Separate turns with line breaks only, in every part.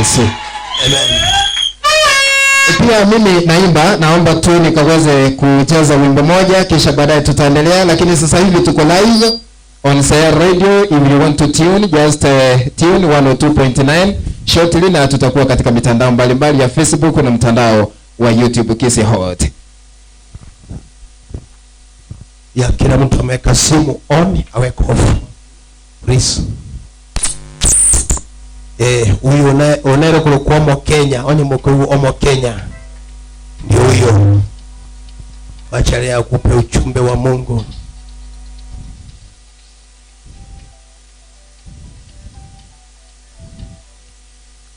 Yesu.
Amen.
Pia mimi naomba tu nikaweze kucheza wimbo moja kisha baadaye tutaendelea, lakini sasa hivi tuko live on Sayare Radio. If you want to tune, just tune 102.9 shortly, na tutakuwa katika mitandao mbalimbali ya Facebook na mtandao wa YouTube Kisii Hot.
Ya kila mtu ameweka simu on, aweke off please. Huyu onero kulikuwa mo Kenya, onye mkuu omo Kenya. Ndio huyo. Wacha leo akupe uchumbe wa Mungu.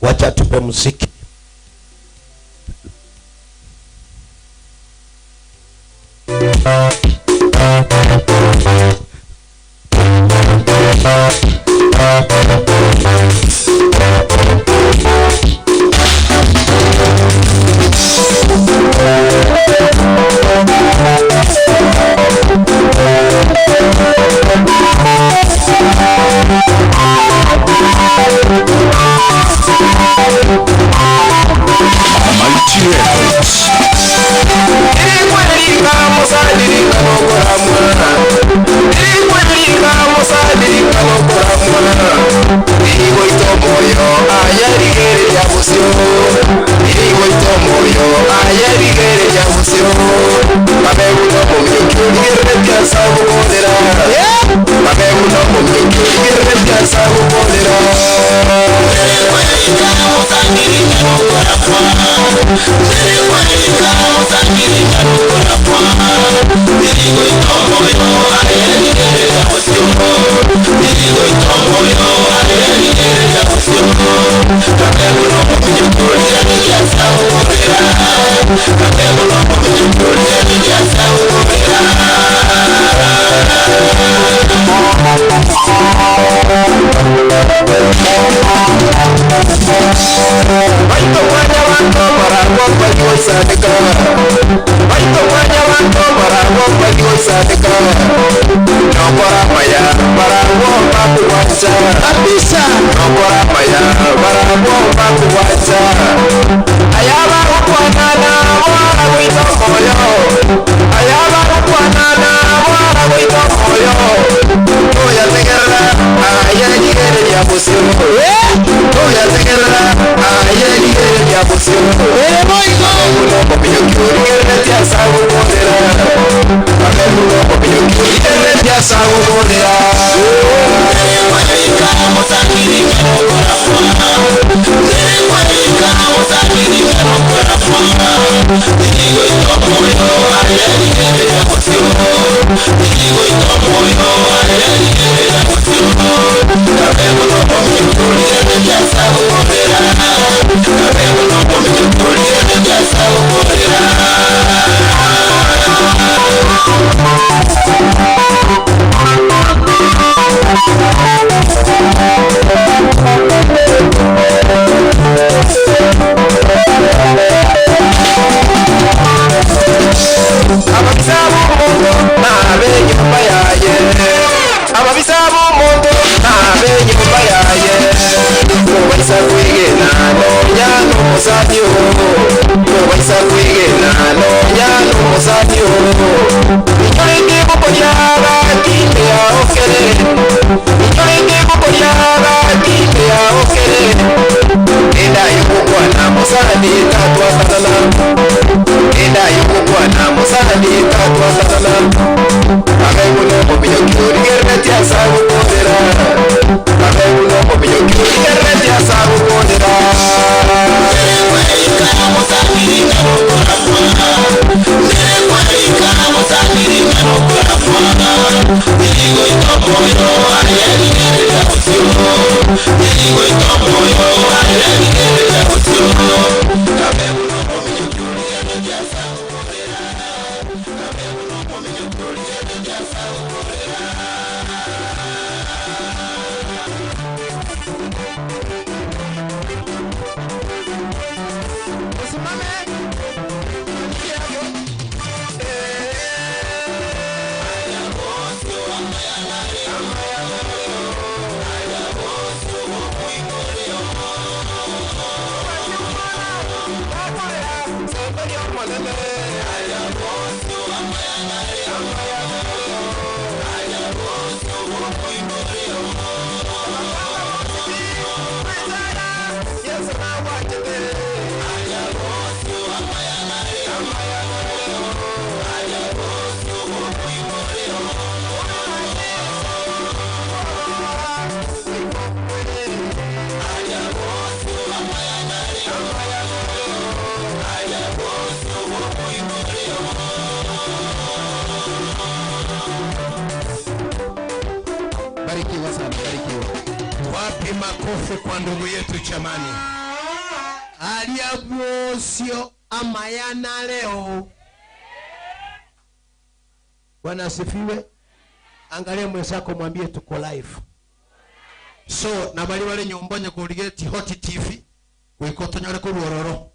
Wacha tupe muziki.
Barikiwa sana, barikiwa.
Wapi makofi kwa ndugu yetu chamani. Aliyabosio amayana leo. Bwana asifiwe. Angalia mwenzako mwambie tuko live. So na bali wale nyombonye kuligeti Hot TV kuikotonyole ku Ruororo.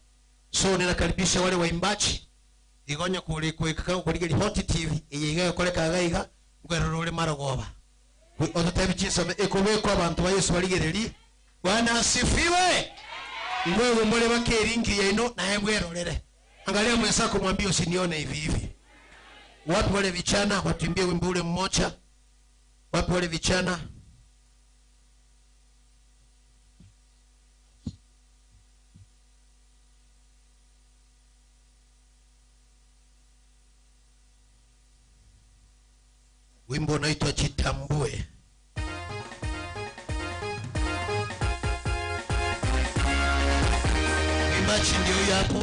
So ninakaribisha wale waimbaji igonye kulikao kuligeti Hot TV iyiga koleka gaiga ngwerorole marogoba. Ototabichisobe ekobeko abantu ba Yesu baligereri. Bwana asifiwe. Wewe mbole bakeringi yeno na hemwerorere. Angalia mwenzako mwambie usinione hivi hivi. Wapi wale vichana watuimbie wimbo ule mmoja? Wapi wale vichana? Wimbo unaitwa Jitambue. Imbachi ndio hapo.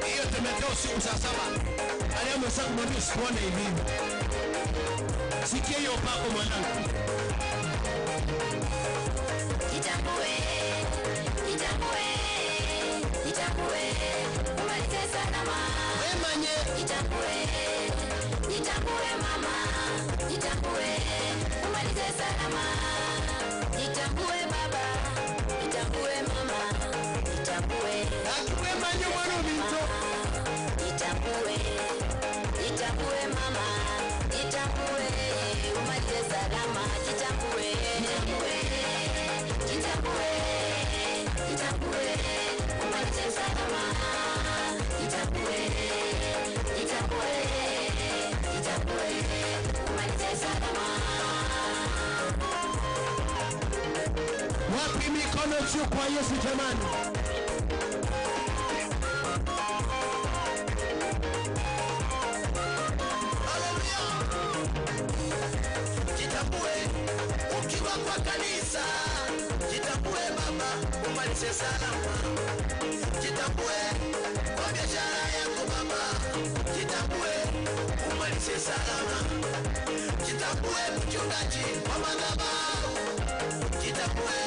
Hiyo tumetao siku saa 7. Aleo mwesa kumwambia sikuone hivi. Sikia hiyo pako mwanangu.
Jitambue, jitambue, jitambue, umalize salama.
Wemanye.
Jitambue, jitambue mama, jitambue, umalize salama. Jitambue baba, jitambue mama, jitambue.
Wemanye mwana mito.
Jitambue, jitambue mama, jitambue, umalize salama. Jitambue, jitambue, jitambue, jitambue, umalize salama. Jitambue, jitambue, jitambue, umalize salama.
Wapi mikono juu kwa Yesu jamani. Jitambue ukiwa kwa kanisa. Jitambue mama umalize salama. Jitambue kwa biashara yako mama. Jitambue umalize salama. Jitambue mchungaji wa madhabahu. Jitambue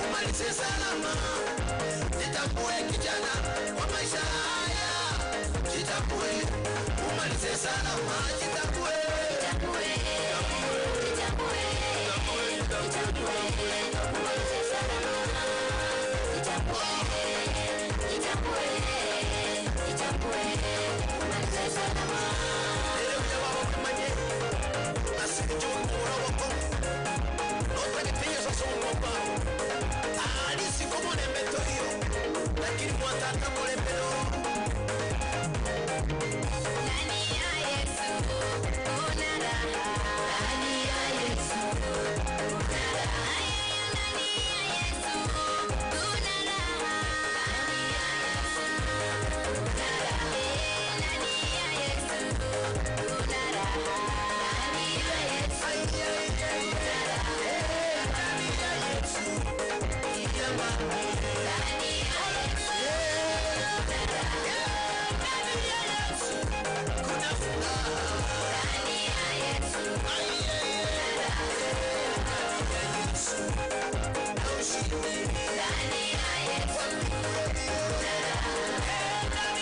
umalize salama. Jitambue kijana wa maisha haya. Jitambue umalize salama. Jitambue,
Jitambue, jitambue, jitambue, umalize salama. Jitambue, jitambue,
kiri mwatata mulembero.
Ndani ya Yesu kuna raha. Ndani ya Yesu kuna raha. Ndani ya Yesu kuna raha. Ndani ya Yesu kuna raha. Ndani ya Yesu kuna raha. Ndani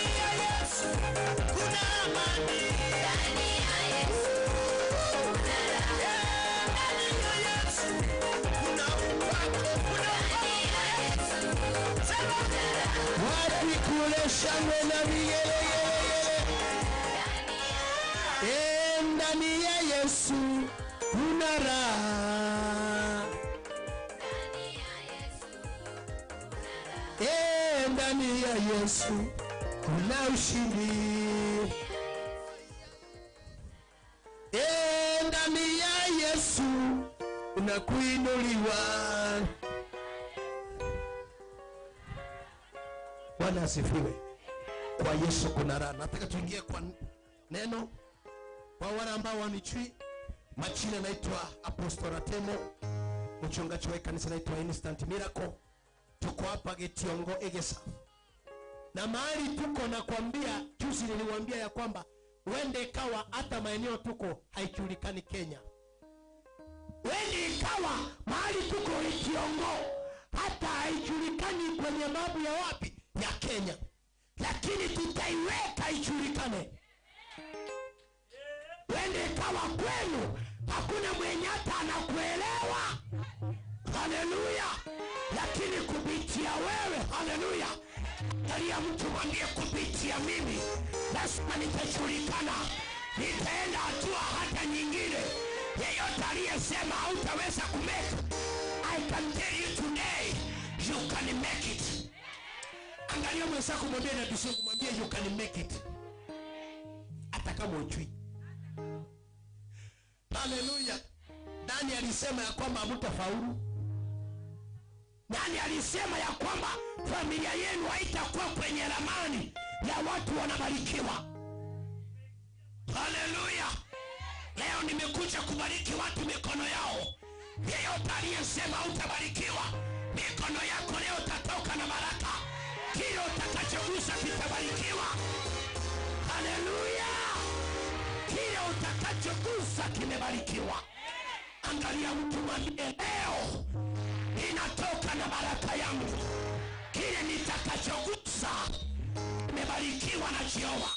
ya Yesu kuna
shangwe na vigelegele. Ndani ya Yesu kuna raha. Ndani ya Yesu kuna ushindi. Ndani ya Yesu kuna kuinuliwa. Bwana asifiwe. Kwa Yesu kuna raha. Nataka tuingie kwa neno. Kwa wale ambao wanichui, majina naitwa Apostle Ratemo, mchungaji wa kanisa naitwa Instant Miracle. Tuko hapa Getiongo Egesa. Na mahali tuko nakwambia, juzi niliwaambia ya kwamba wende ikawa hata maeneo tuko haijulikani Kenya. Wende ikawa mahali tuko Getiongo hata haijulikani kwenye mapu ya wapi ya Kenya, lakini tutaiweka ijulikane. Wende ikawa kwenu hakuna mwenye hata anakuelewa, haleluya, lakini kupitia wewe, haleluya, talia mtu mwambie kupitia mimi lazima nitajulikana, nitaenda hatua hata nyingine. Yeyote aliyesema hautaweza kumake, I can tell you today you can make it. Angalia mwenzako mwambie na bisungu, mwambie you can make it. Hata kama ujui. Haleluya. Nani alisema ya kwamba hamtafaulu? Nani alisema ya kwamba familia yenu haitakuwa kwenye ramani ya watu wanabarikiwa? Haleluya. Leo nimekuja kubariki watu mikono yao. Yeyote aliyesema hutabarikiwa, mikono yako leo tatoka na baraka. Kile utakachogusa kitabarikiwa. Haleluya. Kile utakachogusa kimebarikiwa. Angalia mtu mwambie leo inatoka na baraka yangu. Kile nitakachogusa kimebarikiwa na Jehova.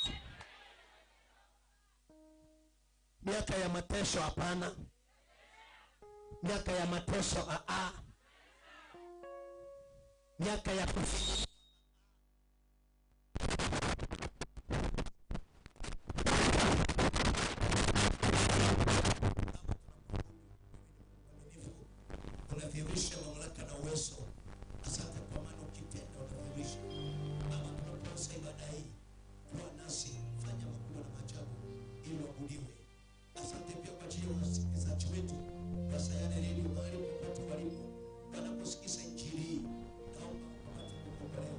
Miaka ya mateso hapana. Miaka ya mateso miaka ya kufa. Tunadhihirisha mamlaka na uwezo. Asante kwa maana ukitenda unadhihirisha. Baba, tunapoanza ibada hii, kwa nasi fanya makubwa na maajabu ili uabudiwe. Asante pia kwa ajili ya wasikilizaji wetu wa Sayare Radio mahali popote walipo wanaposikiza injili hii. Naomba wapate kukombolewa.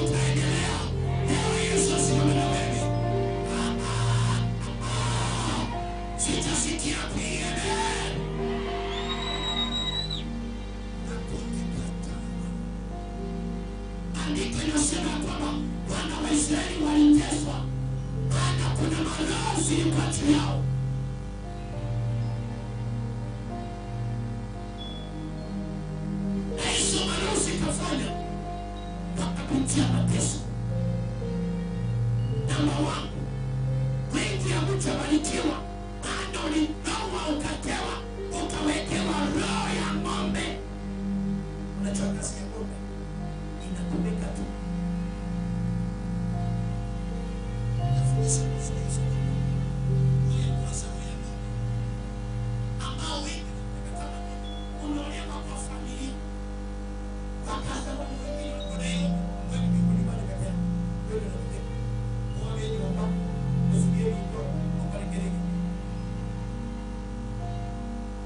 utaendelea. Leo Yesu asimame na wewe. Sitasikia pia. Andiko linasema kwamba wana wa Israeli waliteswa, maana kuna marozi kati yao. Na hizo marozi kafanya wakapitia mateso. Namba wangu, wengi hamtabarikiwa, maana ulipewa ukapewa, ukawekewa roho ya ng'ombe. Unajua kazi ya ng'ombe inatumika tu. Ambao wengi unaolewa kwa familia. Wakasa kwa wengine kuna hiyo wewe ni kulibali katea. Wewe ndio unataka. Wewe ndio unataka. Usikie kwa ukarekeleke.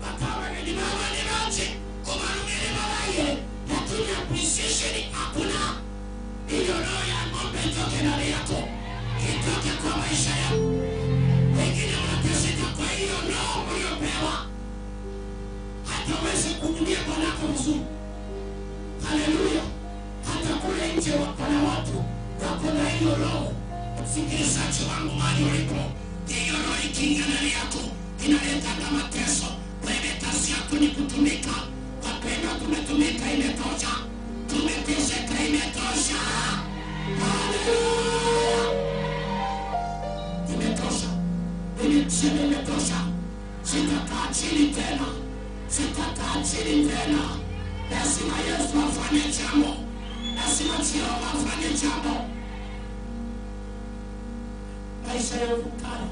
Bakawa ni mama ni maji. Umarumile malaye. Lakini appreciation hakuna. Hiyo roho ya ng'ombe itoke ndani yako. Itoke kwa maisha yako. Wengine wanateseka kwa hiyo roho uliyopewa. Hata uweze kuhudumia Bwana vizuri. Haleluya. Hata kule nje wakona watu wako na hiyo roho. Msikilizaji wangu mahali ulipo, hiyo roho ikiingia ndani yako inaleta mateso. Wewe kazi yako ni kutumika. Wapendwa, tumetumika imetosha. Tumeteseka imetosha. Haleluya. Imetosha. Nimesema imetosha. Sitakaa chini tena. Sitakaa chini tena. Lazima Yesu afanye jambo. Lazima Jehova afanye jambo. Maisha ya ufukara.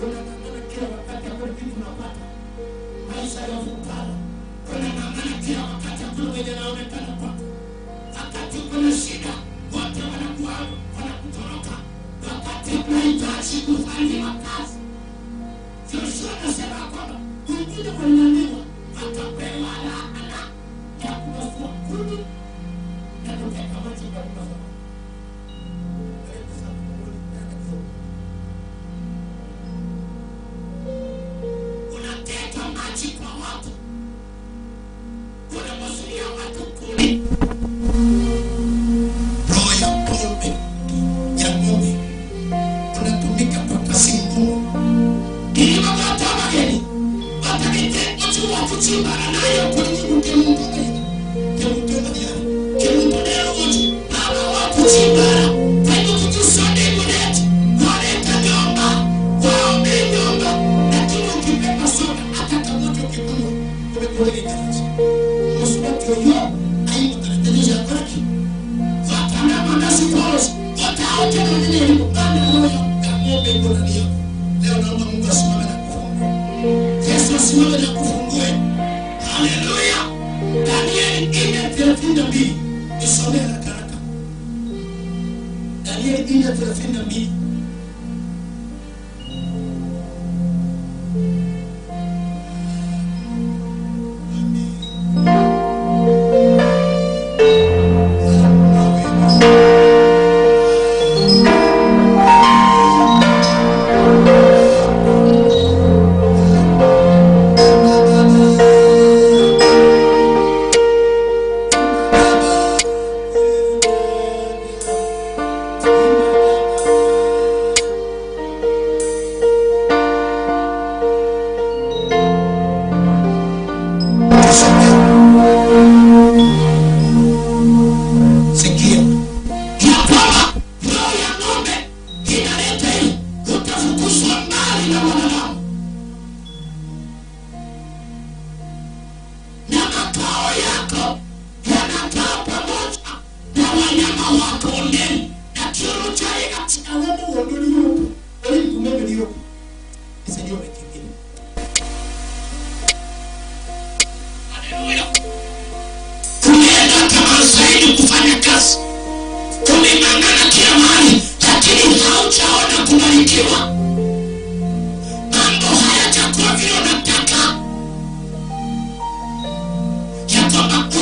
Unang'ang'ana kila wakati hakuna kitu unapata. Maisha ya ufukara. Unang'ang'ana kila wakati hakuna wenye naonekana kwako. Wakati kuna shida, wote wanakuwa wanakutoroka. Wakati unahitaji kufanyiwa kazi. Joshua anasema kwamba wengine waliambiwa watapewa laana ya kuwafua kuni na kuteka maji kwa kuwafua. Unateka maji kwa watu. Unawazuia watu kuni. Roho ya ng'ombe, ya ng'ombe unatumika kwa kasi ngumu. Ili wakati wa mageni watakite watu wakuchimbana nayo kwa nini kemutomani kemutonero watu baba wakuchimbana kwa hivyo kutusode kuneti waleta nyomba waombe nyomba lakini ukipepa soda hata kamoto kikuno umekulele karachi msuwati yoyo aimu karataniza ya koraki watana mandasi koros wataote na nini mpande moyo kamombe kuna niyo. Leo naomba Mungu asimame na kufungue. Yesu asimame na kufungue. Haleluya. Danieli 4:32. Nisomee haraka. Danieli 4:32.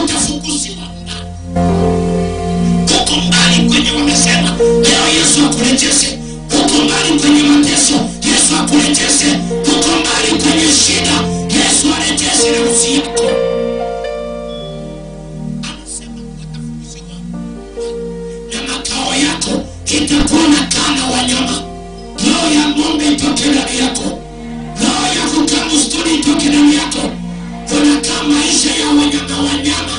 Utafukuzwa mbali. Uko mbali kwenye akurejeshe. Uko mbali kwenye mateso, Yesu akurejeshe. Uko mbali kwenye shida, Yesu arejeshe nafsi yako. Anasema watafundishiwa na makao yako itakuwa na kana wanyama. Roho ya ng'ombe itoke ndani yako, roho ya kukaa msituni itoke ndani yako. Unakaa maisha ya wanyama,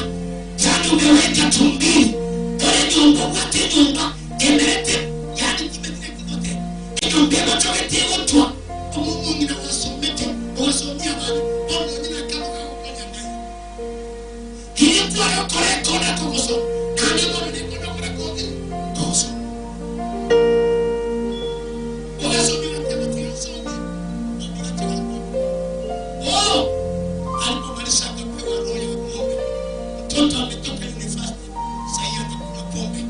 yani umeweka tumbili pole nyumba wate nyumba emerete, yani kimeteke kote inombeba choketi utwa umungu na wasomete wasomia wani omu nina kama kakukanya nae hili kwa yokore kona kukoso nani mwana nikona kona kote koso wakasomia na tema tuyasomi omina tewa oh alipomalisha akapewa roho ya ng'ombe. Mtoto ametoka university, sasa anakula pombe.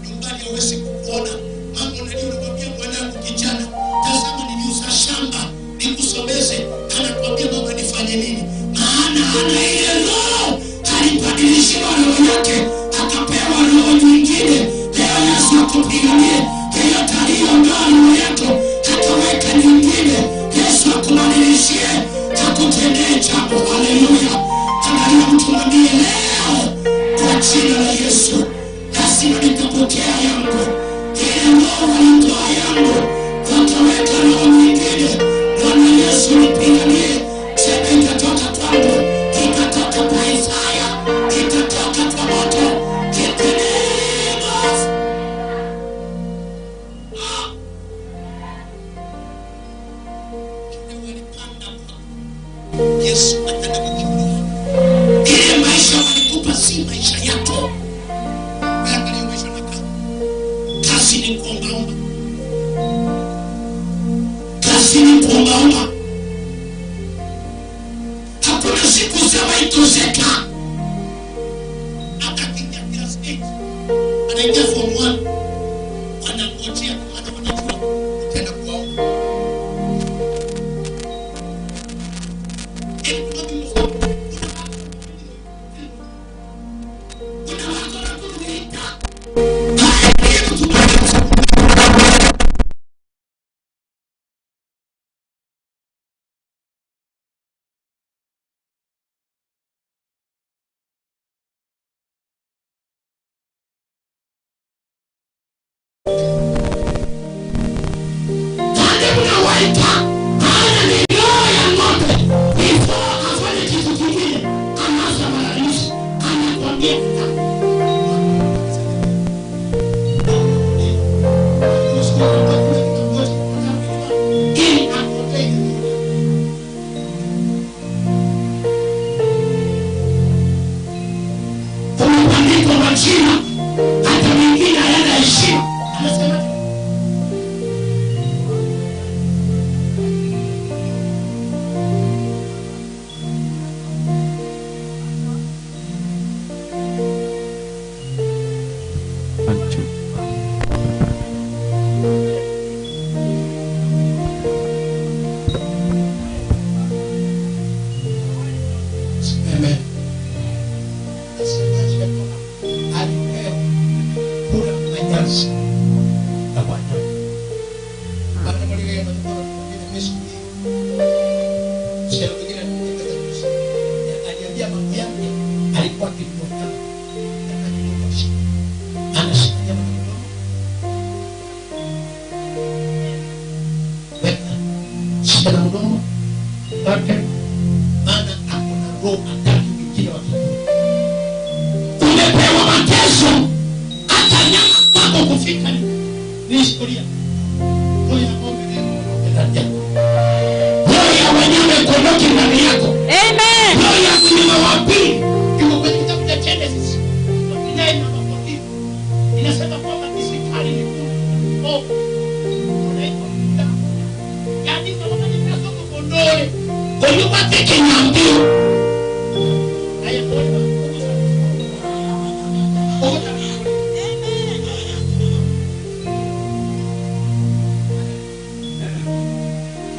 Nyumbani hawezi kuona. Mama unamwambia mwanangu kijana, tazama niliuza shamba nikusomeze. Anakuambia mama nifanye nini? Maana hana ile roho. Alibadilishiwa roho yake, akapewa roho nyingine. Leo Yesu akupiganie. Yeyote aliyeondoa roho yako, akaweka nyingine. Yesu akubadilishie, akutendee jambo. Haleluya. Angalia mtu mwambie leo kwa jina la Yesu lazima nitapokea yangu. Ile roho walitoa yangu wataweka roho nyingine. Bwana Yesu nipiganie. Sema itatoka kwangu, itatoka kwa Isaya, itatoka kwa moto. Kitenemos kile walipanda Yesu atenda kukimbia. Ile maisha walikupa si maisha yako. Angalia maisha yako. Kazi ni kuomba. Kazi ni kuomba. Hakuna siku sema itoseka. Akakimbia class 8. Anaingia form 1. Anangojea anafanya tena kuomba.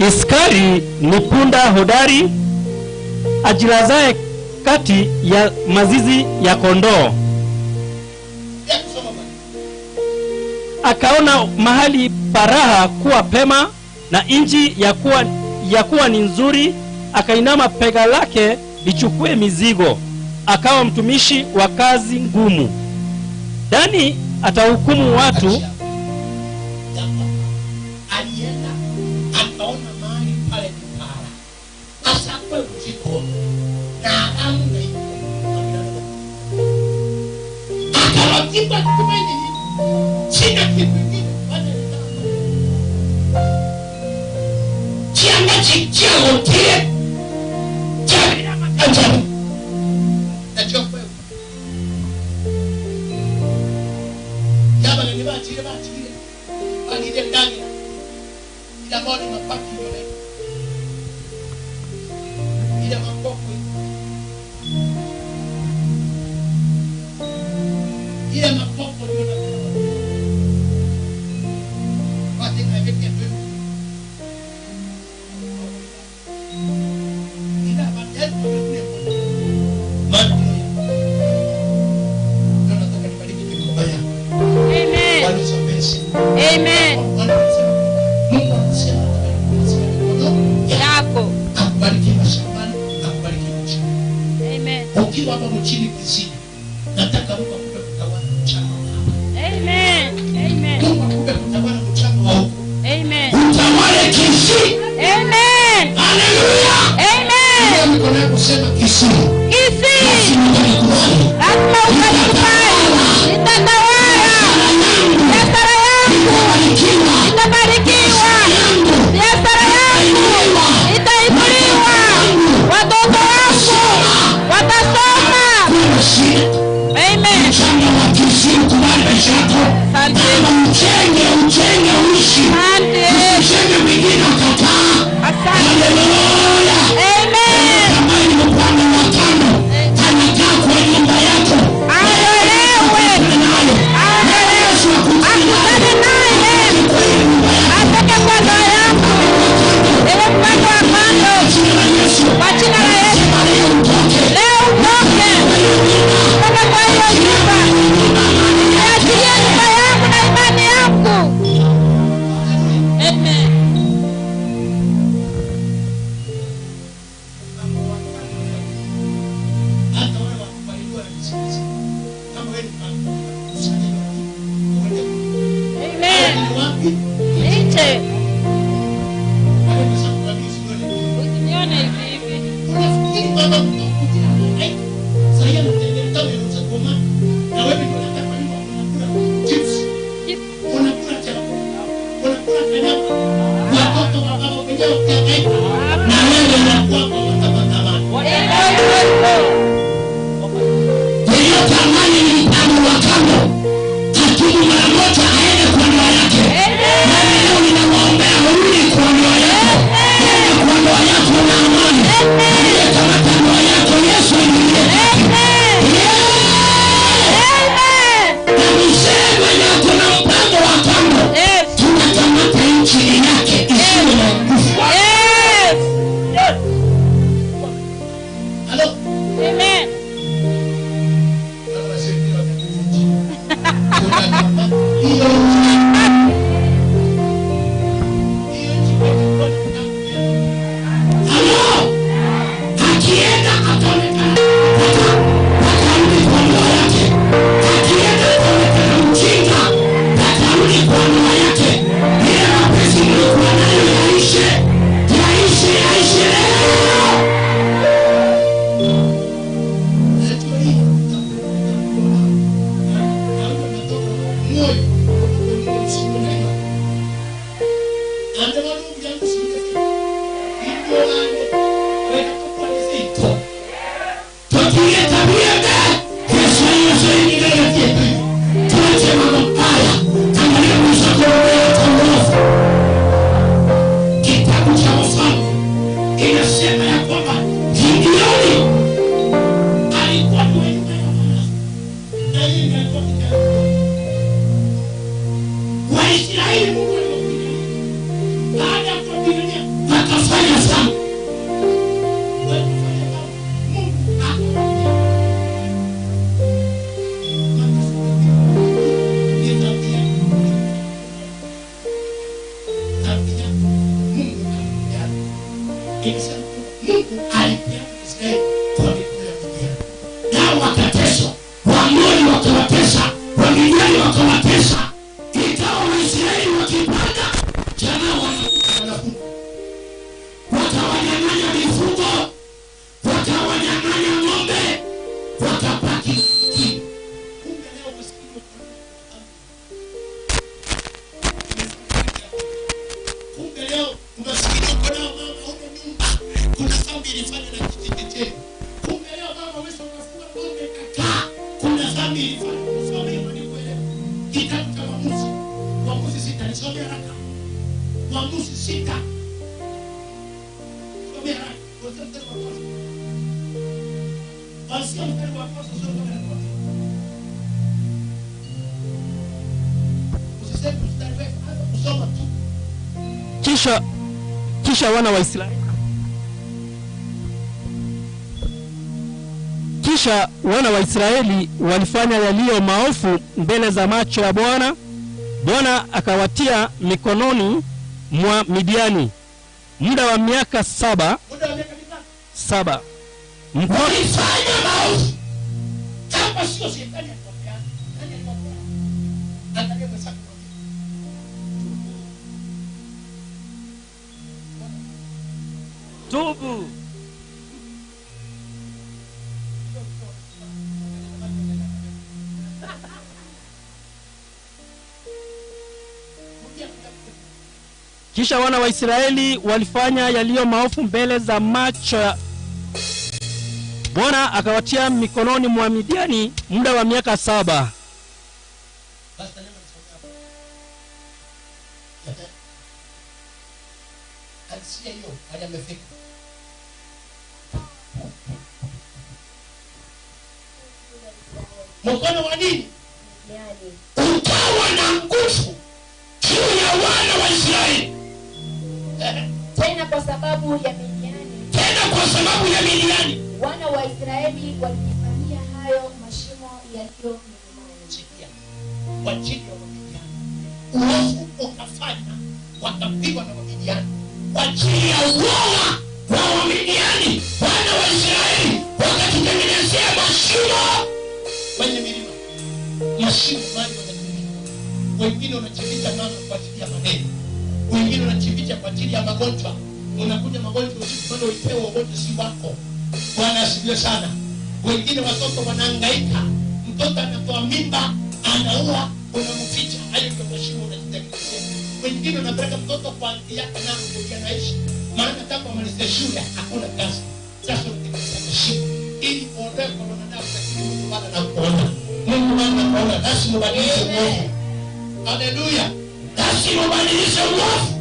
Iskari ni punda hodari ajilazae kati ya mazizi ya kondoo. akaona mahali paraha kuwa pema na inji ya kuwa ni nzuri, akainama pega lake lichukue mizigo, akawa mtumishi wa kazi ngumu. Ndani atahukumu watu.
Alienda akaona mahali pale para. Sasa kwa mzigo na amne. Akawakipa kumeni. Sina kitu kingine bali chia hotie. Chia makanja. Na chokwe. Yaba ni bati. Alide ndani. Ila mbona mapaki yole. Ila makoko. Ila makoko yole. Wate na veke tu. Ila bandel kwa yule. Mano. Ndio nataka nibariki kitu baya.
Amen. Amen.
Mungu anasema
Yako.
akubariki mashambani, akubariki mchana.
Amen.
Ukiwa hapa mchini Kisii, nataka Mungu akupe kutawala mchana hapa.
Amen. Amen.
Mungu akupe kutawala mchana wa huko.
Amen.
Utawale Kisii.
Amen.
Haleluya.
Amen.
Ndio mikono yako sema Kisii.
Kisii. Lazima ukalikubali. Nitatawala. Biashara yangu itabarikiwa. Biashara yangu itainuliwa. Watoto wangu watasoma. Amen. Asante. Asante. Amen.
ilifanya na kitetete. Kumbe leo kama wewe unafuka ng'ombe kakaa, kuna dhambi ilifanya. Usome maandiko ile. Kitabu cha Waamuzi 6 nisome haraka. Waamuzi 6. Some haraka. Kwa sababu basi mstari wa kwanza sio kama na usiseme mstari wewe, hata kusoma tu.
Kisha wana wa Israeli walifanya yaliyo maovu mbele za macho ya Bwana. Bwana akawatia mikononi mwa Midiani muda wa miaka 7.
Walifanya maovu. Kama sio shetani anakwambia, nani anakwambia? Angalia msako.
Tubu. Kisha wana wa Israeli walifanya yaliyo maovu mbele za macho ya Bwana, akawatia mikononi mwa Midiani muda wa miaka 7.
Alisikia hiyo, hadi amefika. Mkono wa nini? Ukawa na nguvu juu ya wana wa Israeli.
Tena kwa sababu ya Midiani. Wana wa Israeli walijifanyia hayo mashimo yaliyo milimani.
Sikia. Kwa ajili ya Midiani. Uovu ukafanya wakapigwa na Midiani. Kwa ajili ya uovu wa Midiani, wana wa Israeli wakajitengenezea mashimo kwenye milima. Mashimo mali wanatengeneza. Wengine wanachimbia mama kwa ajili ya maneno. Wengine wanachimbia kwa ajili ya magonjwa. Unakuja magonjwa usiku bado upewe wote si wako. Bwana asifiwe sana. Wengine watoto wanahangaika. Mtoto anatoa mimba, anaua, unamficha. Hayo ndio mashimo unajitengenezea. Wengine wanapeleka mtoto kwa aunti yake na ndio anaishi. Maana kama amalize shule hakuna kazi. Sasa unatengeneza mashimo ili uondoe kwa wanadamu lakini Mungu bado anakuona. Mungu bado anakuona. Lazima ubadilishe uovu. Haleluya. Lazima ubadilishe uovu.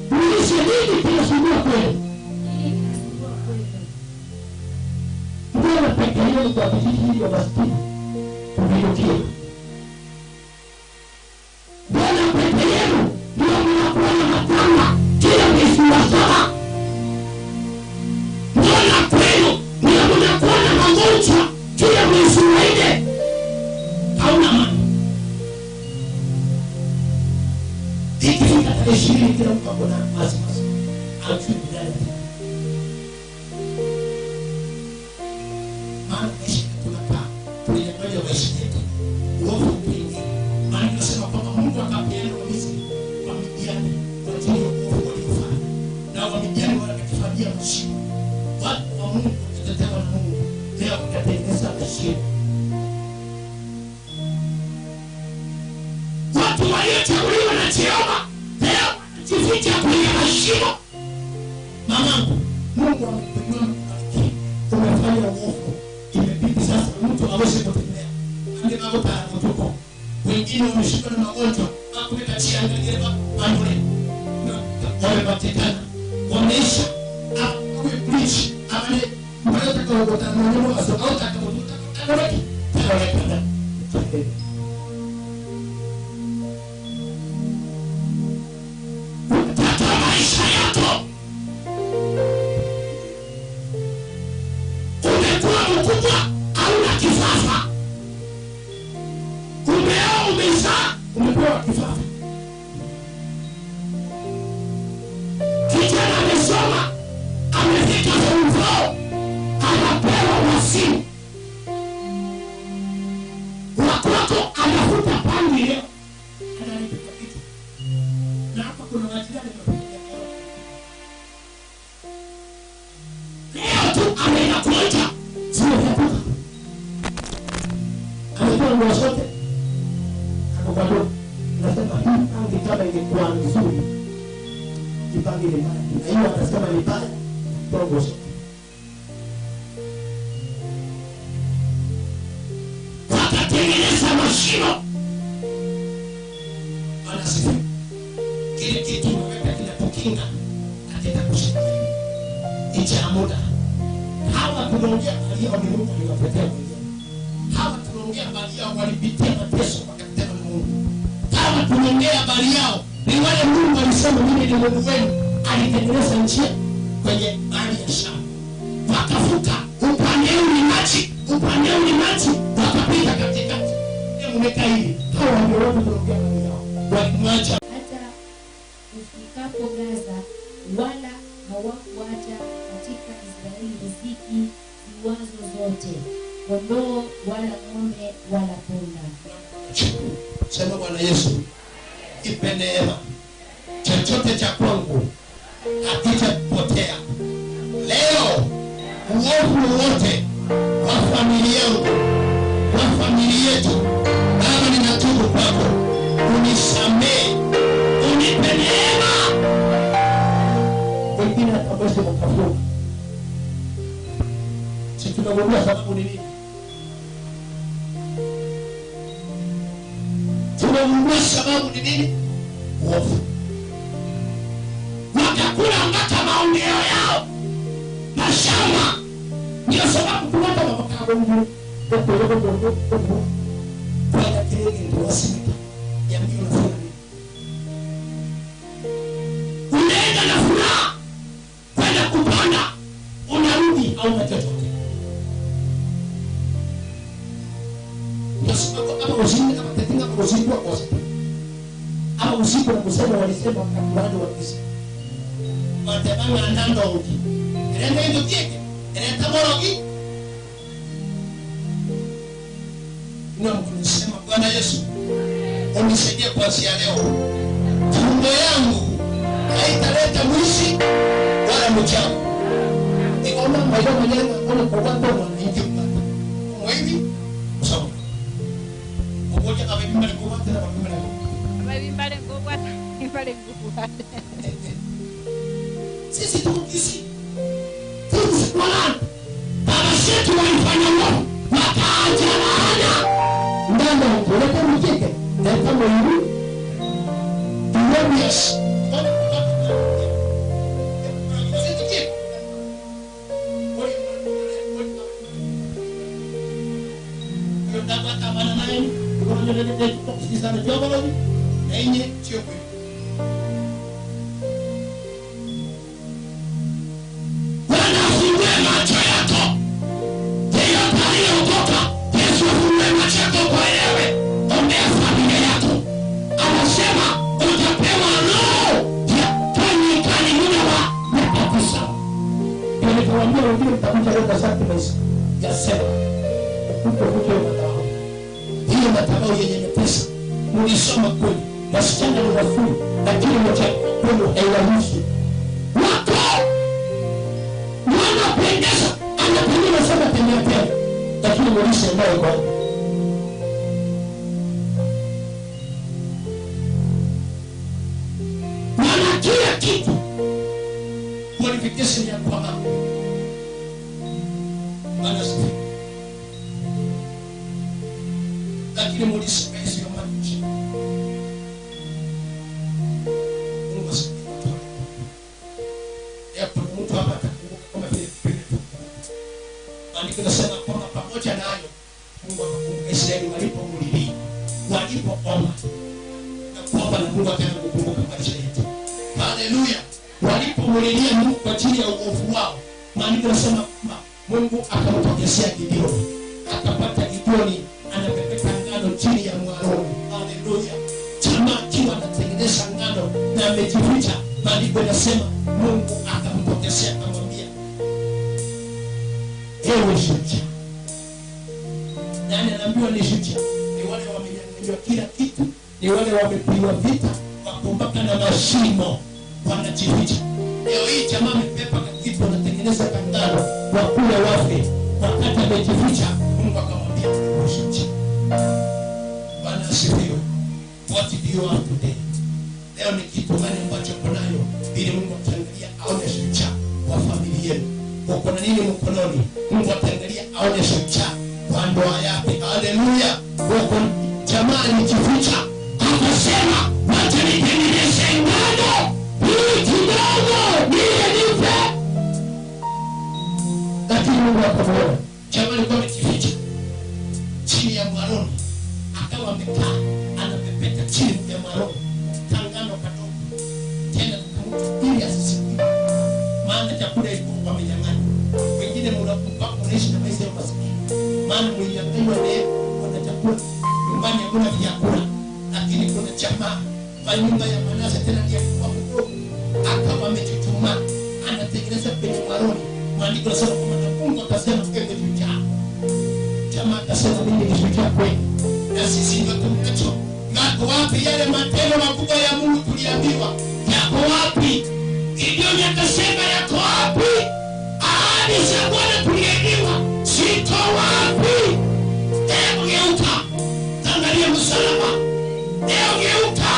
Polisi nini tunasubiri kweli? Bwana pekee yake kwa vijiji vya maskini. Tumeyokia. Bwana pekee yake ndio mnakuwa na matanga kila mwezi wa 7. Bwana kwenu ndio mnakuwa na magonjwa kila mwezi wa 4. Hauna maana. Ikifika tarehe 20 kila mtu akona wasiwasi. Hajui ndani. Maana ishi tunakaa tuliangalia maisha yetu. Uovu mwingi. Maana tunasema kwamba Mungu akapeana Wamisri kwa Midiani kwa ajili ya uovu waliofanya. Na wa Midiani wanakifanyia mashimo. Watu wa Mungu wanatetea na Mungu. Leo wakatengeneza mashimo. Watu waliochaguliwa na Jehova leo wanajificha kwenye mashimo. Mamangu, Mungu amekuinua mbariki. Umefanya uovu. Imebidi sasa mtu aweze kutembea. Ndio mambo tuko. Wengine wameshikwa na magonjwa, hakuweka chiangalia pale. Wamepatikana. Wameisha. Hakuwe bleach. Amane mbona utakao na mambo hayo au utakao maisha yako umekuwa mkubwa au na kifafa. Umeo umezaa umepewa kifafa. Kijana amesoma amefika form 4 anapewa wasimu. Watoto anafuta pangi leo analipa kitu. Na hapa kuna wajirani leo tu anaenda kuacha sio vyakula. usijipange ile mbaya. Na hiyo atasema ni mbaya. Tongo zote. Wakatengeneza mashimo. Wanasifu. Kile kitu mweka kinatukinga katika kushikilia. Icha muda. Hawa tunaongea bali yao ni Mungu aliwapatia wengine. Hawa tunaongea bali yao walipitia mateso wakatenda na Mungu. Hawa tunaongea bali yao ni wale Mungu alisema mimi ni Mungu wenu. Alitengeneza njia kwenye bahari ya Shamu. Wakavuka upande ni maji wakapita katikati. Hebu mweka hivi. Hawa ndio watu tunaongea bali yao. Walimwacha
hata ufikapo Gaza, wala hawakuacha katika Israeli riziki ziwazo zote, kondoo wala ng'ombe wala punda.
Sema Bwana Yesu, ipe neema. Chochote cha kwangu hakitapotea. Leo uovu wote wa familia yangu, wa familia yetu, Baba ninatubu kwako. Unisamehe, unipe neema. Wengine atabwese mkafunga. Si tunagundua sababu ni nini? Tunagundua sababu ni nini? Uovu. Wakakula mpaka maongeo yao mashamba. Ndio sababu tunata mabaka wengi. Kwa kile ndio wasimika. Ya mimi unafanya nini? Unaenda na furaha kwenda kupanda, unarudi au chochote. Ndio sababu kama ushindi kama tetinga kwa usiku wako usiku. Ama usiku na kusema walisema kabla wa Kisii. Matemanga andando uki. Nenda hizo kieke. Nenda morogi. Na mkunisema Bwana Yesu, unisaidie kuanzia leo. Tumbo yangu haitaleta mwishi wala mchawi. Niona maisha mwenyewe kuna kwa watu wananchi mpaka. Kwa hivi sawa. Umoja kama mimi nilikuwa tena kwa mimi.
Ababimbale ngobwa imbale ngobwa.
Sisi tuko Kisii. Sisi wala baba zetu walifanya wao wakaacha laana. Ndani kuleta mjeke na kama hivi. Yes. Hiyo matabao yenye pesa mulisoma kweli, wasichana ni wafuri, lakini mmoja kwenu haiwahusu. Wako wanapendeza, anapendeza sana tembea, lakini mulisha nayo kwa wana kila kitu, qualification ya kwa mama. Bwana asifiwe. Lakini mulisi pesi ya maisha. Mungu asifiwe. Yapo mtu hapa atakumbuka kama vile vile. Maandiko yanasema kwamba pamoja nayo Mungu akakumbuka Israeli walipomlilia, walipoomba. Na kwamba na Mungu ataenda kukumbuka maisha yetu. Haleluya. Walipomlilia Mungu kwa ajili ya uovu wao, maandiko yanasema kwamba Mungu akamtokea Gideoni. Akapata Gideoni anapepeta ngano chini ya mwaroni. Haleluya. Jamaa akiwa anatengeneza ngano na amejificha, maandiko yanasema Mungu akamtokea akamwambia, ewe shujaa. Nani anaambiwa ni shujaa? Ni wale wamenyang'anywa kila kitu, ni wale wamepigwa vita, wakumbaka na mashimo, wanajificha. Leo hii jamaa amepepa kitu, anatengeneza ngano kwa kule wafe, wakati amejificha, Mungu akamwambia ushuje. Bwana asifiwe. What do you have today? Leo ni kitu gani ambacho uko nayo? ili Mungu ataangalia aone shujaa wa familia yenu. Uko na nini mkononi? Mungu ataangalia aone shujaa wa ndoa yako. Haleluya. Uko jamaa nikificha akasema wacha nitengeneze ngano hii kidogo niye nipe. Lakini Mungu akamwona jamaa alikuwa amejificha chini ya mwaroni, akawa amekaa anapepeta chini ya mwaroni kangano kadogo tena ili asisikie, maana chakula ilikuwa wamenyang'anya. Wengine mnakupa unaishi na maisha ya maskini, maana mlinyang'anywa leo kuna chakula nyumbani, hakuna vyakula. Lakini kuna jamaa wa nyumba ya Manase tena ndiye alikuwa mdogo, akawa amechuchumaa anatengeneza penye mwaroni. Maandiko yanasema kwamba Mungu atasema kenge shujaa. Jamaa atasema mimi ni shujaa kweli. Na sisi ndio tunacho. Yako wapi yale matendo makubwa ya Mungu tuliambiwa? Yako wapi? Gideoni akasema yako wapi? Ahadi za Bwana tuliambiwa ziko wapi? Hebu geuka, angalia msalaba. Hebu geuka,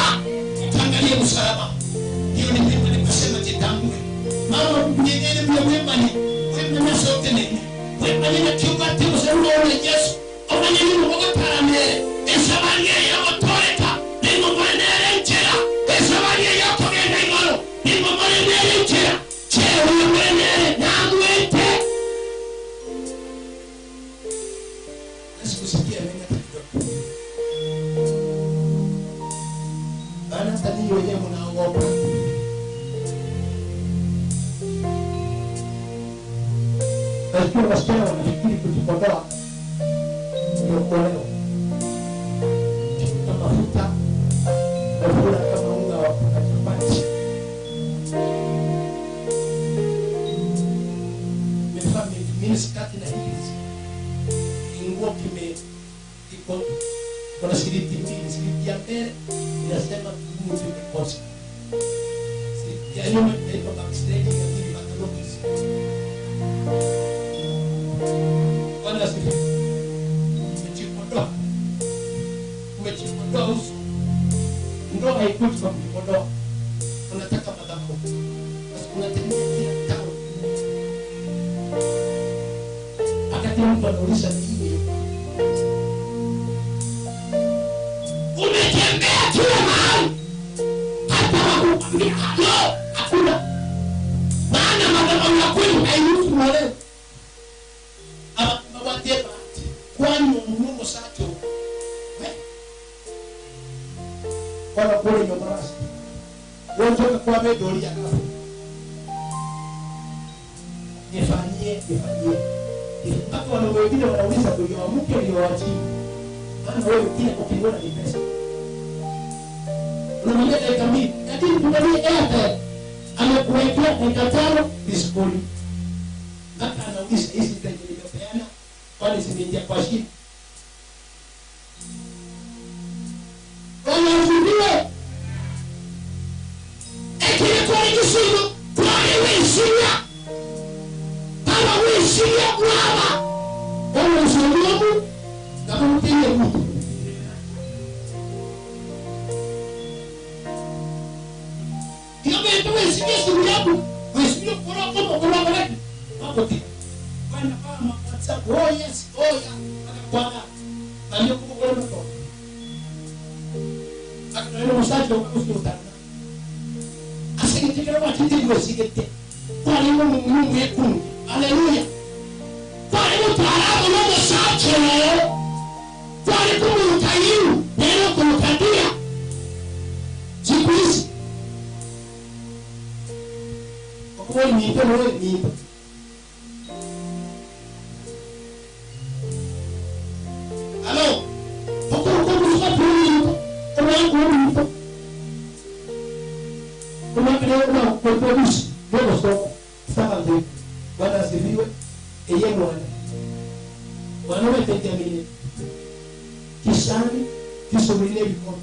angalia msalaba. Hiyo ni mimi nikasema jitambue. Mama mnyengene mwa wema ni wema sote nene. Wema ni kiunga timo sema ole Yesu. Omanye ni mwogo taramere. Esabaria ya motoreka. Ni mwanere njera. Esabaria ya kogenda ingalo. Ni mwanere njera. Cheo ya mwanere na mwete. Asikusikia mimi kidogo. Bana tani yoye mnaogopa. Lakini wasichana wanafikiri kujipodoa ndio kuolewa. Kama mafuta na kama unga wa chapati. Mimi sikati na hizi. Nguo iko kuna siliti mbili, siliti ya mbele inasema Mungu tumekosa. Siliti ya nyuma inaitwa backsliding ya pili patologist. Bwana asifiwe. Umejipodoa uso. Ndoa haikuti kwa kujipodoa. Unataka madhabahu. Basi unatengeneza kila tao. Akati mtu anauliza nini? Umetembea kila mahali. Hata wakuambia no, hakuna. Maana madhabahu ya kweli hairuhusu mwalewa. Kwani Mungu sato wala kule nyomarasi wote kwa medoli ya kafu nifanyie hapo. Wale wengine wanauliza kwa mke aliowachi, maana wewe kile ukiona ni pesa unamwambia dakika mbili, lakini tunalie Airtel amekuwekea dakika diskoli mpaka anauliza hizi ndio niliyopeana kwani zimeingia kwa shida. Wanafudiwe ekile kwa Kisii kwa wisinya kama wisinya wala wala usimu kama mtende mtu hiyo ndio wisinya simu yako wisinya kwa hapo ti bwana kama WhatsApp yes oya bwana ndio kwa mtu akana msaada ukusuta asingitikira watiti ngosigete kwani Mungu yetu. Haleluya. Kwani mtaalamu ndio sacho kwani kumutayu neno kumtadia siku hizi kwa ni ndio ni Hello. Kuna kidogo kwa polisi ndio stop sasa ndio bwana asifiwe. Yeye mwana wewe mimi kisani kisomile biko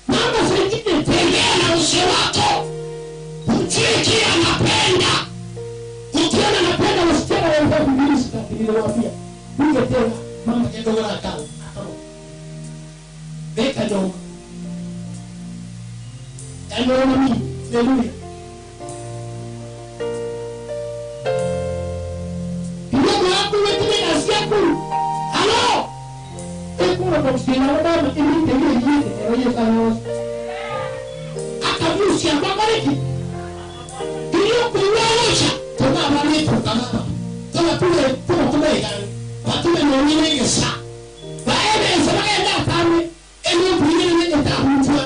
mama sasa tembea na uso wako mchiki anapenda ukiona napenda wasichana wa Biblia niliwaambia ninge tena mama kidogo la kale Beka jonga. Ano mami, haleluya. Ndio hapo wewe nasikia kuru. Halo. Ekura kwa kusina na mimi ndio yeye sana. Akabusi ababariki. Ndio kunyosha. Tuna mali tukana. Tuna kule gani. Watu wanaona yesa. Baada sana ya kama eno mwingine ni tahutua.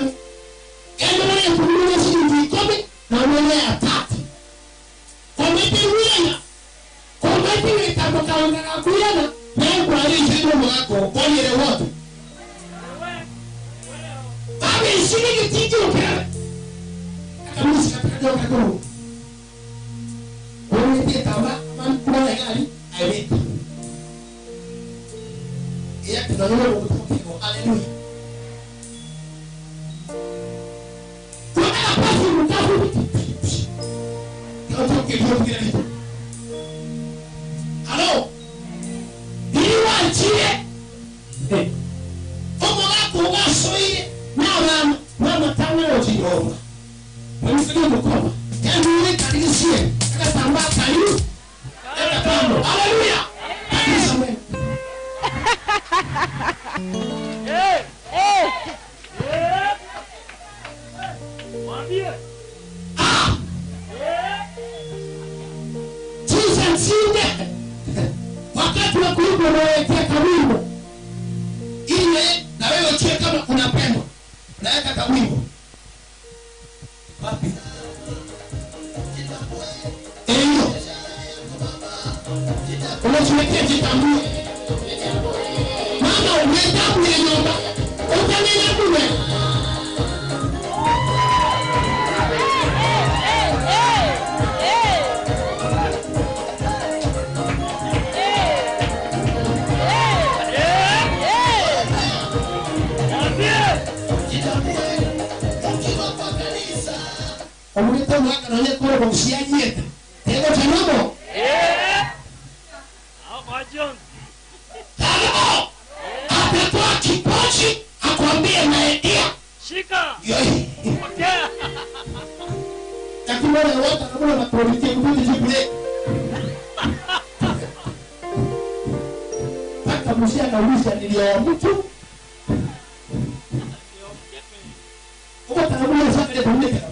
Eno ya kumwona sisi kobe na wale atatu. Kwa mimi kwa mimi kama kuyana na kwa hiyo ndio wako kwa ile wote. Baba isini kititi ukira. Kama sikapata kwa wewe ndiye kama kuna gari aibita. Yeye tunaona kwa haleluya. Kuna nafasi mtafu. Ndio kile Halo. Niwaachie. Omo wako wasoie na mama tawe ojiomba. Mwisho mkoma. Yaani kanisie. Akatambaa karibu. Haleluya. Amen. Wakati wa kuimba unawekea kawimbo ile na wewe uchie kama unapendwa naweka kawimbo wapi hiyo unachuletea jitambue mama umetabu ile nyumba utanena kule Omuleta mwaka na nye kuro kumsiaji yete. Tego chanamo? Halo! Atatoa kipochi, hakuambie naedia.
Shika!
Yoi.
Pokea!
Yakimona ya wata na muna matoritia kubuti jibule. Paka musia na ulisha nilio mtu. Uko tanamuna ya saka ya kumuleka.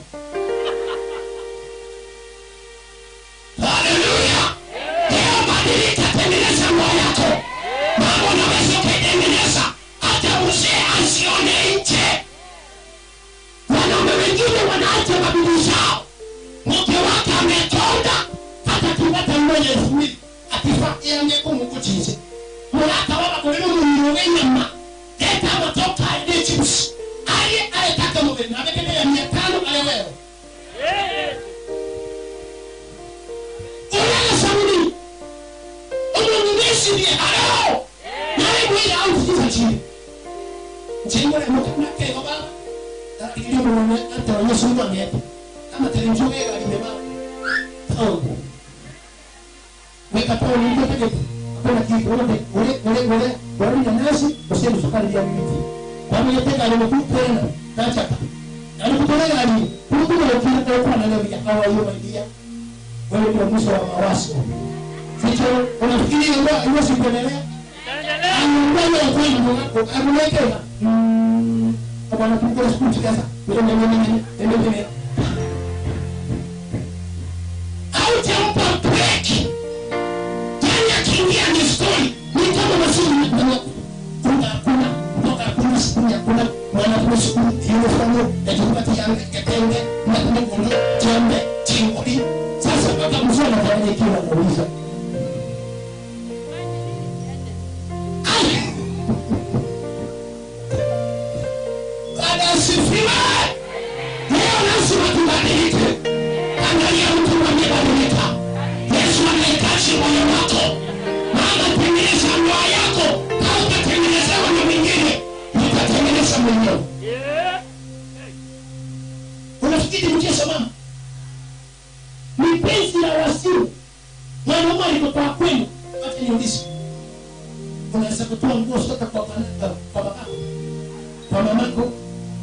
kwa mamako,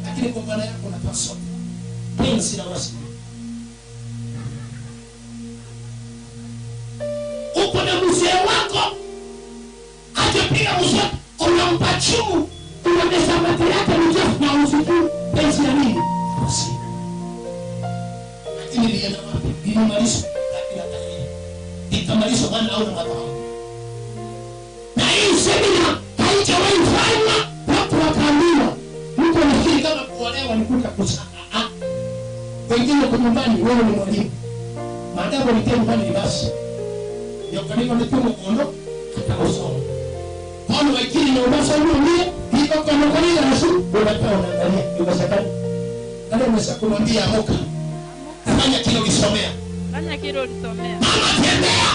lakini kwa bwana yako unapaswa penzi na wasi. Uko na mzee wako hajapiga mswaki, unampa chumu, unamesa mate yake mchafu na usiku penzi ya nini? Wasi. Lakini lienda wapi? Ilimalizo lakini ataye. Ikamalizo bwana au na madhabahu. Na hii semina haijawahi fanywa watu wakaambiwa. Mtu anafikiri kama kuolewa ni kuta kusaka. Wengine kwa nyumbani wewe ni mwalimu. Maadamu ni nyumbani ni basi. Ndio kaniko ni kama kondo ataosoma. Paulo wakili na ubasa unaambia hiko kwa mkono na Yesu unataka unaangalia ubasakani. Ndio umesema kumwambia amoka. Fanya kile ulisomea.
Fanya kile ulisomea.
Mama tembea.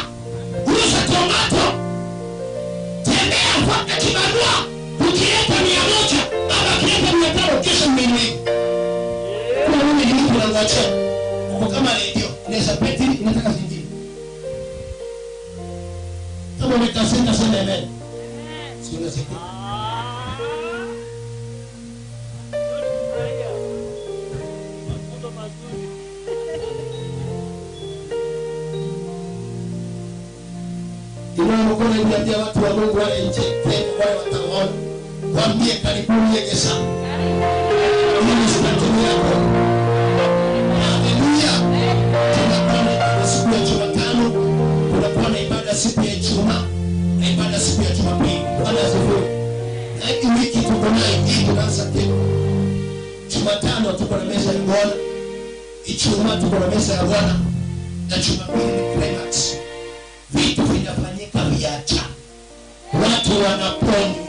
Uza tomato. Tembea mpaka kibarua. Ukileta 100, baba kileta 500 kesho mmeni. Kwa nini ni mtu anawacha? Uko kama radio, inaweza peti inataka zingine. Kama umekasenda sana amen. Sio nasikia. Mkono inaambia watu wa Mungu wale nje wale wataona waambie karibuni yeye sana. Mimi sitatumia hapo. Haleluya. Tunakwenda siku ya Jumatano, tunakuwa na ibada siku ya Ijumaa, na ibada siku ya Jumapili. Bwana asifiwe. Na hii wiki tuko nayo hii tunaanza tena. Jumatano tuko na meza ya Bwana. Ijumaa tuko na meza ya Bwana. Na Jumapili ni climax. Vitu vinafanyika viacha. Watu wanaponywa.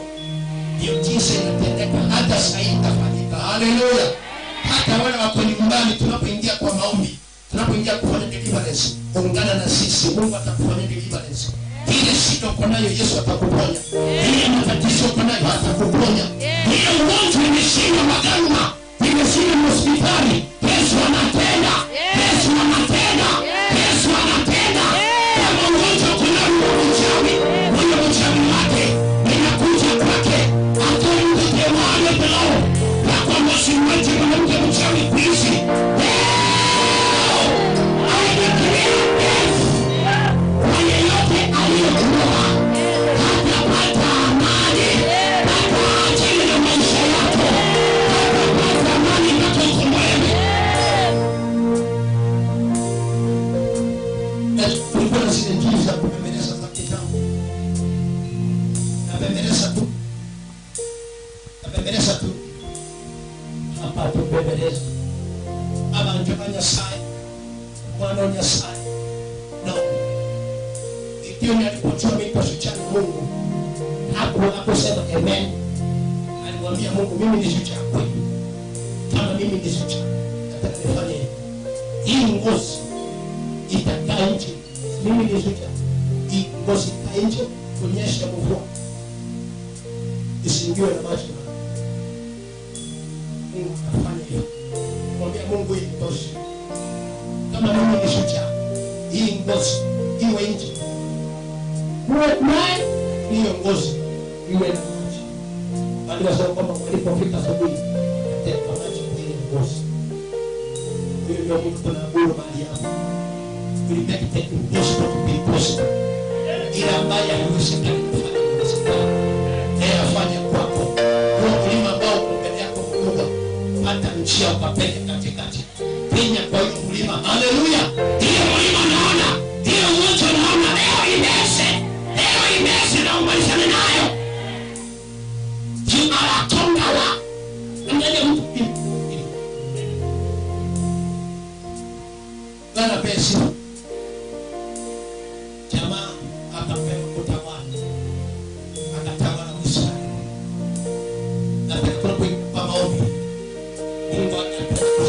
Ndio jinsi inatendeka hata sasa itafanyika. Haleluya. Hata wale wako nyumbani tunapoingia kwa maombi, tunapoingia kufanya deliverance, ungana na sisi, Mungu atakufanyia deliverance. Ile shida uko nayo Yesu atakuponya. Ile matatizo uko nayo atakuponya. Ile ugonjwa imeshinda maganga, imeshinda hospitali, Yesu anatenda. Yesu anatenda. Yesu anatenda. Mungu mimi ni shujaa kweli. Kama mimi ni shujaa, nataka nifanye hii ngozi itakaa nje. Mimi ni shujaa. Hii ngozi itakaa nje kuonyesha mvua. Isiingiwe na maji. Mungu afanye hivyo. Mwambie Mungu hii ngozi. Kama mimi ni shujaa, hii ngozi iwe nje. Naye hiyo ngozi iwe na bali wasema kwamba walipofika asubuhi katika maji ile ngozi. Hiyo ndio Mungu tunaabudu mahali hapa. We make it impossible to be possible. Ile ambayo haiwezekani kufanya inawezekana. Yeye afanye kwako. Huo mlima ambao uko mbele yako mkubwa, hata njia ukapeke katikati. Penya kwa hiyo mlima. Haleluya. Hiyo mlima naona, hiyo moto naona leo imese. Leo imese na umalizane nayo. Aratongala angalia mtu hivi bana pesa jamaa akapewa kutawala akatawala Israeli na kwa maombi Mungu anataka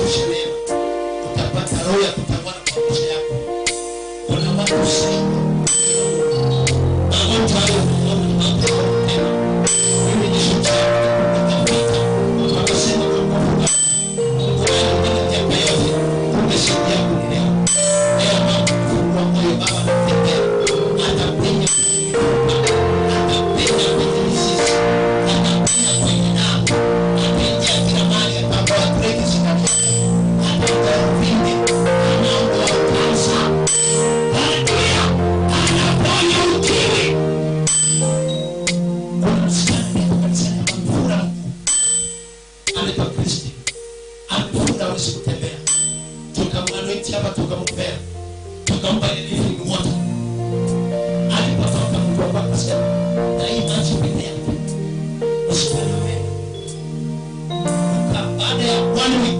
1 week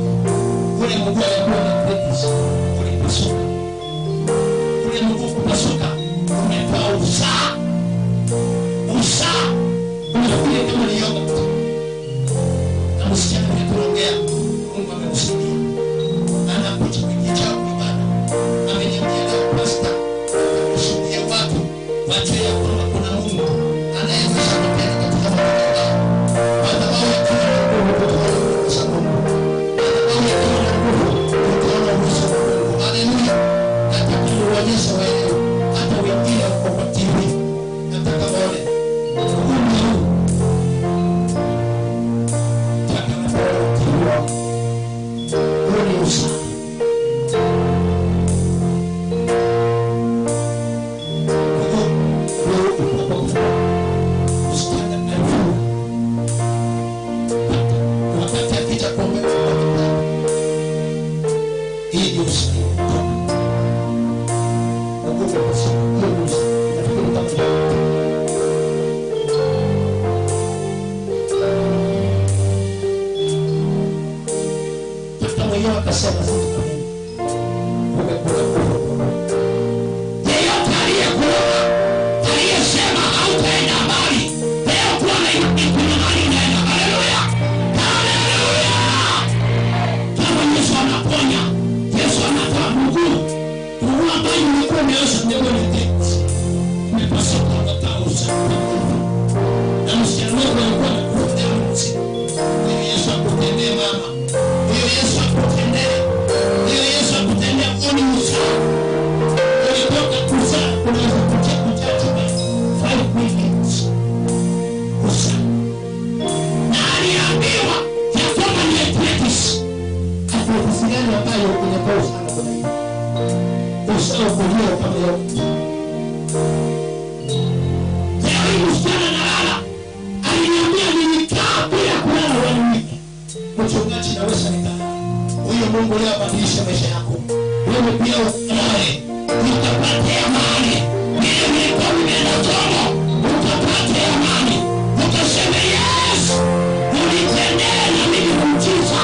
ule Mungu alikuwa na practice ulipasuka. Ule Mungu kupasuka umetoa usaa unafikiri kama ni yoga. Na msichana tunaongea Mungu amekusaidia. Anakuja kujicha ibada. Ameniambia leo pastor kushuhudia watu wajue ya kwamba kuna Mungu anayeweza kutenda katika maisha yao. Madhabahu ya kila Mungu utaona uwezo wa Mungu. Madhabahu ya kila Mungu utaona uwezo wa Mungu. Haleluya. Nataka niwaonyeshe wewe hata wengine wako kwa TV. Nataka waone Mungu leo abadilishe maisha yako. Wewe pia unaye utapata amani. Mimi niko nimeenda chomo. Utapata amani. Utasema yes. Unitendee na mimi muujiza.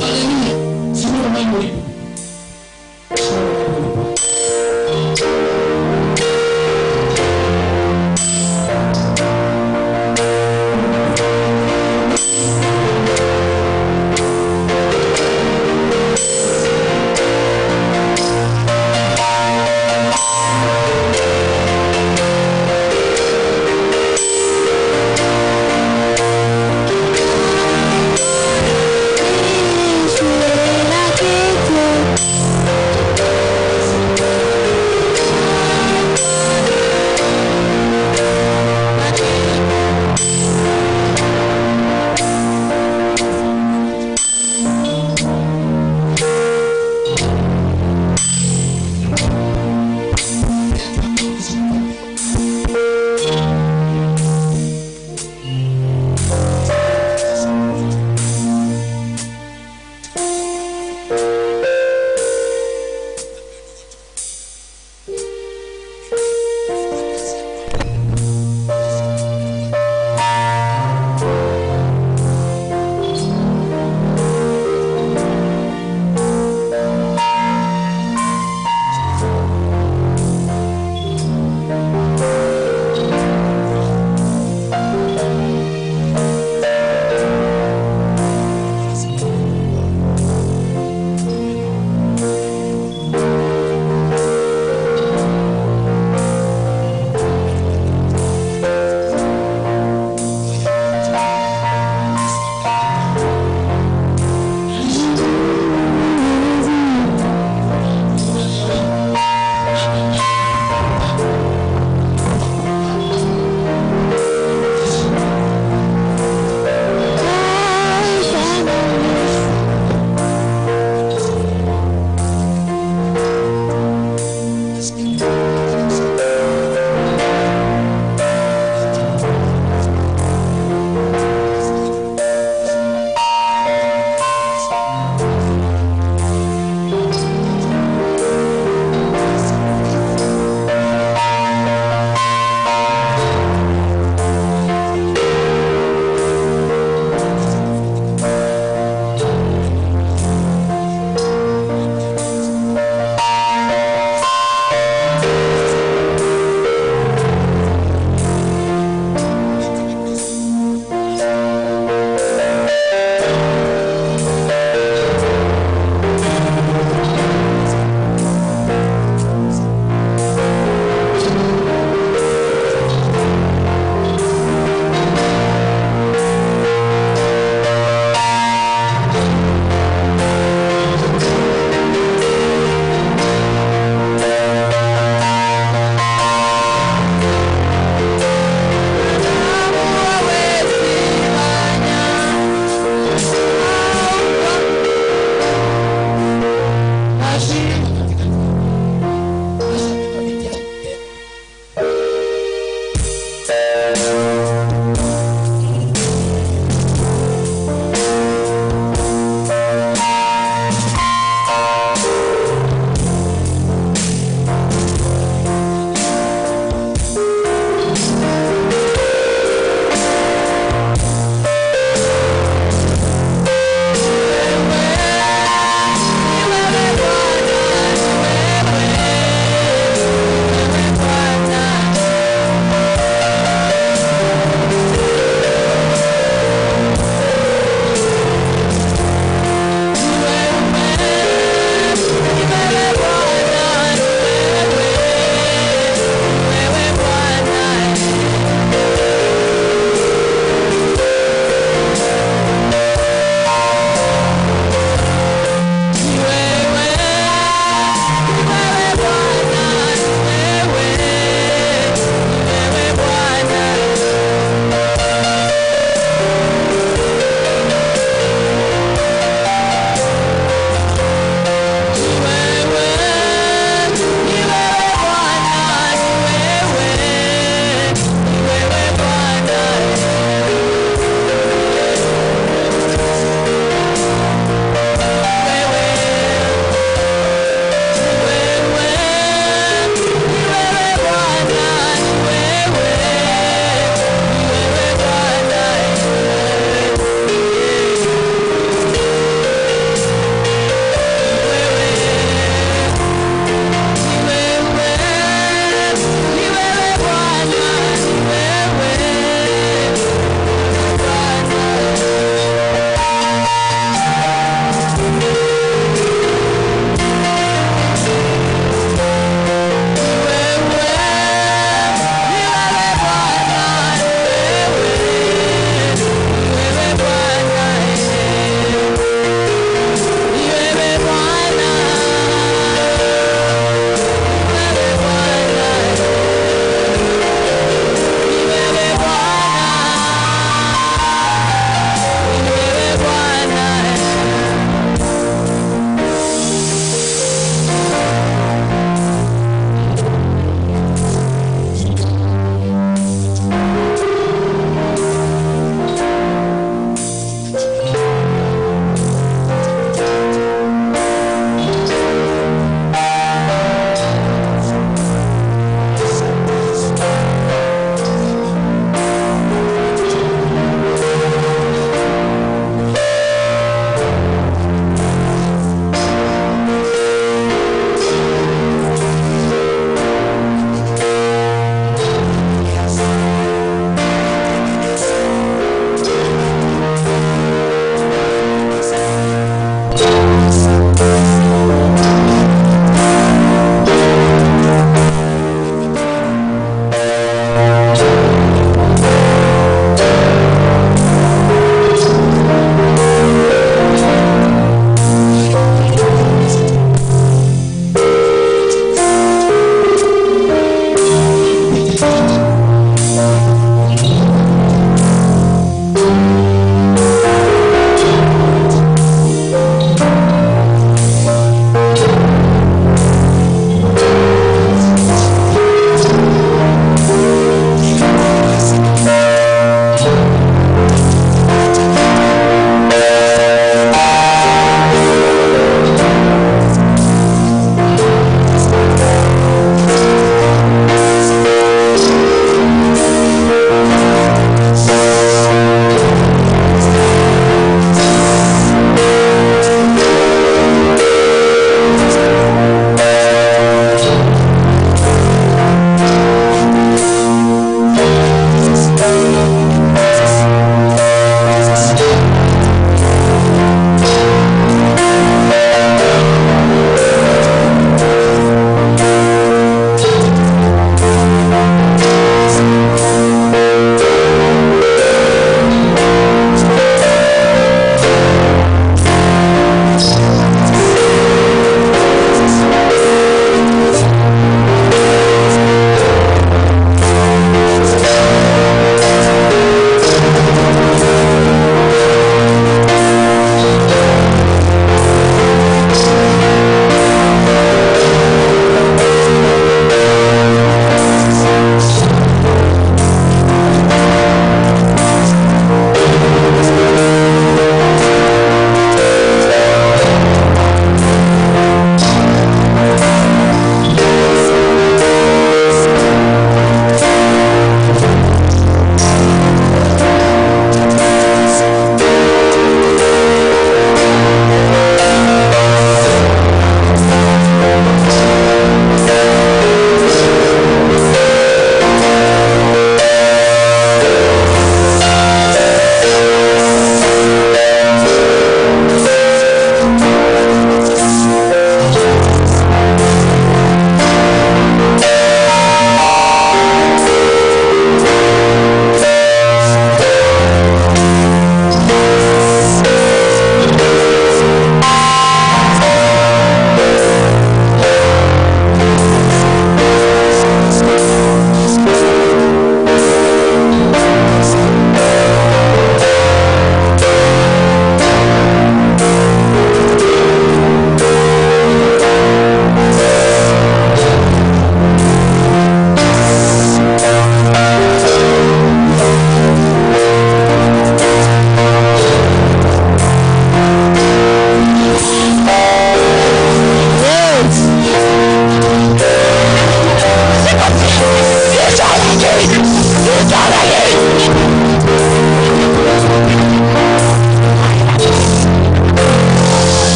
Haleluya. Simama mimi ulipo.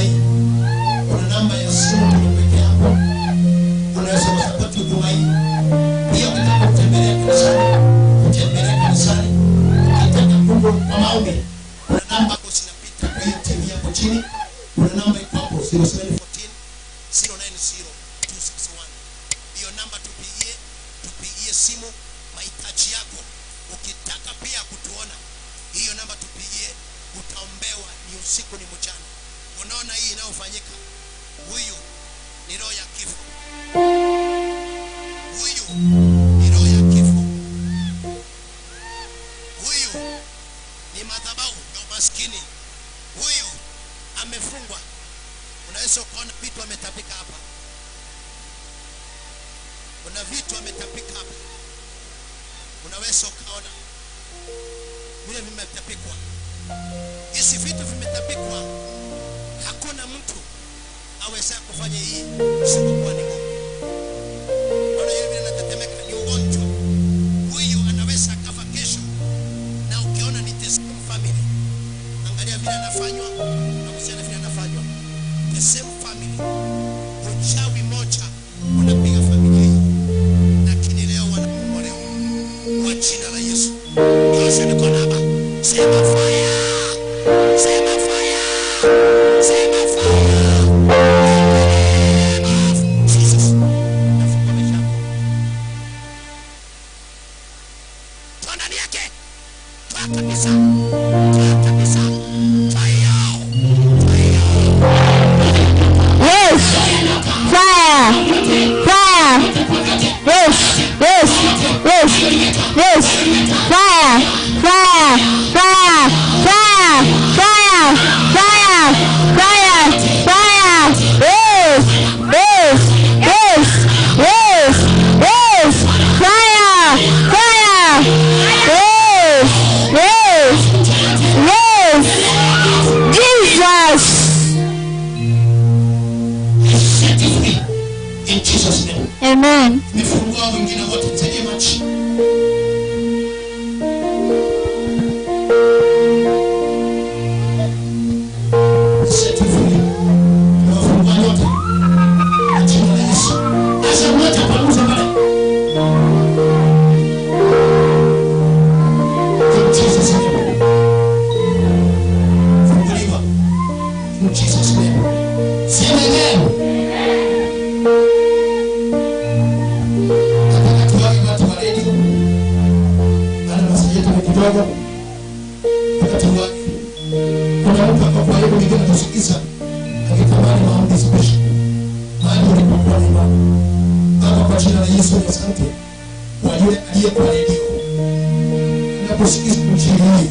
huduma hii. Kuna namba ya simu tumekuwekea hapo. Unaweza kusupport huduma hii. Hiyo kitaka kutembelea kanisani. Ukitaka Mungu kwa maombi. Kuna namba hapo zinapita kwa hiyo TV hapo chini. Kuna namba iko hapo 0714 090 261. Hiyo namba tupigie simu mahitaji yako. Ukitaka pia kutuona, hiyo namba tupigie, utaombewa, ni usiku ni mchana. Unaona hii inayofanyika, huyu ni roho ya kifo. Huyu ni roho ya kifo. Huyu ni madhabahu ya umaskini. Huyu amefungwa. Unaweza kuona vitu ametapika hapa. Kuna vitu ametapika hapa. Unaweza ukaona vile vimetapikwa. Hizi vitu vimetapikwa. Hakuna mtu aweza kufanya hii isipokuwa ni Mungu. Ona hiyo vile inatetemeka, ni ugonjwa. Huyu anaweza kafa kesho. Na ukiona ni the same family. Angalia vile anafanywa na msichana vile anafanywa. The same family. Uchawi moja unapiga familia hii. Lakini leo wanakombolewa kwa jina la Yesu. Yesu niko hapa. Sema fire. Sema fire. Sema fire. Jesus. Nafungua maisha yako. Toa ndani yake. Toa kabisa. Toa kabisa. Fire. Fire.
Yes. Fire. Fire. Yes. Yes. Yes. Yes. Fire. Fire. Fire. Fire. Fire. Fire. Fire. Fire. Yes. Yes. Yes. Yes. Yes. Fire. Fire. Yes. Yes. Yes. Jesus.
Set you free. In Jesus' name.
Amen.
Nifungua wengine wote msaidie machi. Set you free. Nifungua yote. Jina la Yesu. Acha mmoja pamoja pale. In Jesus' name. Funguliwa. In Jesus' name. Sema amen. Kidogo wakati wake kuna mtu hapa kwa hiyo mwingine tusikiza akitamani maombi special mahali ulipokuwa ni Baba, kwa jina la Yesu asante kwa yule aliye kwa redio naposikiza injili hii,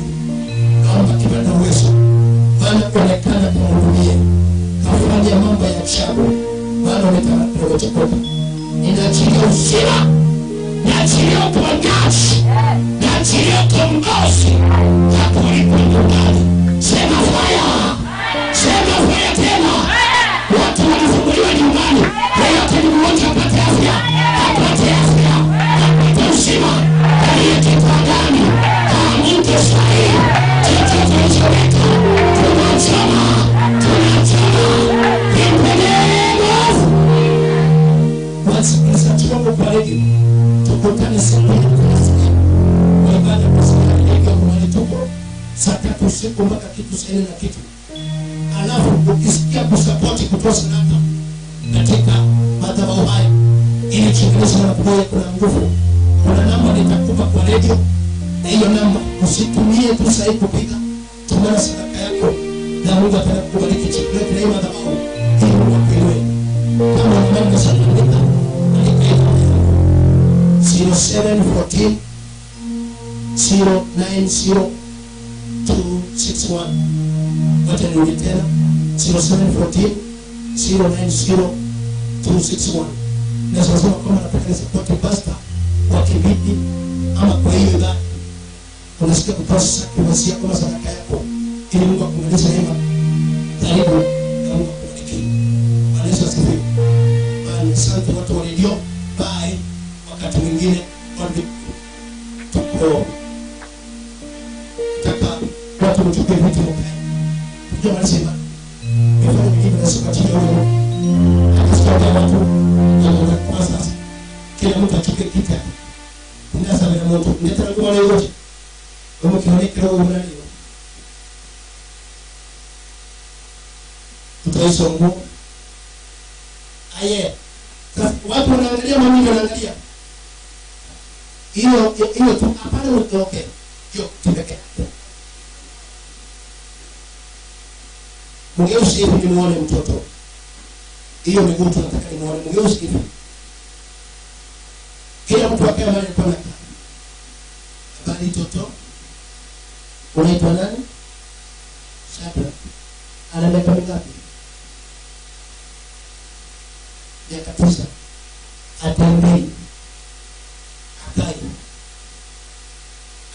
naomba kipata uwezo maana kuonekana kumhudumie kafanya mambo ya ajabu maana umetakatifu. Ninaachilia uzima, naachilia uponyaji, naachilia ukombozi hapo ulipo nyumbani. Sema fire, sema fire tena. Watu wanafunguliwa nyumbani, yeyote ni mmoja apate afya, apate afya, apate uzima, aliyekita ndani kama mtu sahihi. Chochote kilichoweka tunachoma, tunachoma in the name of wasikiliza tuombe kwa redio. Tukutane siku ya Krismasi kwa ibada kwa siku ya redio kwa tuko saa 3 usiku mpaka kitu saa 4 na kitu. Alafu ukisikia kusapoti kutoa sadaka katika madhabahu haya ili chingilisha na kuboya kuna nguvu, kuna namba nitakupa kwa redio. Hiyo namba usitumie tu saa hii kupiga, tumana sadaka yako na Mungu atakubariki. Chukua kile madhabahu ili Mungu akuinue. Kama unataka sadaka 0714 090 261. Wacha nirudi tena 0714 090 261. Na sasa kama nataka support pastor kwa kibidi ama kwa hiyo idhaa, unasikia kutosa kiasi yako na sadaka yako ili Mungu akuongezee neema karibu na Mungu akubariki. Bwana Yesu asifiwe. Bwana asante watu wa redio. Bye. Wakati mwingine tuko taka watu mchukue vitu mkae. Unajua wanasema ukifanya hivyo na sikati hiyo hata watu na kwanza kila mtu achukue kitu ndio sababu na mtu ndio tena kwa leo yote kama kionekana wewe unalio tutaisongo aye sasa watu wanaangalia mimi wanaangalia hiyo tu hapana utoke hiyo tibeke mgeusi hivi nimuone mtoto hiyo ni mtu nataka nimuone mgeusi hivi kila mtu akae mahali kwa nani habari mtoto unaitwa nani Shabra ana miaka mingapi miaka 9 atembei akai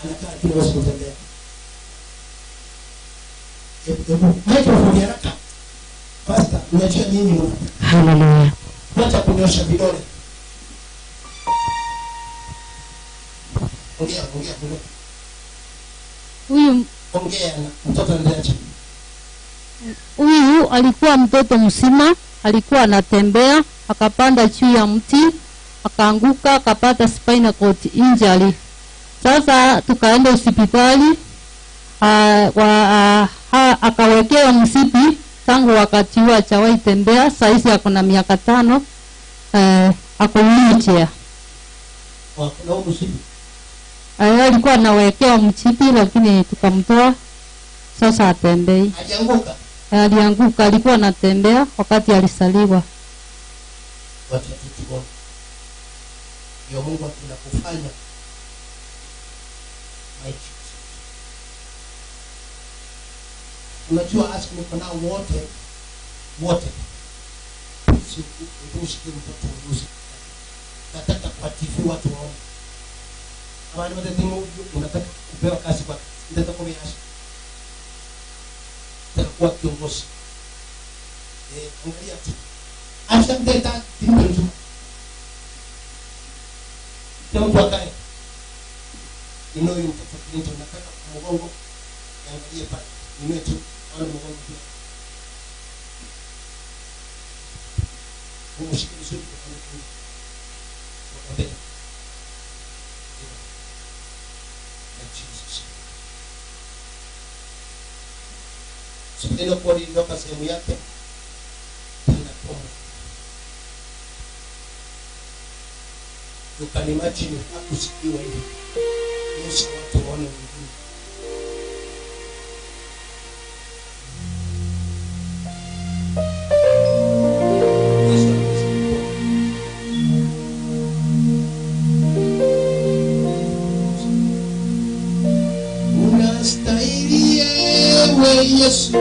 anakaa kila siku kutembea microphone haraka pastor unajua nini
Hallelujah.
wacha kunyosha vidole ongea na mtoto anaendelea
Huyu alikuwa mtoto mzima, alikuwa anatembea, akapanda juu ya mti, akaanguka, akapata spinal cord injury. Sasa tukaenda hospitali, akawekewa msipi tangu wakati huo hajawahi tembea. Saizi ako na miaka 5, ako wheelchair.
Kuna msipi?
Alikuwa anawekewa mchipi lakini tukamtoa. Sasa atembei.
Alianguka.
Alianguka, alikuwa anatembea wakati alisaliwa.
Wacha tutuone. Ndio Mungu anakufanya. Unajua ask me kuna wote. Usikie mtoto mrusi. Nataka kuatifu watu waone. Kama ni mtatimu unataka kupewa kazi kwa ndio kumeasha. Takuwa kiongozi. Angalia tu. After that ndio tu. Kama mtu akae. Ndio yule mtoto ndio nataka mgongo. Angalia pale. Ndio tu. Ana mgongo pia. Umshike vizuri kwa mkono. Wakati. Ndio kwa ndio kwa sehemu yake inapoma. Ukalimachi ni hakusikiwa hivi. Yesu watu waone Mungu. Unastahili ewe Yesu.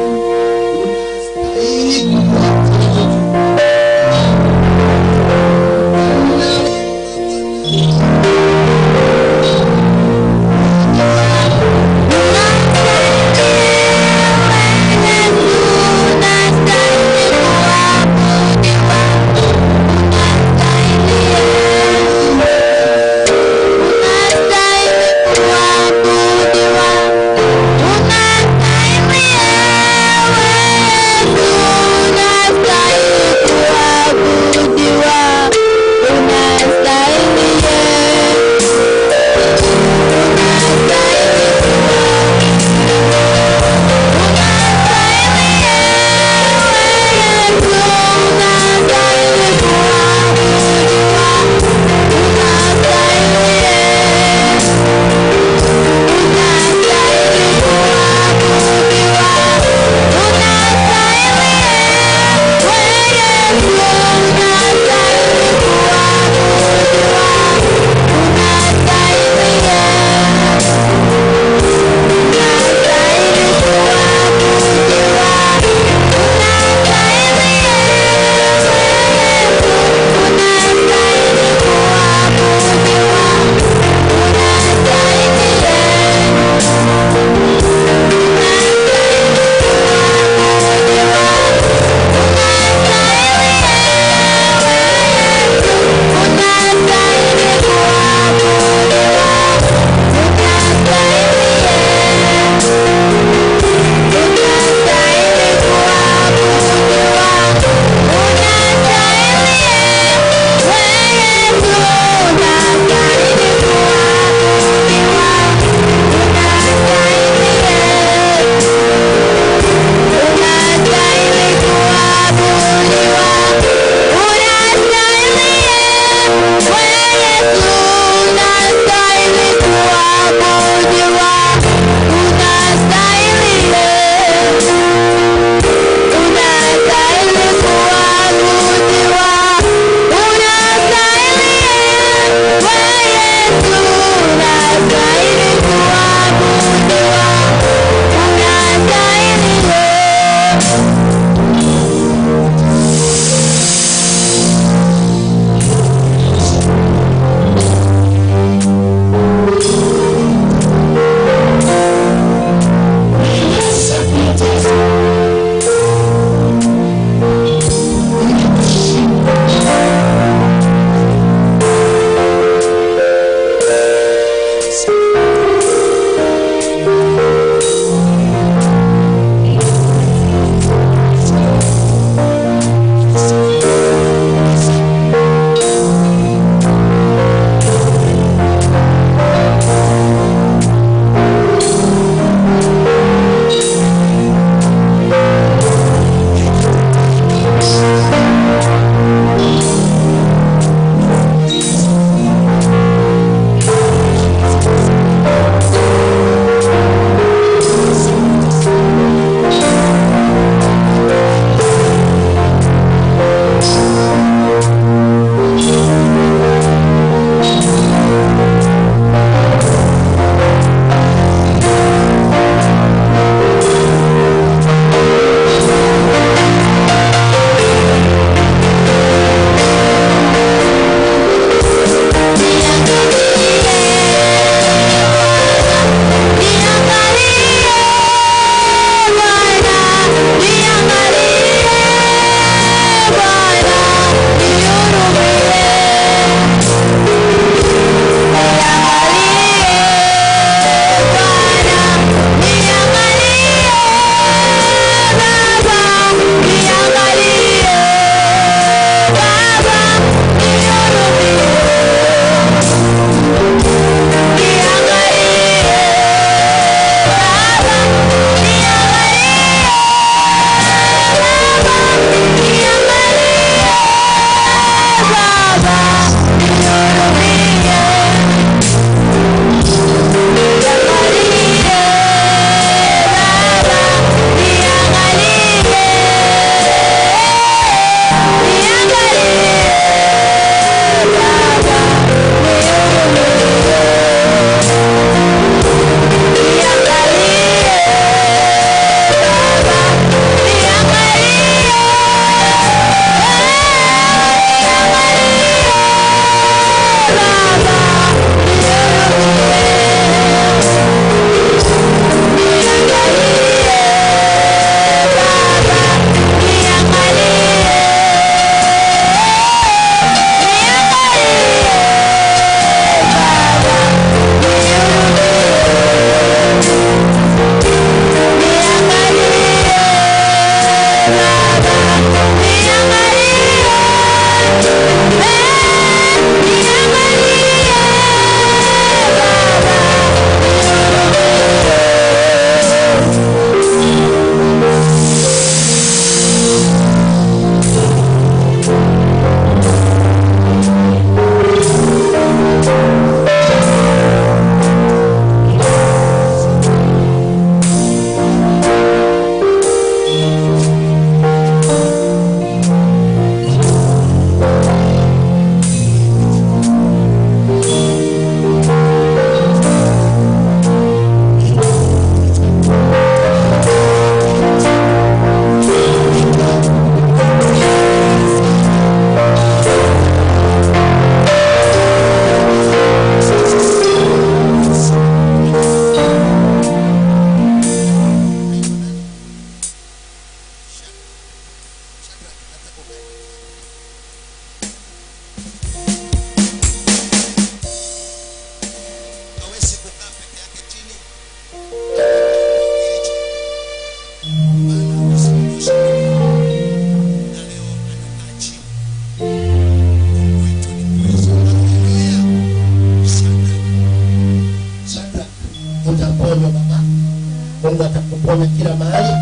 atakuponya kila mahali.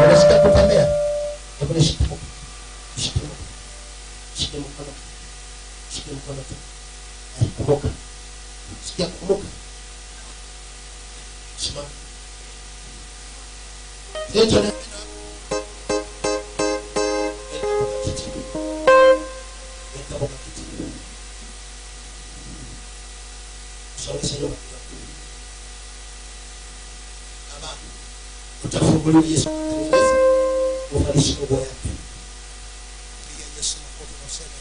Unasikia kutembea? Hebu nishike mkono. Shike mkono. Shike mkono. Shike mkono tu. Kumbuka. Sikia kumbuka. Simama. Yeto na utafunguliwa Yesu ufalishe nguo yake. Piga Yesu makofi na useme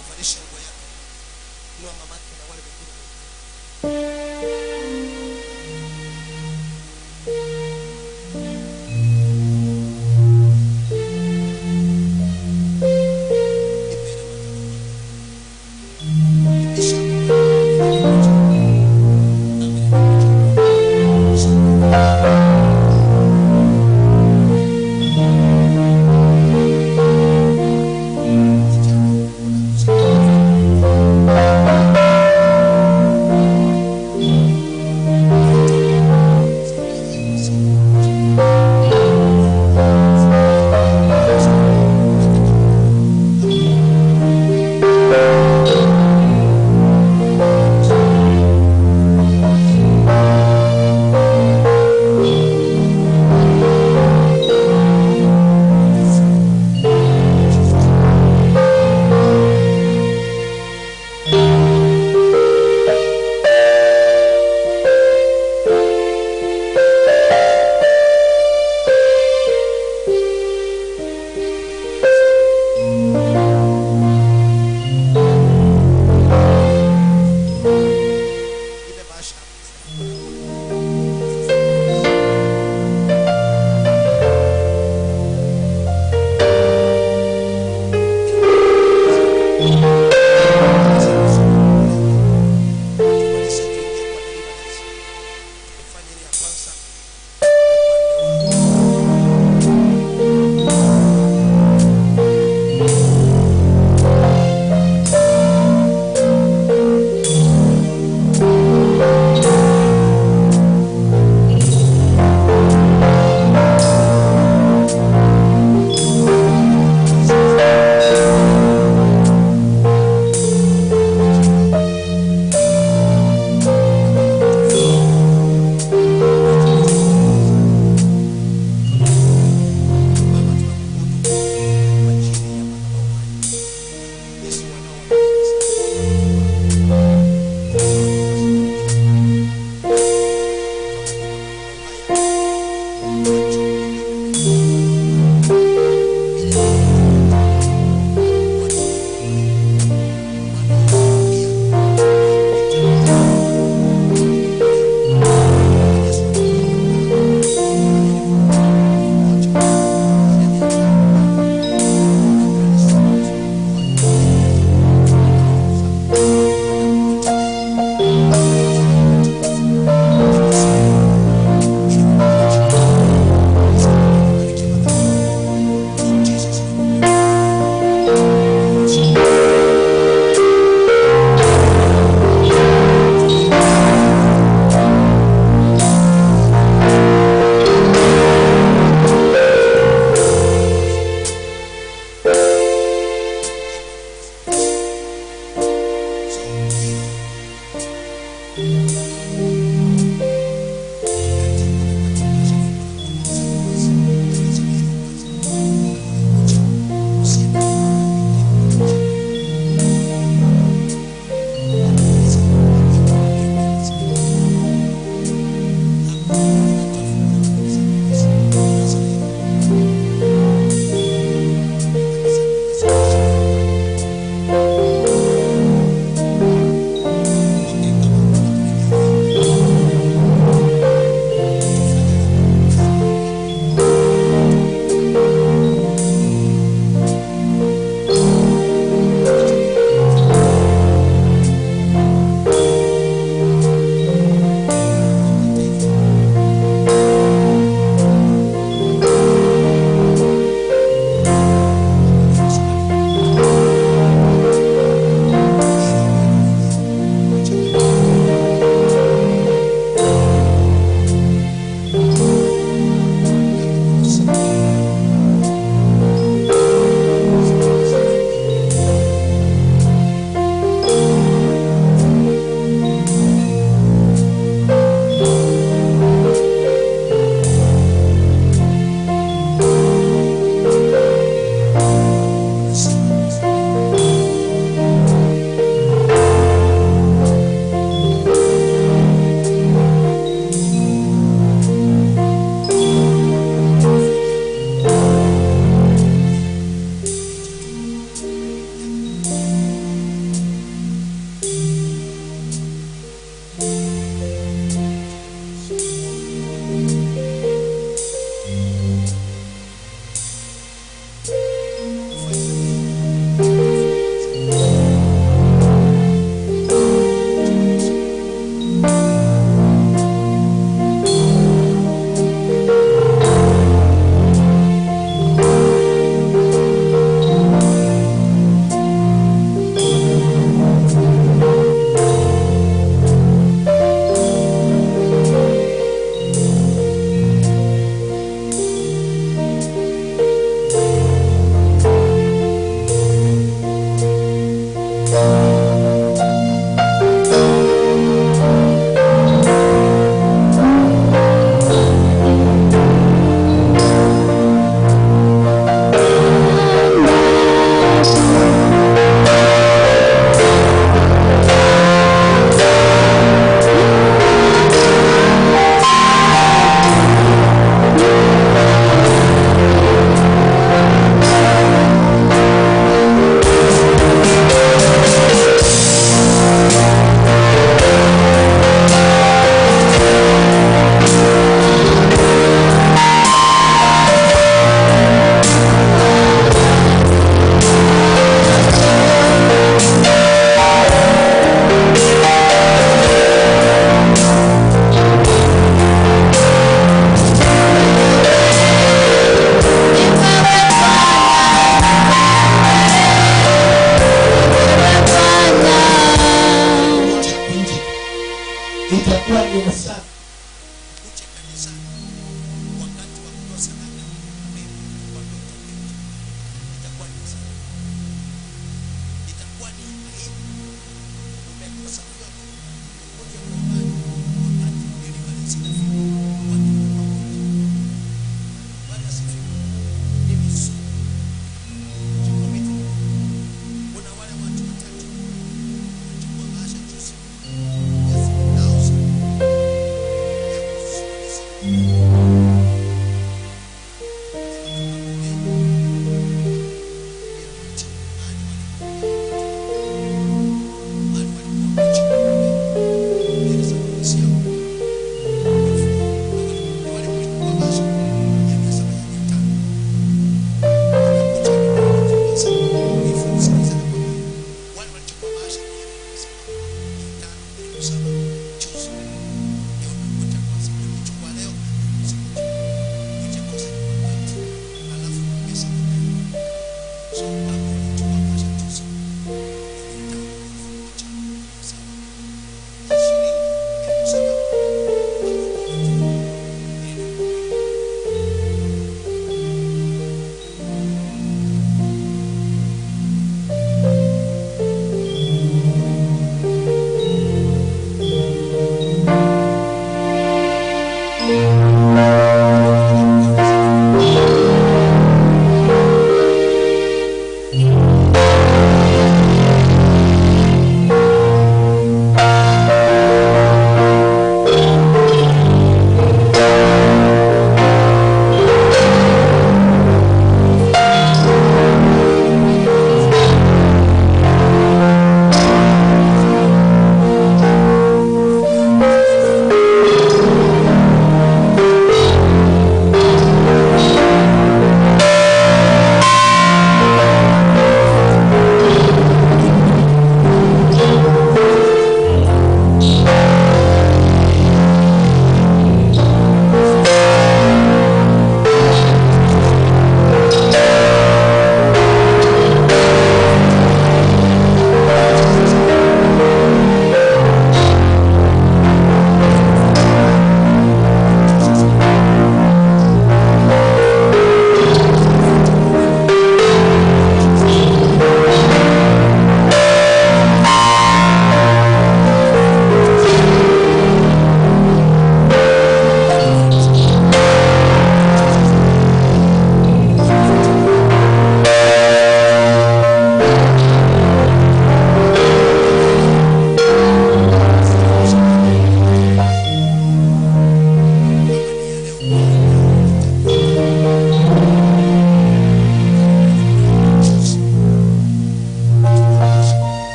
ufalishe nguo yake. Inua mamake na wale wengine.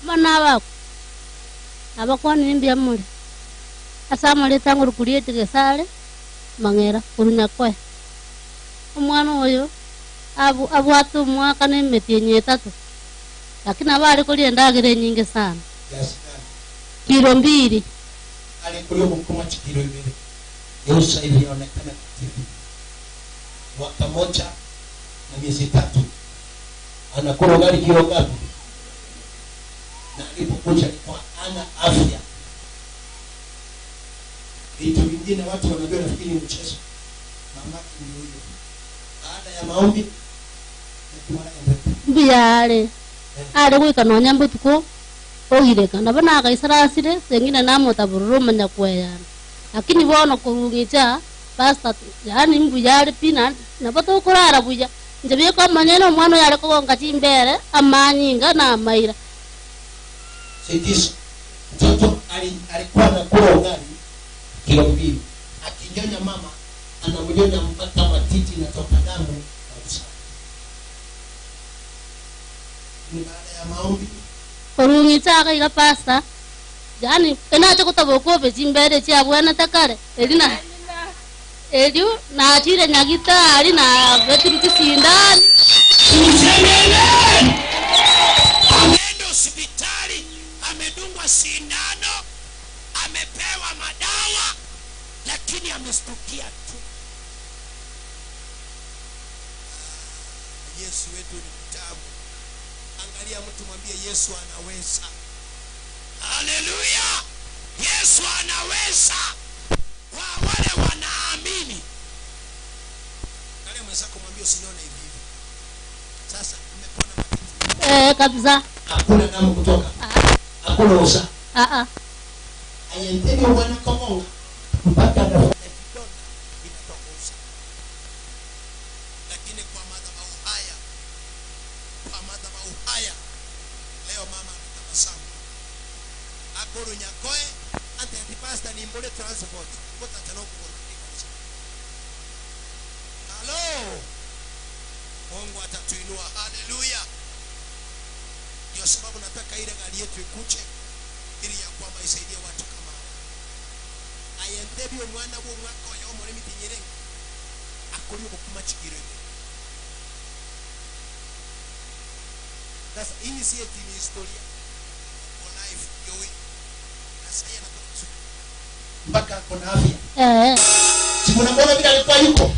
mana wako abakoni nimbia muri asamale tangu rukuliete gesale mangera kurunya kwe umwana oyo abwatu mwaka nemetie tatu lakini abari kuli ndagire nyingi sana kilo 2
alikuwa mkoma kilo 2 Yesu hivi inaonekana TV mwaka moja na miezi 3 anakula gari kilo ngapi na alipokuja kwa ana afya vitu vingine watu wanajua nafikiri mchezo mama ndio huyo baada ya maombi
biale ale gwika no nyambo tuko ogire kana bana akaisarasire sengine namo taburuma nyakweyana lakini bono kurungicha pasta yani mbu yale pina na bato kurara buja njabiye kwa maneno mwana yale ko ngati mbere amanyinga na maira
sisi mtoto alikuwa anakula ugali kilo 2 akinyonya mama anamnyonya mpaka matiti inatoka damu kabisa ni baada ya maombi
kurungicha ka pasta yani enacho kutaboko be jimbere cha bwana takare elina elio na atire nyagita ali na vetu sindani
ameenda hospitali amedungwa sindano amepewa madawa lakini amestukia tu Yesu wetu ni mtamu angalia mtu mwambie Yesu anaweza haleluya Yesu anaweza kwa wale wanaamini angalia mwenzako mwambie usinione hivi sasa umepona matatizo
kabisa
hakuna damu kutoka hakuna usa ayenteni wana komonga mpaka nafanya kidonda inatoka usa lakini kwa madhabahu haya leo mama anatabasamu akoro nyakoe ante pastor ni mbole transport kota tano kuonekana halo Mungu atatuinua haleluya ndio sababu nataka ile gari yetu ikuche ili ya kwamba isaidie watu kama ayentebyo mwana wo mwaka wa yomo ni mitinyerenge akuri okuma chikirebe sasa hii si eti ni historia kwa life yowe sasa yana kwa mpaka kuna afya simuna mbona bila alikuwa yuko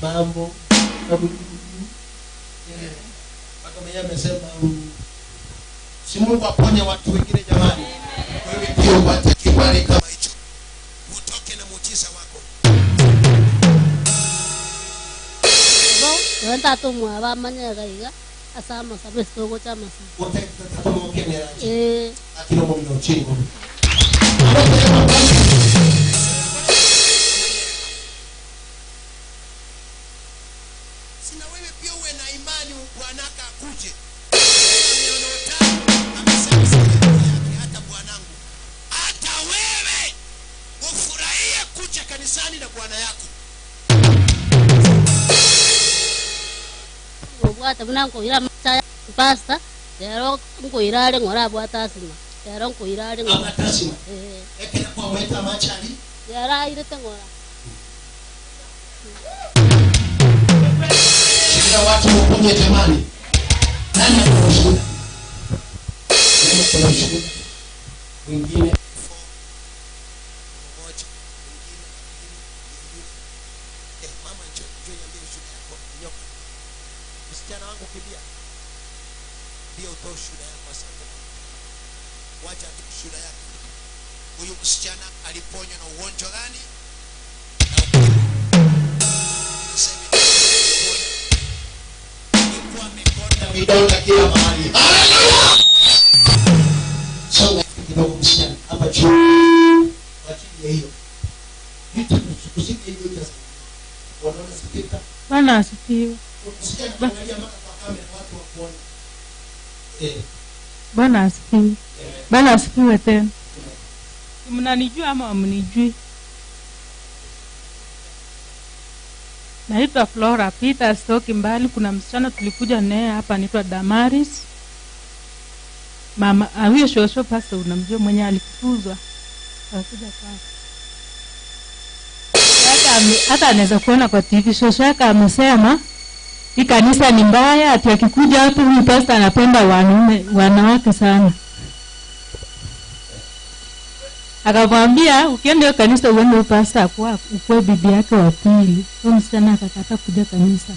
mambo mpaka mwenyewe amesema si Mungu aponye watu wengine jamani wewe pia upate kibali kama hicho utoke na muujiza wako
bo wanta to mwa manya gaiga asama sabe stogo chama sa
wote tutakuwa mkenera akino mwa chini sina wewe pia uwe na imani bwanaka akuje hata bwanangu hata wewe ufurahie kuja kanisani na bwana yako
bwata bunanko ira machaya pasta yaro ngo irale ngora bwata asima yaro ngo irale ngora
atasima ekena kwa weta machali
yara irete ngora
kila watu mponye jamani nani anashuhuda wengine mama njoo niambie shuhuda yako nyoka msichana wangu kimbia ndio utoe shuhuda yako asante wacha shuhuda yako huyu msichana aliponywa na ugonjwa gani vidonda kila mahali songa kidogo msichana hapa juu kwa chini ya hiyo vitu kusiki hiyo just wanaona sikika
Bwana asifiwe.
msichana angalia maka kwa kamera watu wakuone
Bwana asifiwe. Bwana asifiwe tena. Mnanijua ama hamnijui? Naitwa Flora Peter, stoki mbali. Kuna msichana tulikuja naye hapa anaitwa Damaris. Mama, huyo shosho pastor unamjua mwenye alikutuzwa. Akakuja kwake. Hata anaweza kuona kwa TV. Shosho yake amesema hii kanisa ni mbaya, ati akikuja hapo huyu pastor anapenda wanawake sana. Akamwambia ukienda hiyo kanisa uende pastor ukue bibi yake wa pili. Huyo msichana akakataa kuja kanisa.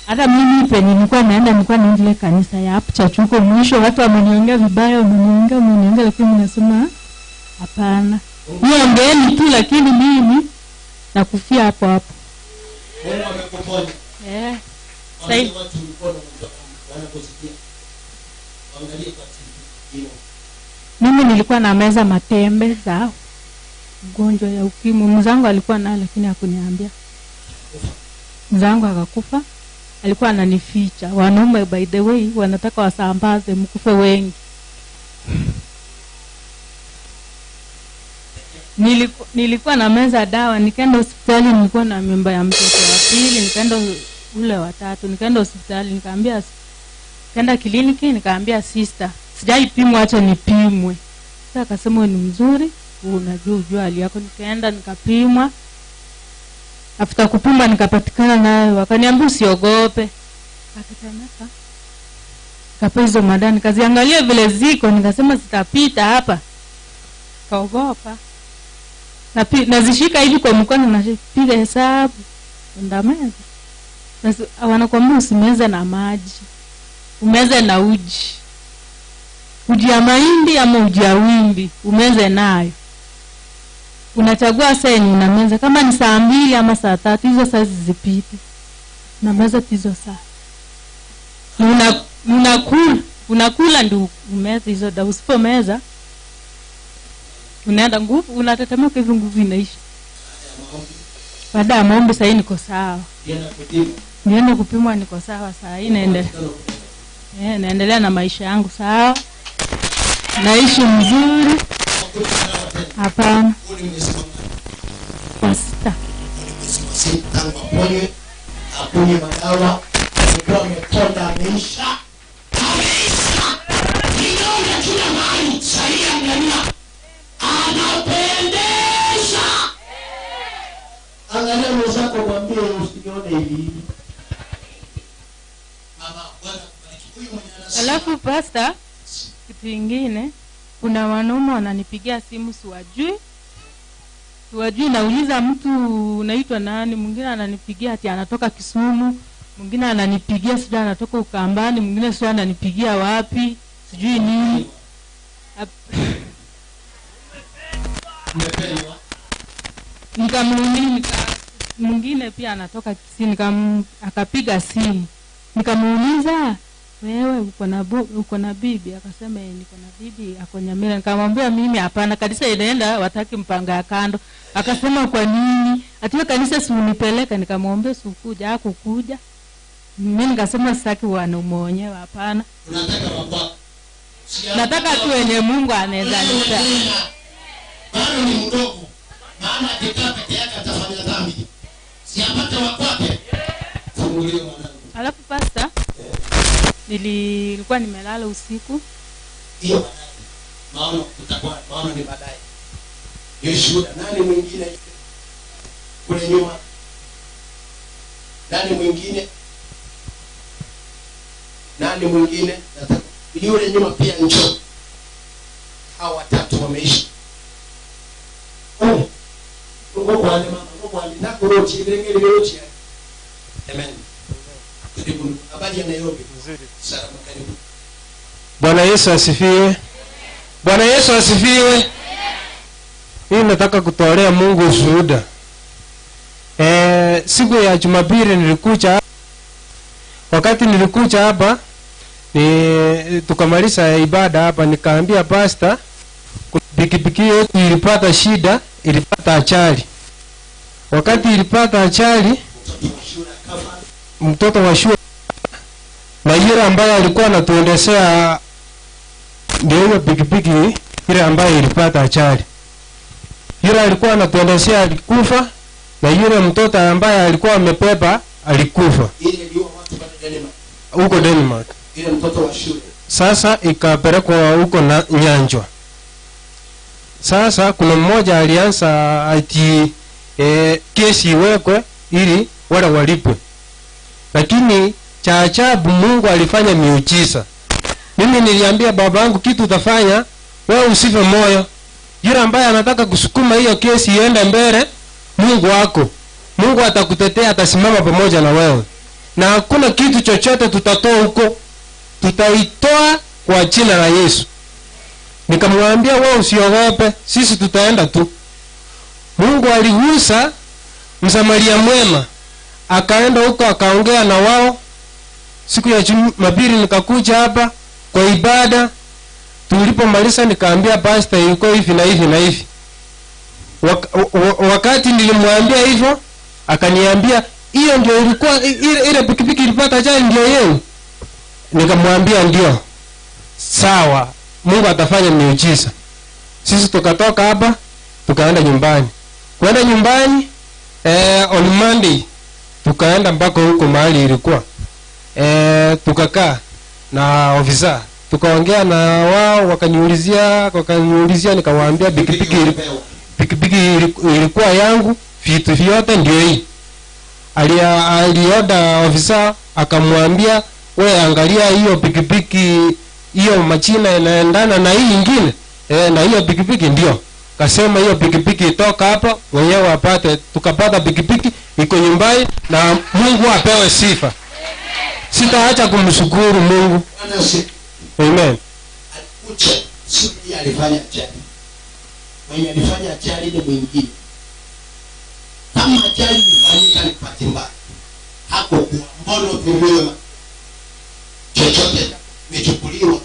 Hata mimi penye nilikuwa naenda kanisa ya hapo chachuko mwisho watu wameniongea vibaya, wameniongea lakini nasema hapana. Niongeeni tu lakini mimi nakufia hapo hapo.
Mungu amekuponya.
Sasa
watu walikuwa wanaposikia. Angalia kwa TV.
Mimi nilikuwa na meza matembe za ugonjwa ya ukimwi. Mzangu alikuwa nayo lakini hakuniambia. Mzangu akakufa. Alikuwa ananificha. Wanaume by the way wanataka wasambaze mkufe wengi. Nilikuwa na meza dawa, nikaenda hospitali, nilikuwa na mimba ya mtoto wa pili, nikaenda ule wa tatu, nikaenda hospitali, nikaambia kaenda kliniki, nikaambia sister, sijaipimwa acha nipimwe. Sasa akasema ni mzuri, unajua hali yako. Nikaenda nikapimwa. After kupima nikapatikana nayo, wakaniambia usiogope. Akatanaka. Kapezo madani kaziangalia vile ziko, nikasema sitapita hapa. Kaogopa. Nazishika hivi kwa mkono napiga hesabu. Ndameza. Wanakuambia usimeze na maji. Umeze na uji. Uji ya mahindi ama uji ya wimbi, umeze nayo. Unachagua saa yenye unameza, kama ni saa 2 ama saa 3, hizo saa zisipite. Unameza hizo saa. Unakula ndio umeza hizo dawa. Usipomeza unaenda nguvu, unatetemeka hivi nguvu inaisha. Baada ya maombi sasa niko sawa. Nienda kupimwa niko sawa saa hii naendelea. Naendelea na maisha yangu sawa. Naishi mzuri. Hapana. Pasta.
Tangu aponye, aponye madawa, alikuwa amekonda ameisha. Ninaona kila mahali, sahi angalia. Anapendeza. Angalia mwenzako mwambie usinione hivi. Mama, Bwana kubariki. Huyu mwenye anasema.
Alafu pasta, kitu kingine, kuna wanaume wananipigia simu siwajui. Nauliza mtu unaitwa nani, mwingine ananipigia ati anatoka Kisumu, mwingine ananipigia sijui anatoka Ukambani, mwingine sio ananipigia wapi, sijui nini. Nikamuuliza mwingine pia anatoka Kisii, akapiga simu. Nikamuuliza wewe uko na bibi? Akasema niko na bibi ako Nyamira. Nikamwambia mimi hapana, kanisa inaenda wataki mpanga ya kando. Akasema kwa nini? Atiwe kanisa si unipeleka. Nikamwambia sikuja, hakukuja. Mimi nikasema sitaki wanaume wenyewe hapana.
Unataka wako.
Nataka tu wenye Mungu anaweza nisha.
Bado ni mdogo. Maana akikaa peke yake atafanya dhambi. Siapate wakwake. Fungulie mwanangu.
Alafu pasta, nilikuwa nimelala usiku.
Hiyo maono ni baadaye. Yeshuda nani mwingine kule nyuma? Nani mwingine? Nataka yule nyuma pia njoo. Hao watatu wameishi. Mungu kwa mama, Mungu kwa na kurochi ngeli. Amen. Karibu habari ya Nairobi. Nzuri. Salama karibu.
Bwana Yesu asifiwe. Bwana Yesu asifiwe. Mimi nataka kutolea Mungu ushuhuda. Siku ya Jumapili nilikuja. Wakati nilikuja hapa tukamaliza ibada hapa, nikaambia pastor pikipiki yetu ilipata shida, ilipata ajali. Wakati ilipata ajali, mtoto wa shule na yule ambaye alikuwa anatuendeshea ndio pikipiki ile ambayo ilipata ajali. Yule alikuwa anatuendeshea alikufa na yule mtoto ambaye alikuwa amepepa alikufa.
Ile ndio watu wa Denmark.
Huko Denmark.
Ile mtoto wa shule.
Sasa ikapelekwa huko na Nyanjwa. Sasa kuna mmoja alianza ati kesi iwekwe ili wale walipwe. Lakini cha ajabu Mungu alifanya miujiza. Mimi niliambia babangu kitu utafanya, wewe usife moyo. Yule ambaye anataka kusukuma hiyo kesi iende mbele, Mungu wako. Mungu atakutetea, atasimama pamoja na wewe. Na hakuna kitu chochote tutatoa huko. Tutaitoa kwa jina la Yesu. Nikamwambia wewe usiogope, sisi tutaenda tu. Mungu aligusa Msamaria mwema. Akaenda huko akaongea na wao. Siku ya Jumapili nikakuja hapa kwa ibada. Tulipomaliza nikaambia pastor yuko hivi na hivi na hivi. Wakati nilimwambia hivyo, akaniambia hiyo ndio ilikuwa ile pikipiki ilipata ajali ndio yeye. Nikamwambia ndio. Sawa, Mungu atafanya miujiza. Sisi tukatoka hapa, tukaenda nyumbani. Kwenda nyumbani on Monday tukaenda mpaka huko mahali ilikuwa. Tukakaa na ofisa. Tukaongea na wao, wakaniulizia nikawaambia pikipiki ilikuwa yangu, vitu vyote ndio hii. Alioda ofisa akamwambia wewe angalia hiyo pikipiki, hiyo machina inaendana na hii nyingine. Na hiyo pikipiki ndio. Kasema hiyo pikipiki itoka hapa, wenyewe apate. Tukapata pikipiki iko nyumbani na Mungu apewe sifa. Sitaacha kumshukuru Mungu. Amen.
Alikuja siku hii alifanya ajali. Mwenye alifanya ajali ni mwingine. Kama ajali ilifanyika ni bahati mbaya. Hakukuwa mbona tumeona chochote kimechukuliwa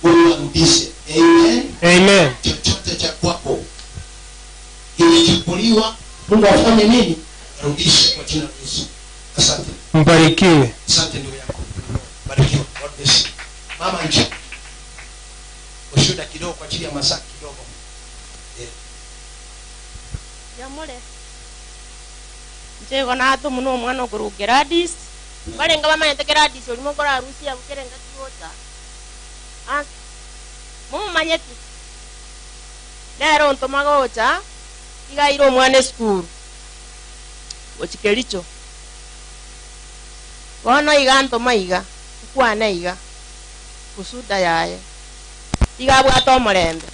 urudishe. Amen.
Amen.
Chochote cha kwako kimechukuliwa, Mungu afanye nini? Rudishe kwa jina la Yesu. Asante.
Mbarikiwe.
Asante ndugu yako. Barikiwa. God bless you. Mama nje. Ushuhuda kidogo kwa ajili ya masaa kidogo.
Jamole. Nje kona atu muno mwana kuru Gradis. Balenga bamanyete Gradis olimo kora harusi ya bukerenga kiota. Mumu manyeti. Lero ntomagocha igairo mwana school. Ochikelicho. Wana iganto maiga. Kwana iga. Kusuda yaye. Iga bwato morembe.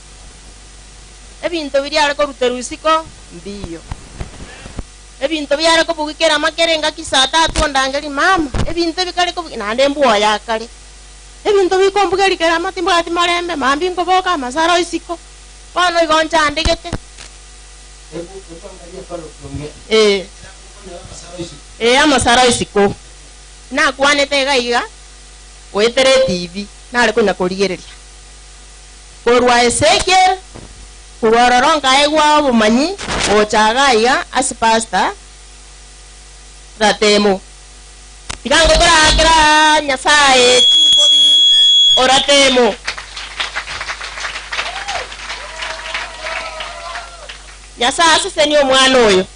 Ebinto biri ariko ruterusiko mbiyo. Ebinto byare ko bugikera makerenga kisata atondangeli mama. Ebinto bikale ko nande mbuwa yakale. Ebinto bikombugeli kera matimbo ati morembe mambi ngoboka masaro isiko. Kono igoncha andegete. Amasaro isiko. Na kwanete gaiga. Wetere TV. Na ariko nakorigereria. Korwa Ezekiel kurororonga egwa obumanyi ochagaiga as pastor ratemo igango kora Nyasaye timbobi oratemo Nyasaye sese ni omwana oyo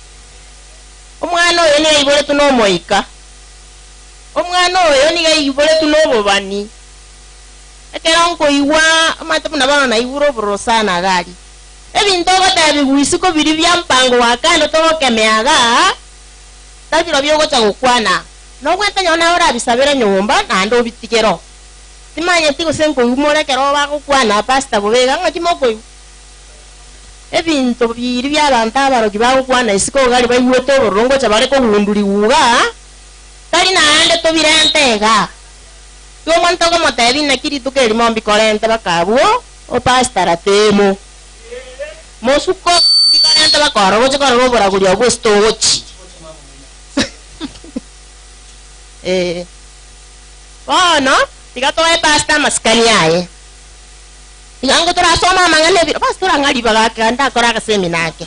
ni ibore tuno moika omwana oyo ni ibore tuno bobani ekerongo iwa amatapu nabana na iburo borosana gari ebinto gotabi bwisiko biri bya mpango wakano to kemeaga tabiro byo gocha gukwana no gweta nyona ora bisabera nyumba na ndo bitikero timanye tiko senko umore kero ba gukwana pasta bobega ngakimoko ebinto biri bya banta baro kiba gukwana isiko gari bayiwe to borongo cha bare ko hunduri uga tari na ande to birentega yo monto como te vine kiri tu que limon bicorente bakabuo o pasta ratemo mosuko bicorente bakoro go chikoro bora gulio go stochi no tigato e pasta maskani aye tigango tora soma mangale bi pastora ngali baga kanda kora ka seminake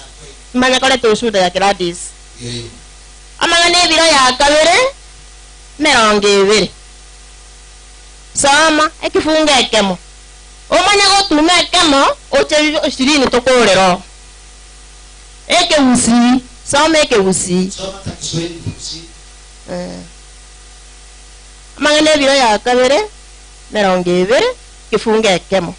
manya kore to shuda ya Gradis amangane biro ya kabere meronge bere sama ekifunga ekemo omanya go tume ekemo oche 20 tokorero eke usi some Kisii.
Soma ta Kiswahili Kisii.
Amang'ana biro ya kabere mirongo ibere kifungo ekemo.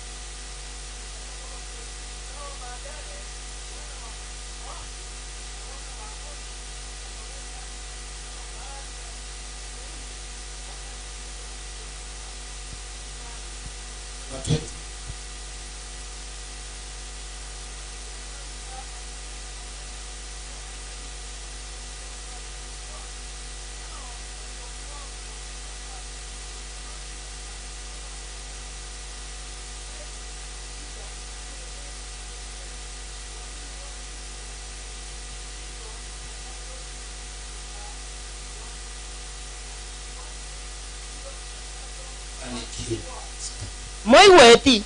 Moiweti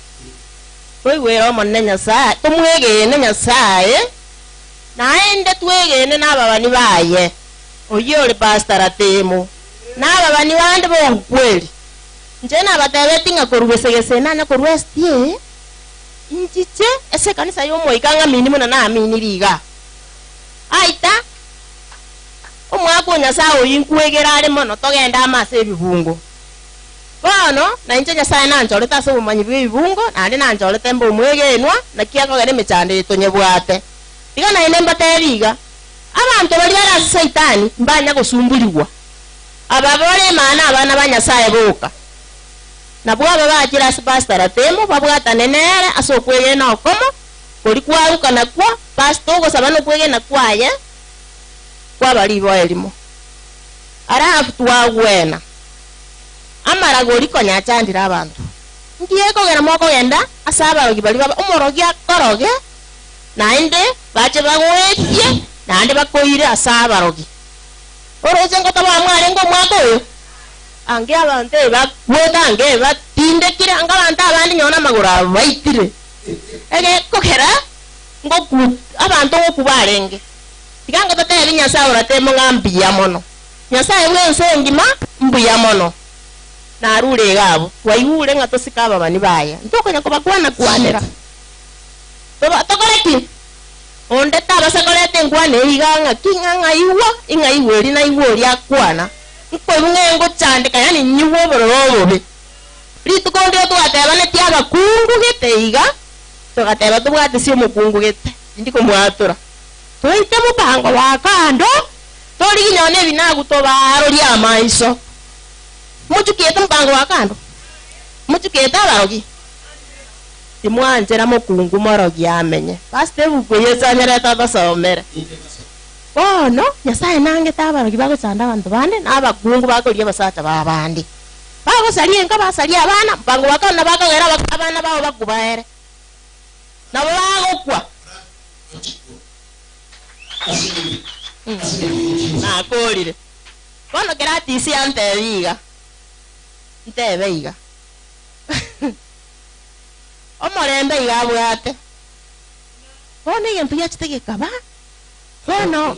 toiwera omonne Nyasaye tumwegene Nyasaye naende twegene n'ababani baye oyo oli pastor atemo n'ababani bande bonkweli nje nabatebeti nga korubesegese nana korwestie injiche ese kanisa yomoikanga mini muna na amini liga aita omwako Nyasaye oyinkwegera ale mono togenda amase ebibungo bono na inje Nyasaye nanjoleta ase obumanyi bw'ebibungo nandi nanjoleta mbo omwegenwa nakiakogera emechando etonyebwate iga naende mbateriga abantu bali barasi saitani mbanya gusumbuliwa ababole maana abana ba Nyasaye boka nabwo aba bakira ase pastor atemo babwatane nere ase okwegena okomo kori kwaruka nakwa pastor ogosaba nokwegena kwaye kwabali bo elimo arafu twagwena amara gori konya chandira abantu ngiye kogera moko genda asaba rogi bali baba umorogi akoroge nainde bache bagwetie nande bakoire asaba rogi oroje ngota ba mware ngo mwako yo ange abantu bakweta ange batinde kire anga abantu abandi nyona magura baitire ege kokera ngo abantu okubarenge tikanga tate Nyasaye oratemo ngambia mono Nyasaye wense ngima mbuya mono narure gabo waihure nga tosikaba bani baya ntokonya kubakwana kwanera tokoreki onde tabasa kolete ngwane iganga kinganga iwa inga iweri na iwori akwana nko ngengo chandika yani nyiwo bororobe ritukonde twateba ne tiaga kungu geteiga togateba tubwate sio mukungu gete ndiko mwatura toite mupango wakando tori nyone binagu tobaro lya maiso muchukete mpango wakando muchukete abarogi timwanjera mukungu morogi amenye paste buko yesanyera tatasomera bono Nyasaye nange tabarogi bagochanda abantu bande n'abakungu bakolie basacha babandi bagosalie nka basalia abana mpango wakando bakogera abana babo bakubaere nabo bagokwa na kolire bono gratis antebiga ntebeiga omorembe igabwate bono egento giachitegeka ba bono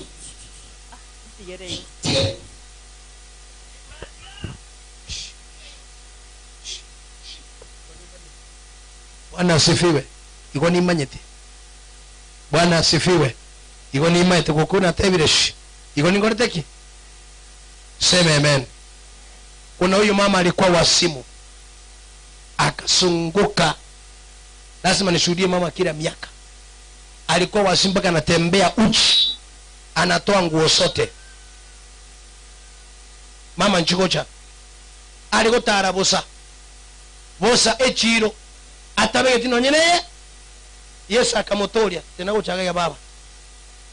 Bwana asifiwe. Iko ni manyete. Bwana asifiwe. Iko ni manyete kukuna tebiresh. Iko ni ngorteki. Sema amen. Kuna huyu mama alikuwa wasimu. Akasunguka. Lazima nishuhudie mama kila miaka. Alikuwa wasimu mpaka anatembea uchi. Anatoa nguo zote. Mama nchikocha. Aligotara bosa. Bosa echiro. Atabege tino nyene. Yesu akamotoria. Tena gochaga ya baba.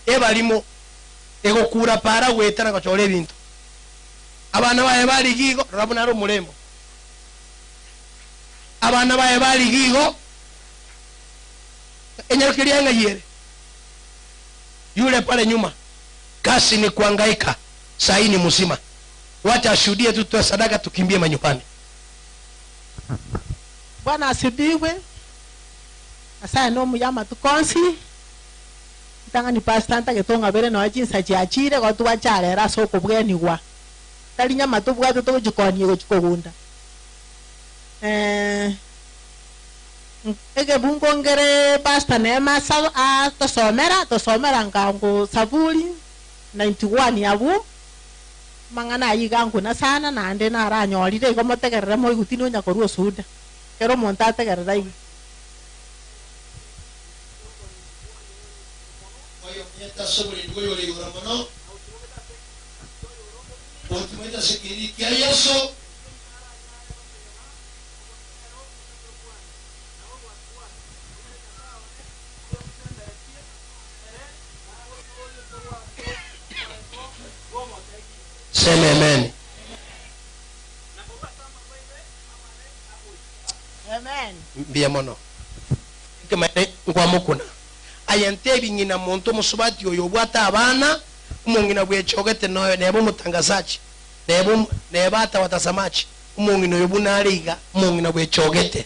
Eba limo. Ego kura para wetana kochole bintu. Abana bae bali gigo rabuna ro murembo. Abana bae bali gigo enyero kilianga yere. Yule pale nyuma kasi ni kuhangaika, sahi ni mzima. Wacha ashuhudie tu, tutoe sadaka tukimbie manyumbani.
Bwana asifiwe. Asaya no muyama tukonsi. Tanga ni pastanta ketonga bere no ajinsa chiachire kwa tuwa chale ra soko bweni wa. Tali nyama tu bwa to jikoni go chikogunda. Ege bungo ngere pasta nema sa to somera ngango sabuli 91 yabu mangana yigangu na sana na ande na ranyorire ko motegerera mo igutino nya koruo suda kero monta tegerera igu
oyo mieta sobre duyo le yuramono otumeta sekiri kia yeso sema amen.
Amen.
Bia mono. Kama kwa mukuna. Ayante bingina monto musubati oyo bwata abana umongina bwechogete noyo nebo mutangazaji. Nebata watazamaji. Umongina yobunariga umongina bwechogete.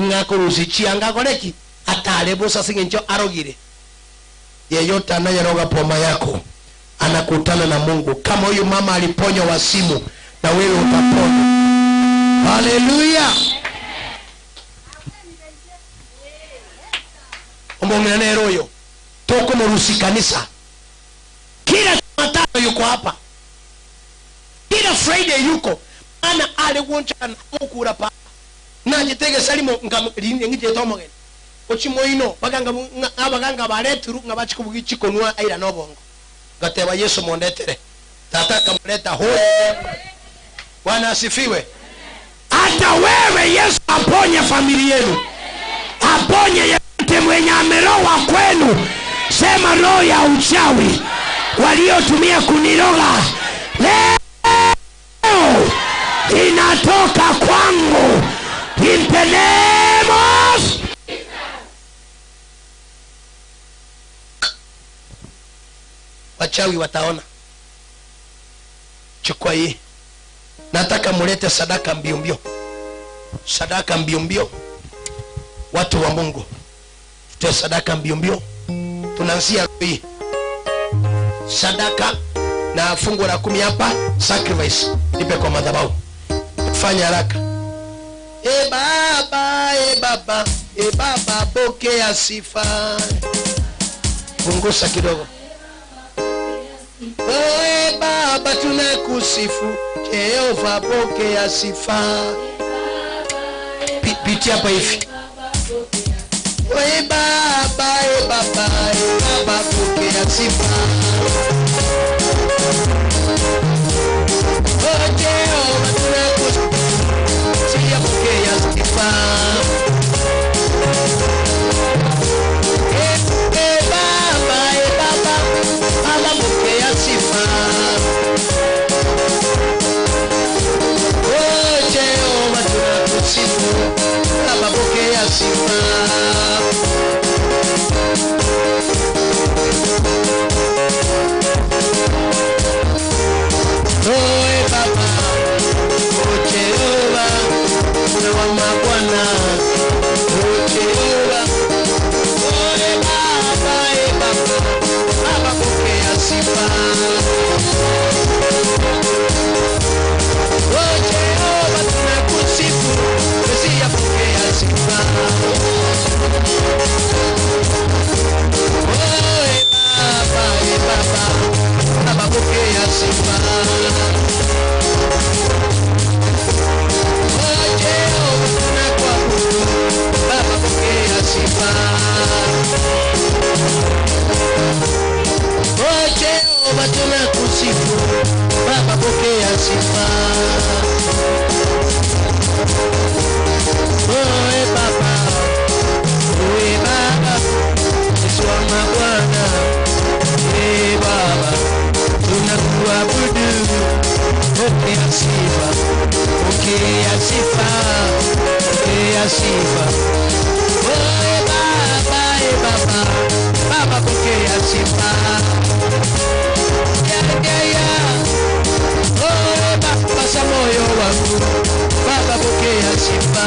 Ngako rusichi angakoleki atalebo sasa ngenjo arogire. Yeyote anayeroga poma yako anakutana na Mungu. Kama huyu mama aliponywa wa simu, na wewe utaponywa. Haleluya. Omongina nero yo toko morusi kanisa kila Jumatano yuko hapa, kila Friday yuko ana ale woncha na okura pa na jitege salimo ngite tomogen ochimoino baganga bareturu ngabachikubugi chikonwa aira nobongo gateba Yesu mondetere tata kamleta hoye. Bwana asifiwe. Hata wewe Yesu aponye familia yenu, aponye yeyote mwenye amerowa kwenu. Sema roho ya uchawi waliotumia kuniroga leo inatoka kwangu in the name of wachawi wataona. Chukua hii. Nataka mulete sadaka mbio mbio. Sadaka mbio mbio. Watu wa Mungu. Tutoe sadaka mbio mbio. Tunaanzia hii. Sadaka na fungu la 10 hapa, sacrifice. Nipe kwa madhabahu. Fanya haraka. Baba, baba, baba, pokea sifa. Punguza kidogo. Oe Baba tunakusifu, Jehova pokea sifa. Pitia hapa hivi. Oe Baba, Baba pokea sifa. Oh Jehova tunakusifu, Jehova pokea sifa. Baba pokea sifa. Oe Baba, o Jehova, wa mabwana, o Jehova. Oe Baba, Baba pokea sifa. O Jehova tunakusifu, Mesia pokea sifa. Oe Baba, Baba pokea sifa. O Jehova tunakuabudu, Baba pokea sifa. O Jehova tunakusifu, Baba pokea sifa. Oe Baba, Yesu wa mabwana. Baba tunakuabudu, pokea sifa, pokea sifa, pokea sifa. Oe Baba, Baba pokea sifa. Oe Baba sa moyo wangu, Baba pokea sifa.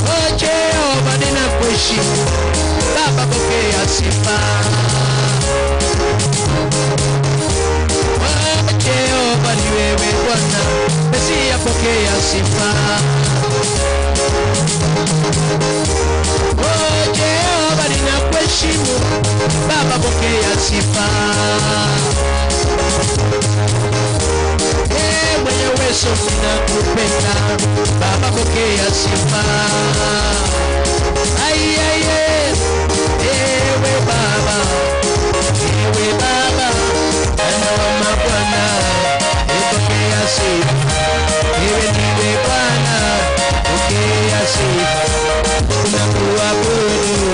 O Jehova ninakuheshimu, Baba pokea sifa. O Jehova ni wewe Bwana, Mesia pokea sifa. O Jehova ninakuheshimu, pokea sifa. Mwenye uwezo ninakupenda Baba, pokea sifa. Ewe Baba, Bwana wa mabwana, pokea sifa. Ewe ndiwe Bwana, pokea sifa. Tunakuabudu,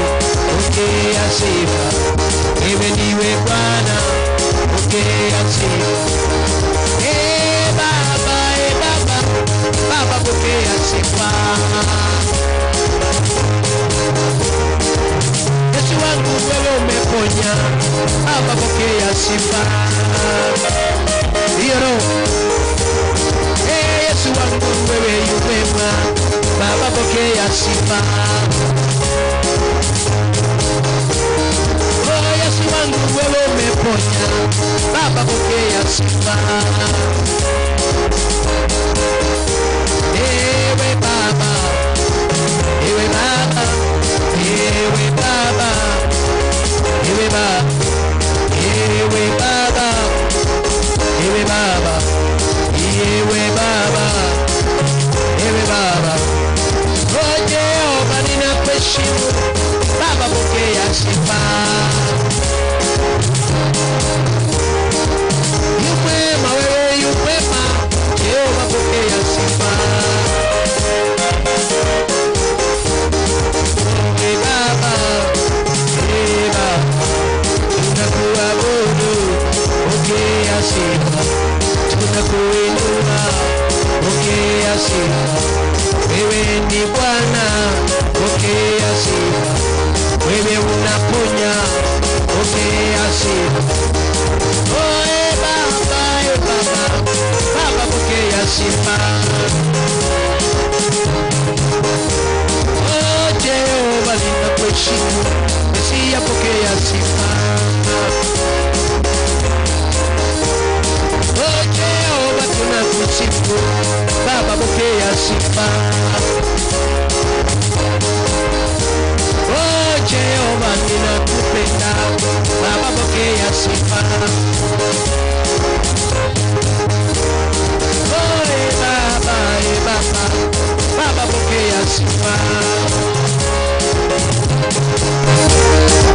pokea sifa. Ewe ndiwe Bwana, pokea sifa. Baba, pokea sifa. Yesu wangu wewe umeponya, Baba pokea sifa. Yoro. Yesu wangu wewe umema, Baba pokea sifa. Yesu wangu wewe umeponya, Baba pokea sifa. Ewe Baba, ewe Baba, ewe Baba, ewe Baba, ewe Baba, ewe Baba, ewe Baba, ewe Baba. Oh Jehova ninakuheshimu, Baba pokea sifa. Yumwema wewe yumwema, Jehova pokea sifa. Tunakuinua, pokea sifa. Wewe ni Bwana, pokea sifa. Wewe unaponya, pokea sifa. Baba pokea sifa. Jehova ninakuheshimu, Mesia pokea sifa. Jehova tunakusifu, Baba pokea sifa. Jehova ninakupenda, Baba pokea sifa. Baba pokea sifa.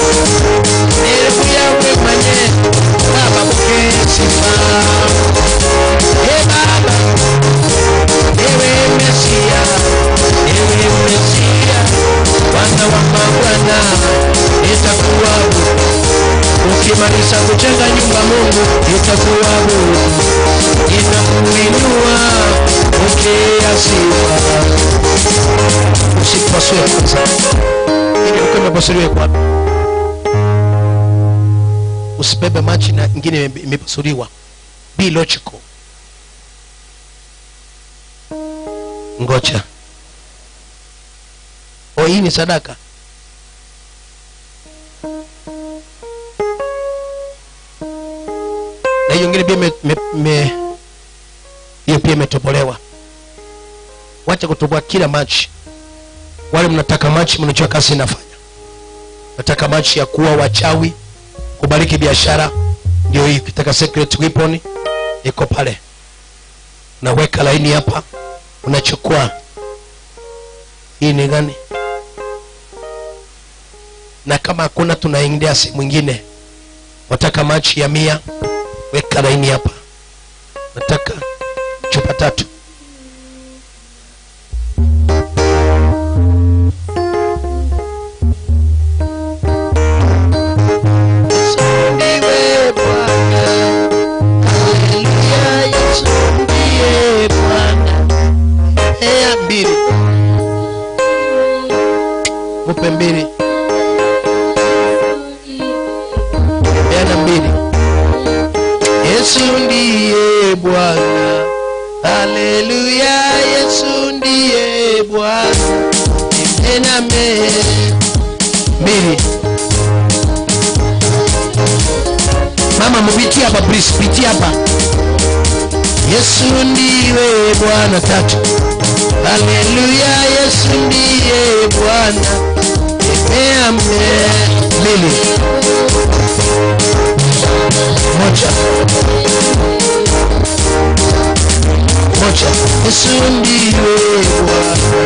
Ewe yawe mwenye, Baba pokea sifa. Baba, ewe Mesia, Bwana wa mabwana, nitakuabudu. Ukimaliza kujenga nyumba Mungu, nitakuabudu. Ninakuinua, pokea sifa. Usipasue kwanza. Ili ukome pasuriwe kwa. Usibebe maji na ingine imepasuriwa. Be logical. Ngoja. Hii ni sadaka. Na hiyo ingine pia hiyo pia imetobolewa. Wacha kutoboa kila maji. Wale mnataka maji, mnajua kazi inafanya. Nataka maji ya kuwa wachawi, kubariki biashara, ndio hii. Kitaka secret weapon iko pale. Naweka laini hapa, unachukua. Hii ni gani? Na kama hakuna tunaingia sehemu nyingine. Wataka maji ya 100, weka laini hapa. Nataka chupa 3. Upe 2. Yana 2. Yesu ndiye Bwana. Haleluya, Yesu ndiye Bwana. Tena 2. Mama mpitie hapa please, pitie hapa. Yesu ndiye Bwana 3. Haleluya, Yesu ndiye Bwana. Amen. Moja. Moja. Yesu ndiye Bwana.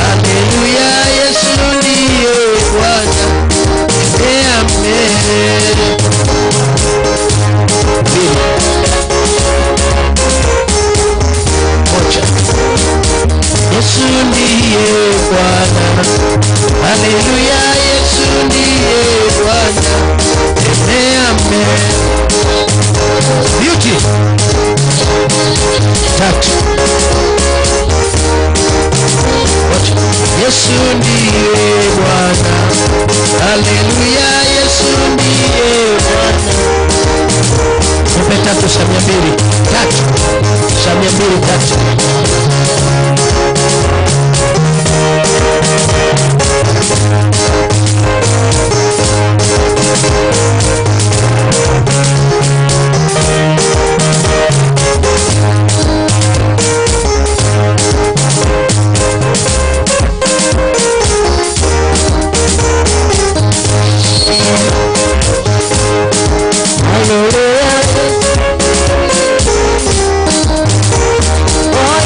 Haleluya, Yesu ndiye Bwana. Amen. Moja. Yesu ndiye Bwana. Haleluya, Yesu ndiye Bwana. Amen. Beauty. Tatu. Moja. Yesu ndiye Bwana. Haleluya, Yesu ndiye Bwana. Nipe tatu za 200. Tatu za 200. Tatu. Oh,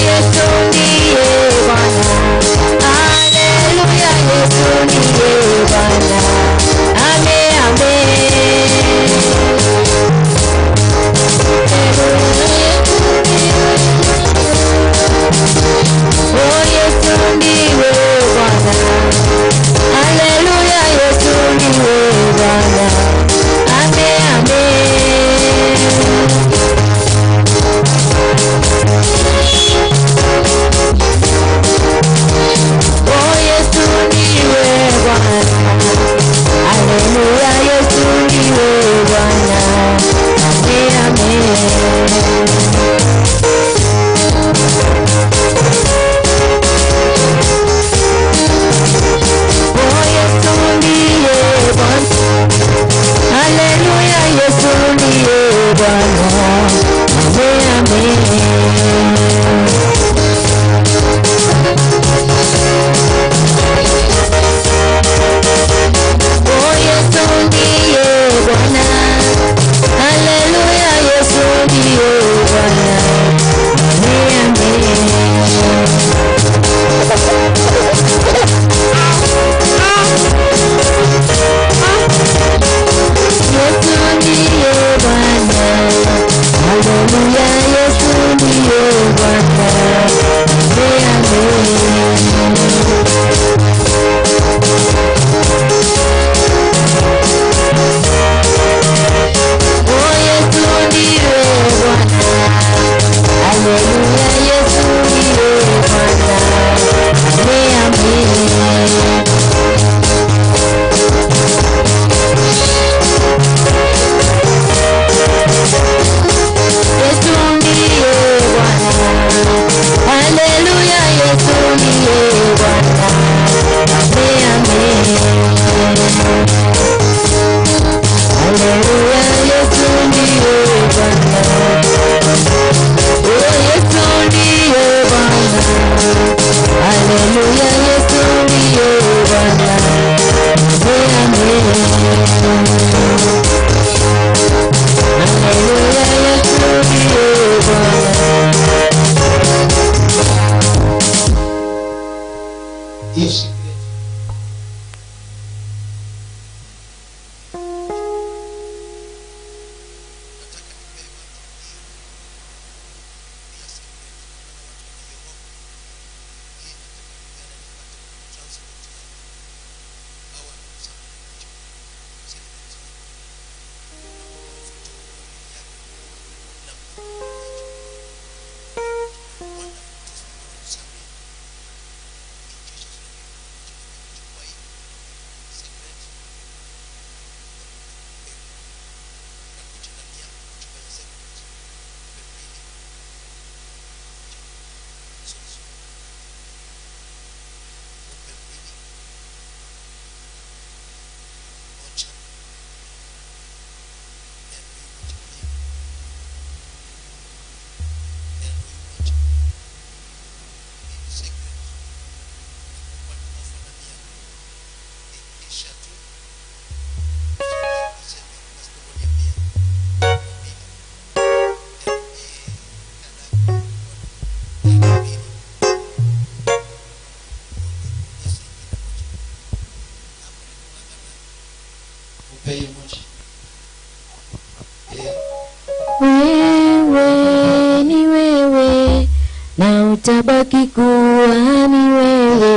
na utabaki kuwa ni wewe.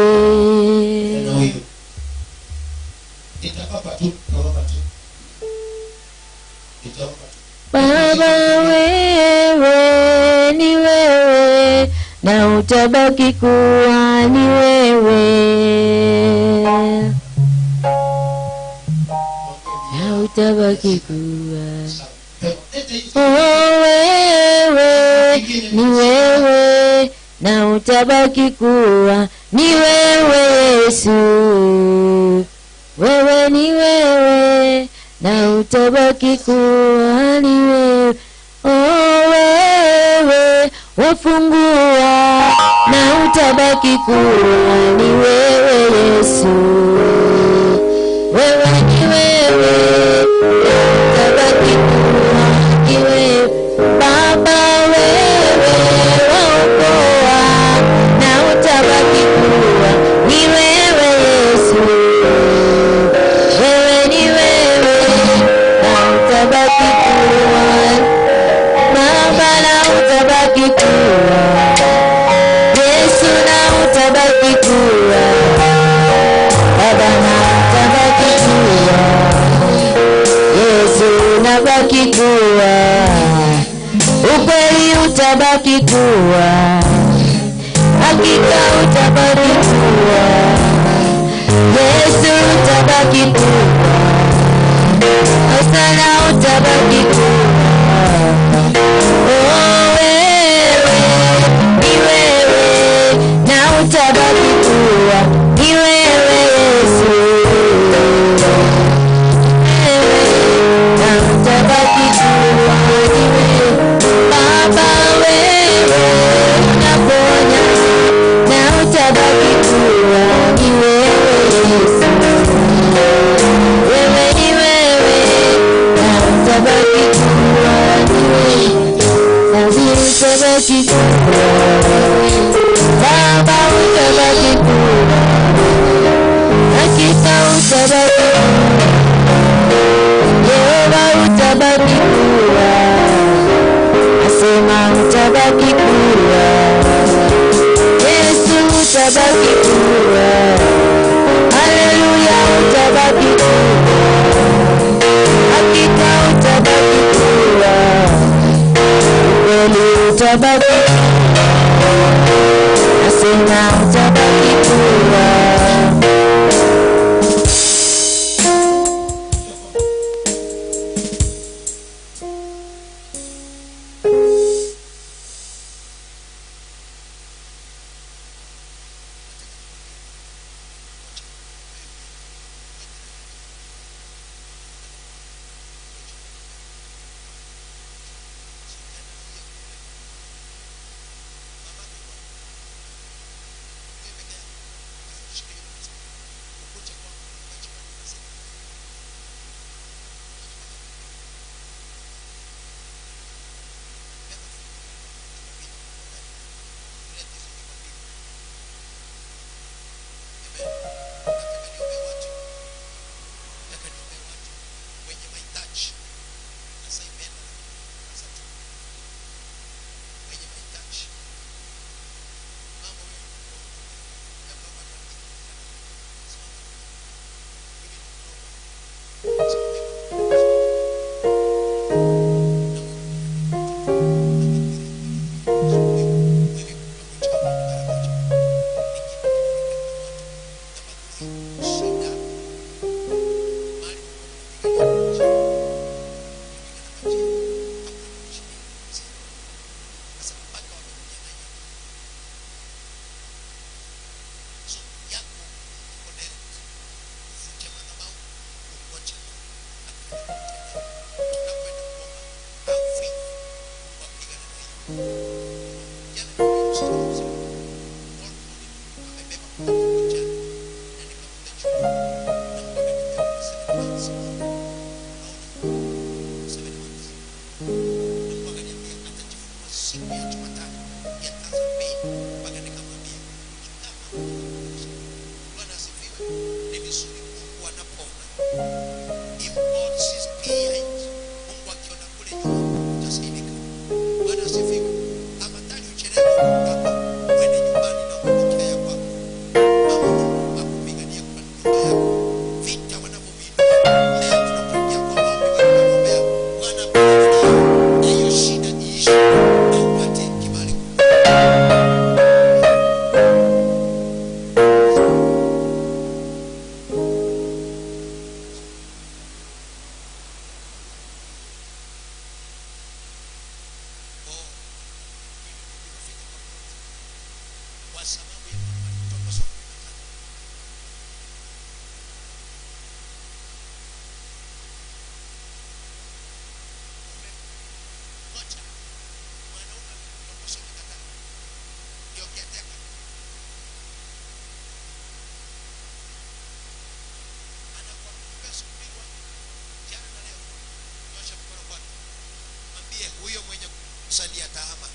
Baba wewe ni wewe na utabaki kuwa ni wewe. Na utabaki kuwa wewe ni wewe na utabaki kuwa ni wewe Yesu. Wewe ni wewe na utabaki kuwa ni wewe. Wewe wafungua na utabaki kuwa ni wewe Yesu. Wewe ni wewe utabaki kuwa ni wewe. Baba wewe waokoa na utabaki kuwa ni wewe Yesu. Wewe ni wewe na utabaki kuwa Baba na utabaki kuwa Yesu na utabaki kuwa Baba na utabaki kuwa Yesu nabaki kuwa ukweli utabaki kuwa hakika utabaki kuwa Yesu utabaki kuwa sana utabaki kuwa. Wewe ni wewe na utabaki kuwa ni wewe Yesu. Wewe na utabaki kuwa ni wewe Baba. Wewe na
sababu ya kwamba walitoka soko. Ngoja mwanaume alitoka soko kata ndio kiateka anakuambia subiri jana na leo nyosha mkono kwake mwambie huyo mwenye kusalia tahama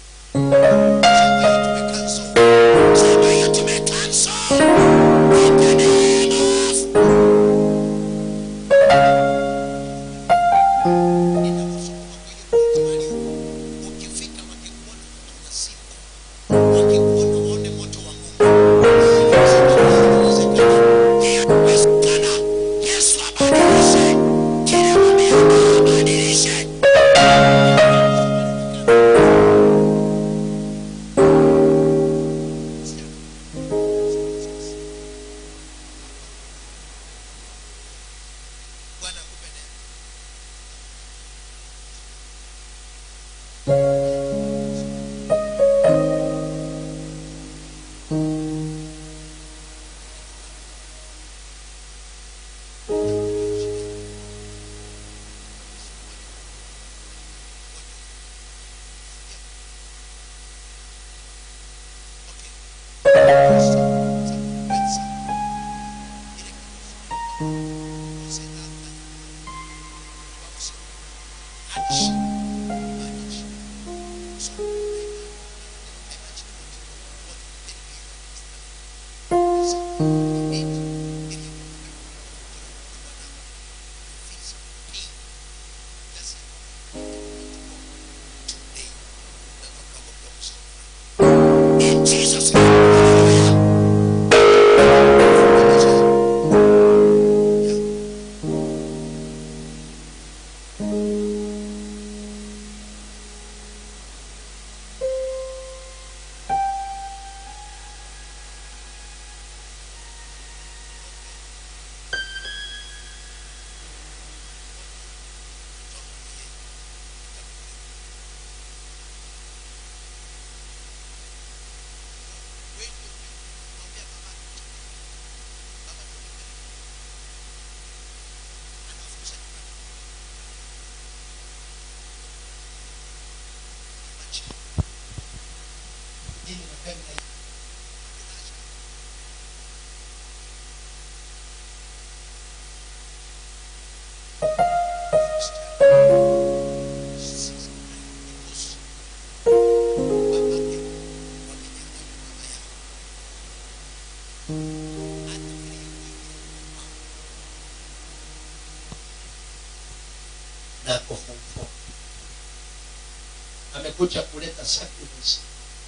amekuja kuleta sacrifice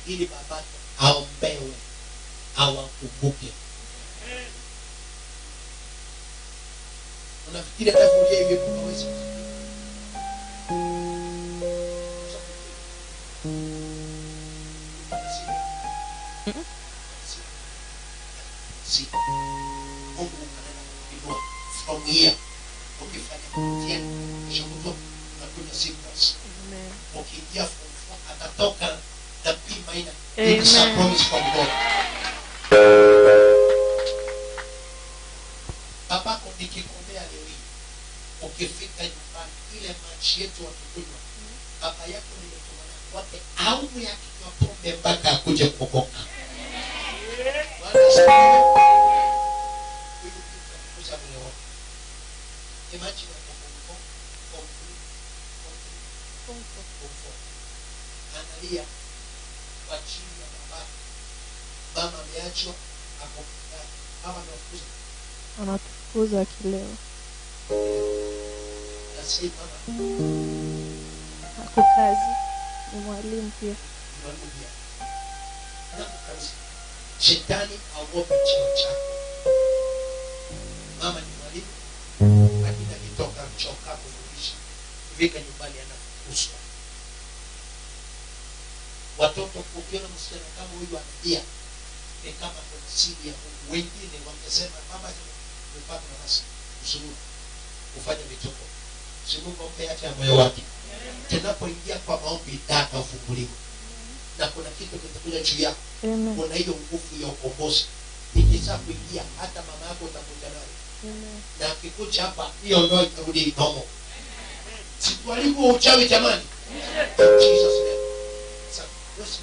ili babake aombewe awakumbuke. Unafikiri hata kulia hivi hawezi? Mungu anaenda kuinua from here. Ukifanya mtihani kisha kutoka unakuja sickness. Ukiingia atatoka na P minor. It's a promise from God. Babako nikikuombea leo hii ukifika nyumbani ile maji yetu watukunywa baba yako nimetumana kwake aumu ya kinywa pombe mpaka akuje kuokoka. Imagine analia kwa chini ya baba. Mama ameachwa hapo. Mama anafukuza.
Anatufukuza kileo.
Nasema mama.
Ako kazi. Ni mwalimu pia.
Shetani aogope cheo chako. Mama ni mwalimu. Lakini akitoka choka kufundisha. Kufika nyumbani anafukuzwa. Watoto kukiona msichana kama huyu analia ni kama kuna siri ya Mungu. Wengine wangesema baba umepata nafasi usuru kufanya vituko. Si Mungu ampe hata moyo wake. Tunapoingia kwa maombi data ufunguliwe. na kuna kitu kitakuja juu yako.
Amen.
Kuna hiyo nguvu ya ukombozi ikisha kuingia, hata mama yako utakuja nayo.
Amen.
Na akikuja hapa hiyo ndio itarudi nomo. Situharibu uchawi jamani. Jesus name. Sasa Yesu.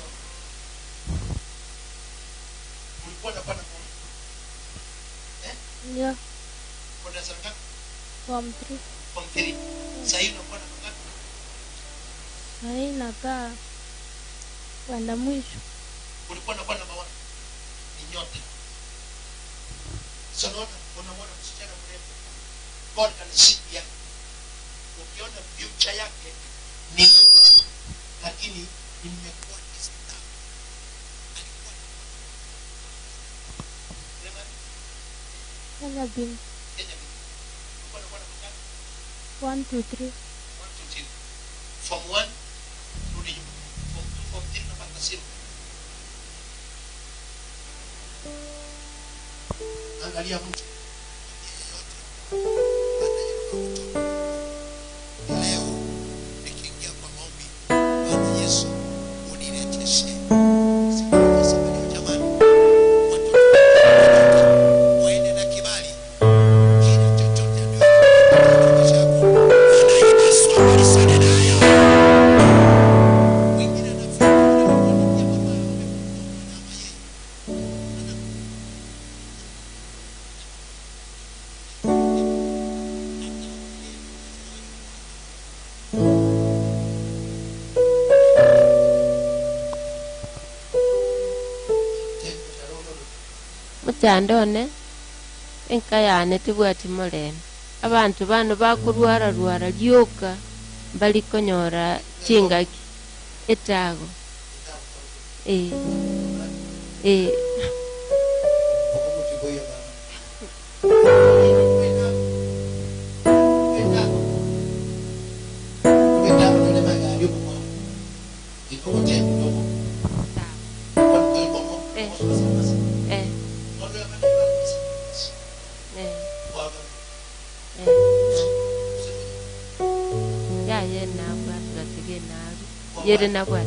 Ulikuwa unapata nini?
Yeah.
Kuna sanga
Form 3.
form 3. Sasa hiyo unakuwa na ngapi?
Hai nakaa kwenda mwisho.
Ulikuwa unakuwa na mawana. Ni nyote. Sasa unaona msichana mrefu. God can see yake. Ukiona future yake ni ngumu, lakini nimekuwa kisita.
Kenya bin.
Ulikuwa unakuwa na ngapi?
1 2 3.
1 2 3. Form 1 rudi nyuma. Form 2 form 3 napata simu. Angalia mtu leo nikiingia kwa maombi, Bwana Yesu unirejeshe. Sikiliza jamani, watoto waende na kibali kile chochote ndio chako Bwana Yesu alisana nayo. Wengine anafikiri wanaingia mama yao
muchandone enkayane tibwati morene abantu bano bakurwara rwara lyoka bali konyora chingaki etago eh ya ye na bwa tige na yere na bwa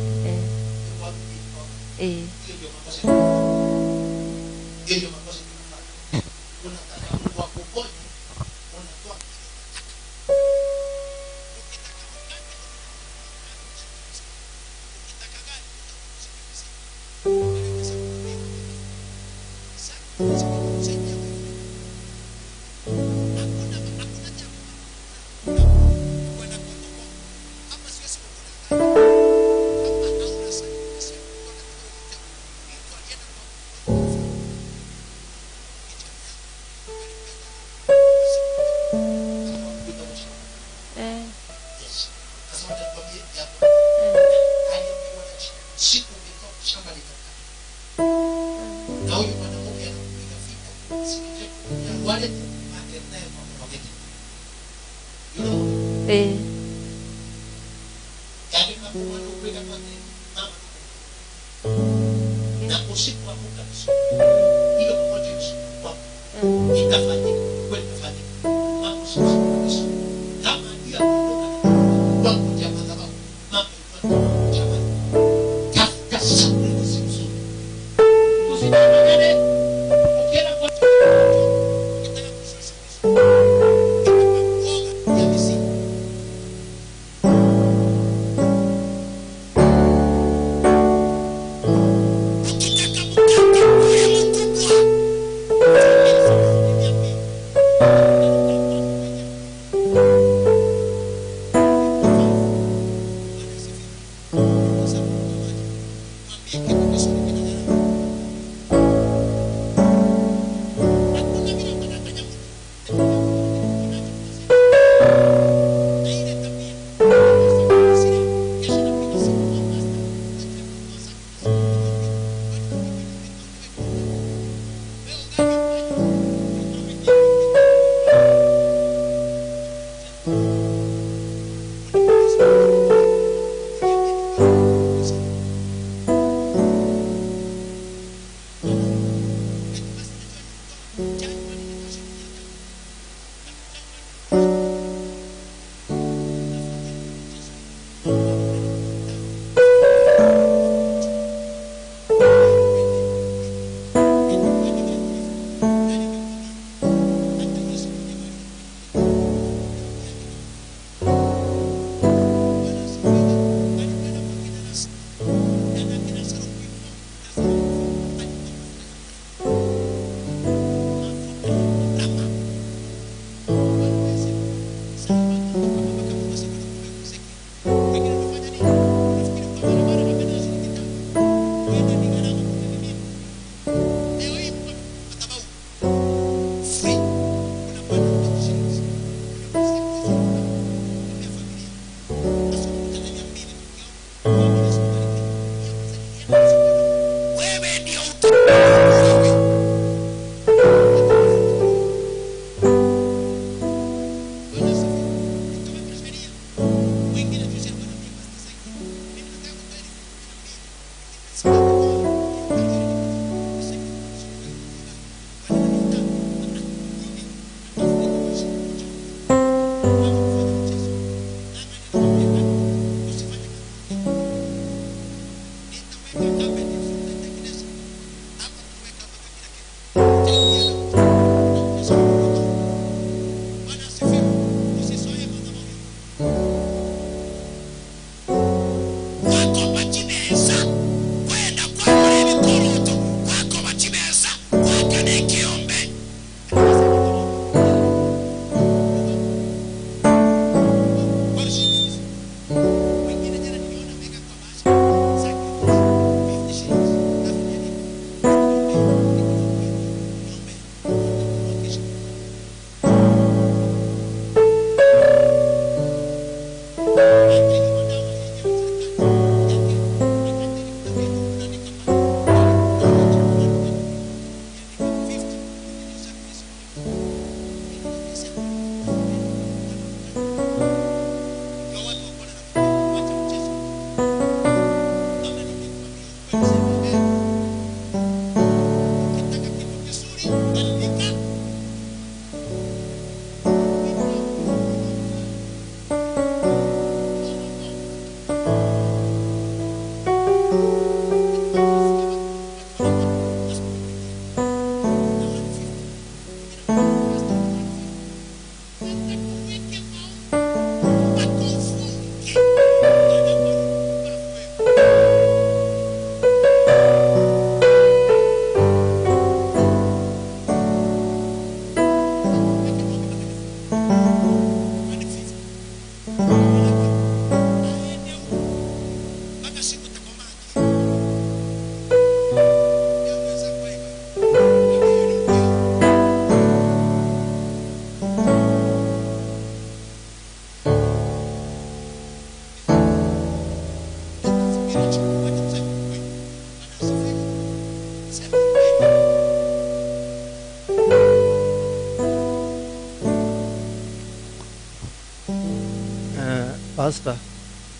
Pastor,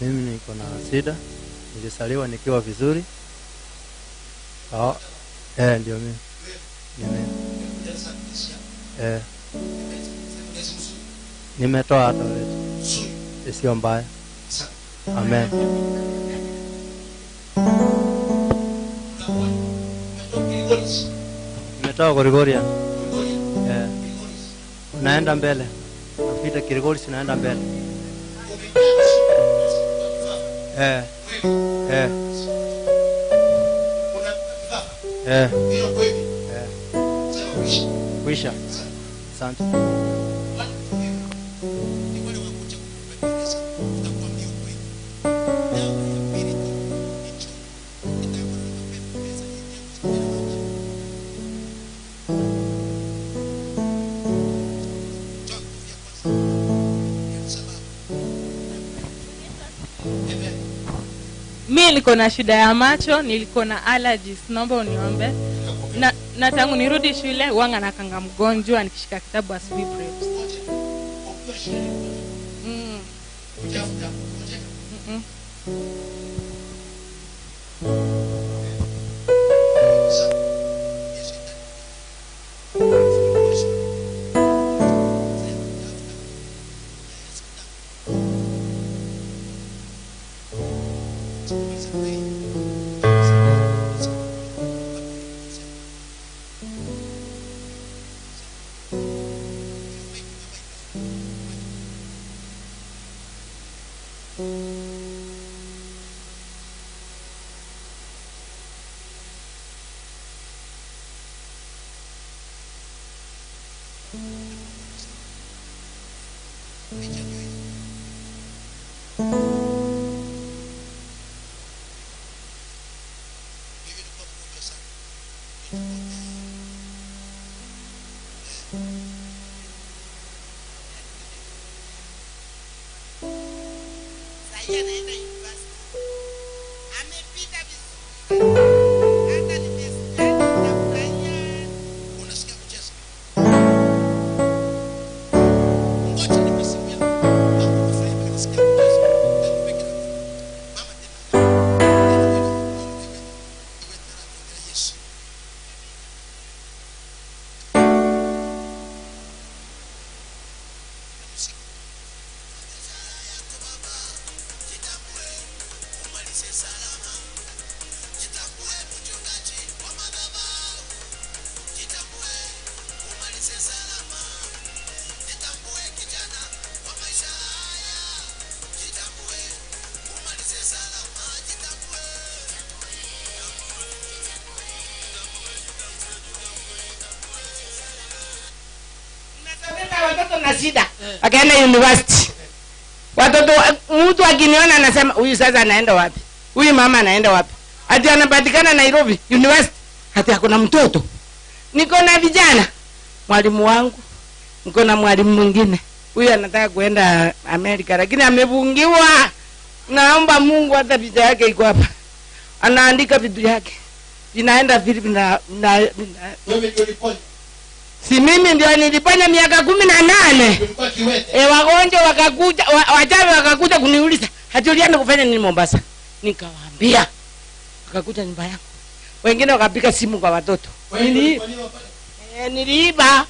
mimi niko na shida. Nilisaliwa nikiwa vizuri. Ndio mimi. Nimetoa hata wewe. Sio mbaya. Amen. Nimetoa Gorigoria. Naenda mbele. Napita Kirigoris naenda mbele. Kwisha. Asante.
Mimi niko na shida ya macho, niko na allergies. Naomba uniombe. Na tangu nirudi shule wanga nakanga mgonjwa nikishika kitabu asubuhi prayers.
Watoto na shida akaenda university. Watoto mtu akiniona anasema huyu sasa anaenda wapi? Huyu mama anaenda wapi? Ati anapatikana Nairobi university. Ati hakuna mtoto. Niko na vijana. Mwalimu wangu, niko na mwalimu mwingine. Huyu anataka kuenda Amerika lakini amefungiwa. Naomba Mungu hata visa yake iko hapa. Anaandika vitu yake. Vinaenda vipi na si mimi ndio niliponya miaka 18. Wagonjwa wakakuja, wachawi wakakuja kuniuliza, "Hatulienda kufanya nini Mombasa?" Nikawaambia. Wakakuja nyumba yangu. Wengine wakapika simu kwa watoto. Niliiba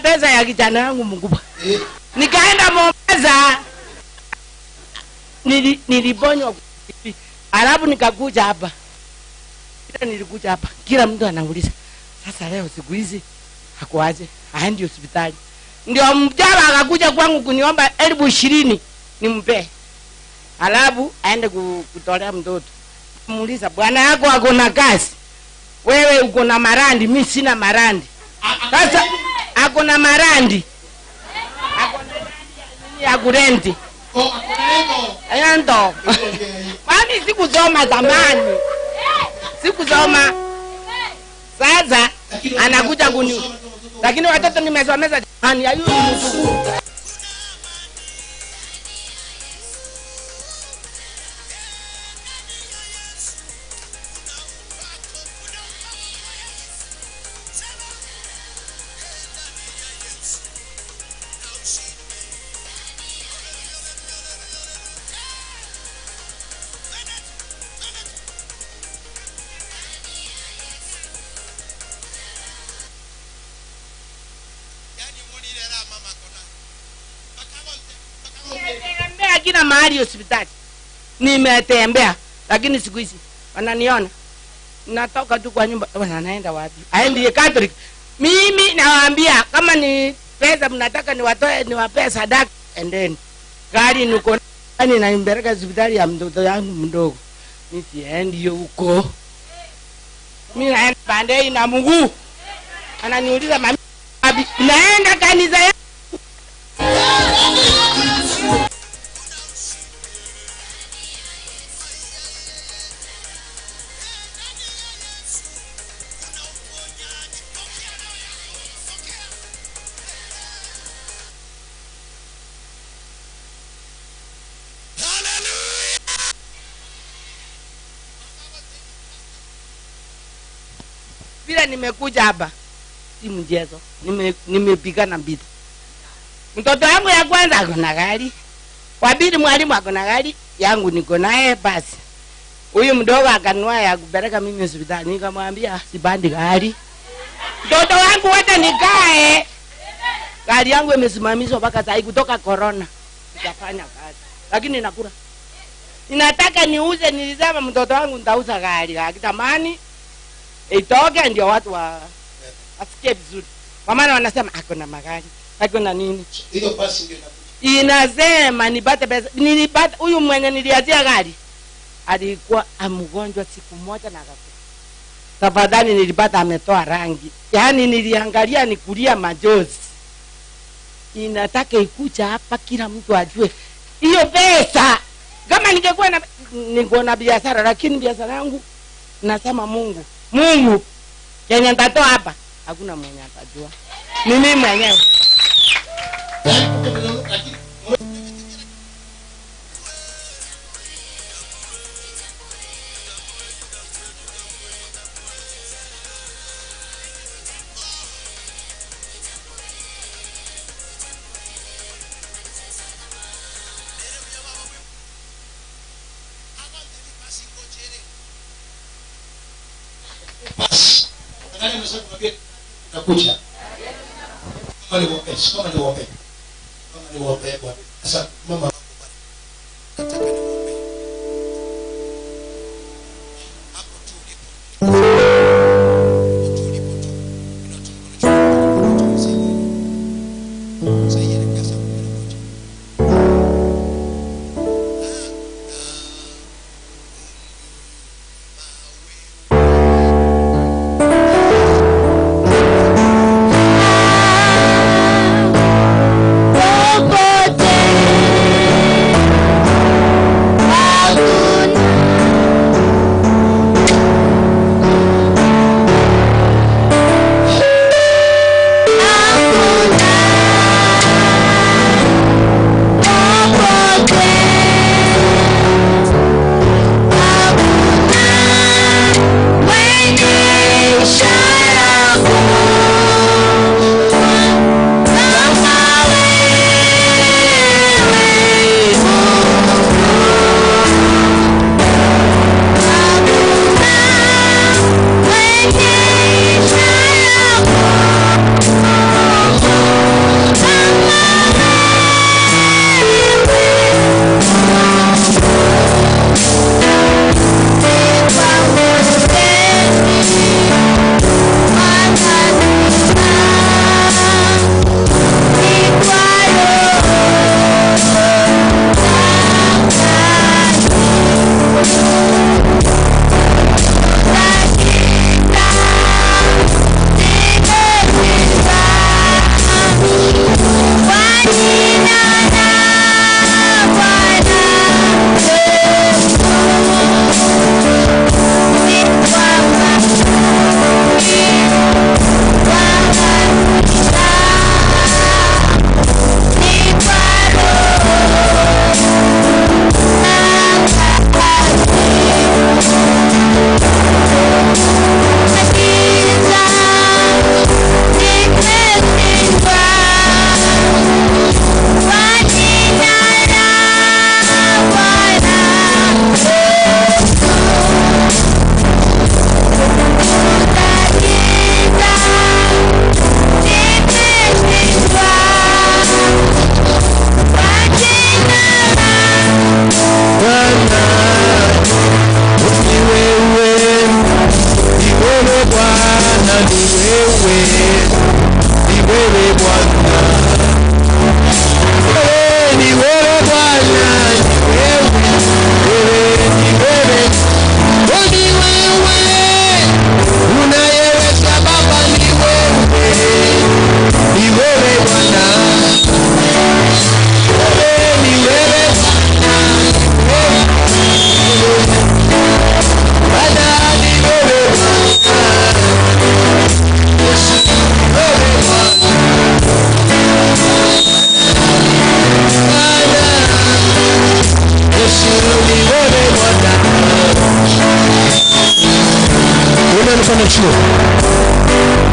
pesa ya kijana wangu mkubwa. Nikaenda Mombasa. Niliponywa. Alafu nikakuja hapa. Nilikuja hapa. Kila mtu anauliza, "Sasa leo siku hizi hakuaje? Aendi hospitali." Ndio mjaba akakuja kwangu kuniomba 20,000 nimpe. Alafu aende kutolea mtoto. Muuliza, "Bwana yako ako na kazi? Wewe uko na marandi, mimi sina marandi." Sasa ako na marandi. Ako na marandi ya kurenti. Ayando. Mami sikusoma zamani. Sikusoma. Sasa anakuja kuni. Lakini watoto nimesomeza jamani ya yule mzungu.
hakuna mahali hospitali. Nimetembea lakini siku hizi wananiona natoka tu kwa nyumba, wanaenda wapi? Aende Catholic. Mimi nawaambia kama ni pesa mnataka niwatoe niwape sadaka, endeni. Gari niko nani na nimpeleka hospitali ya mtoto yangu mdogo. Mimi siendi huko. Mimi naenda Bandei na Mungu. Ananiuliza mami, naenda kanisa ya bila nimekuja hapa si mjezo. Nimepigana mbili. Mtoto wangu ya kwanza akona gari, wa pili mwalimu akona gari, yangu niko naye basi. Huyu mdogo akanua ya kupeleka mimi hospitali, nikamwambia sibandi gari. Mtoto wangu wote nikae. Gari yangu imesimamishwa mpaka sasa kutoka corona. Sitafanya kazi. Lakini nakula. Ninataka niuze, nilisema mtoto wangu nitauza gari. Akitamani itoke ndio watu asikie vizuri. Kwa maana wanasema hakuna magari, hakuna nini.
Hiyo basi ndio
inasema nipate pesa. Nilipata huyu mwenye niliazia gari alikuwa mgonjwa siku moja na akakufa. Tafadhali nilipata ametoa rangi. Yaani niliangalia nikulia majozi. Inataka ikuja hapa kila mtu ajue hiyo pesa. Kama ningekuwa na biashara, lakini biashara yangu nasema Mungu Kenya nitatoa hapa, hakuna mwenye atajua. Mimi mwenyewe.
Nani msema mwambie nakuja. Kama ni wope, bwana. Sasa mama nataka ni wope. Hapo tu ulipo.
Popote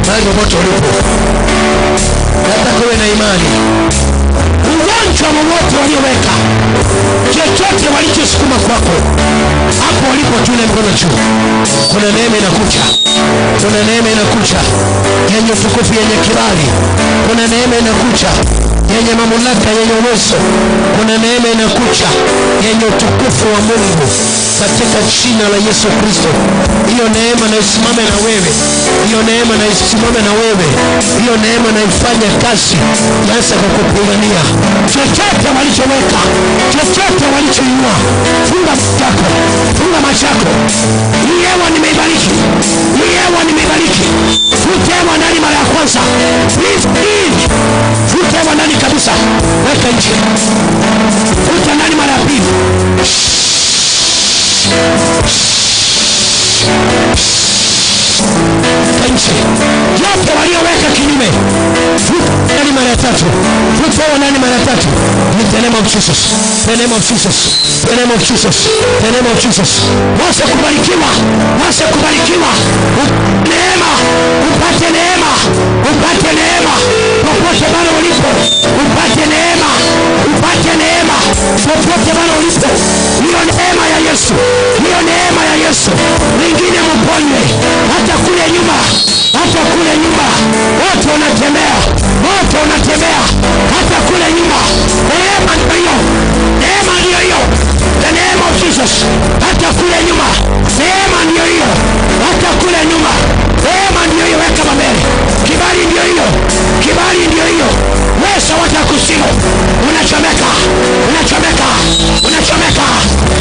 Mahali popote ulipo, nataka uwe na imani. Ugonjwa wowote walioweka, chochote walichosukuma kwako, hapo walipo tule mkono juu. Kuna neema inakuja. Kuna neema inakuja yenye utukufu, yenye kibali. Kuna neema inakuja yenye mamlaka, yenye uwezo. Kuna neema inakuja yenye utukufu wa Mungu katika jina la Yesu Kristo. Hiyo neema na isimame na wewe. Hiyo neema na isimame na wewe. Hiyo neema na ifanye kazi Yesu kukupigania. Chochote walichoweka, chochote walichoinua, funga machako, funga machako. Hii hewa nimeibariki. Hii hewa nimeibariki. Futa hewa ndani mara ya kwanza. Please. Futa hewa ndani kabisa. Weka nje. Futa ndani mara ya pili. Nje. Yote walioweka kinyume, futa ndani mara ya tatu. Futa hewa ndani mara ya tatu. In the name of Jesus. The name of Jesus. The name of Jesus. The name of Jesus. Wase kubarikiwa. Wase kubarikiwa. Neema. Upate neema. Upate neema. Popote bado ulipo. Upate neema. Upate neema. Popote bado ulipo. Hiyo neema ya Yesu. Hiyo neema ya Yesu. Wengine mponywe. Hata kule nyuma. Hata kule nyuma. Wote wanatembea. Wote wanatembea. Hata kule nyuma. Neema ndio hiyo. Neema ndio hiyo. The name of Jesus. Hata kule nyuma. Neema ndio hiyo. Hata kule nyuma. Neema ndio hiyo. Weka mbele. Kibali ndio hiyo. Kibali ndio hiyo. Wewe watakusimu. Unachomeka. Unachomeka. Unachomeka.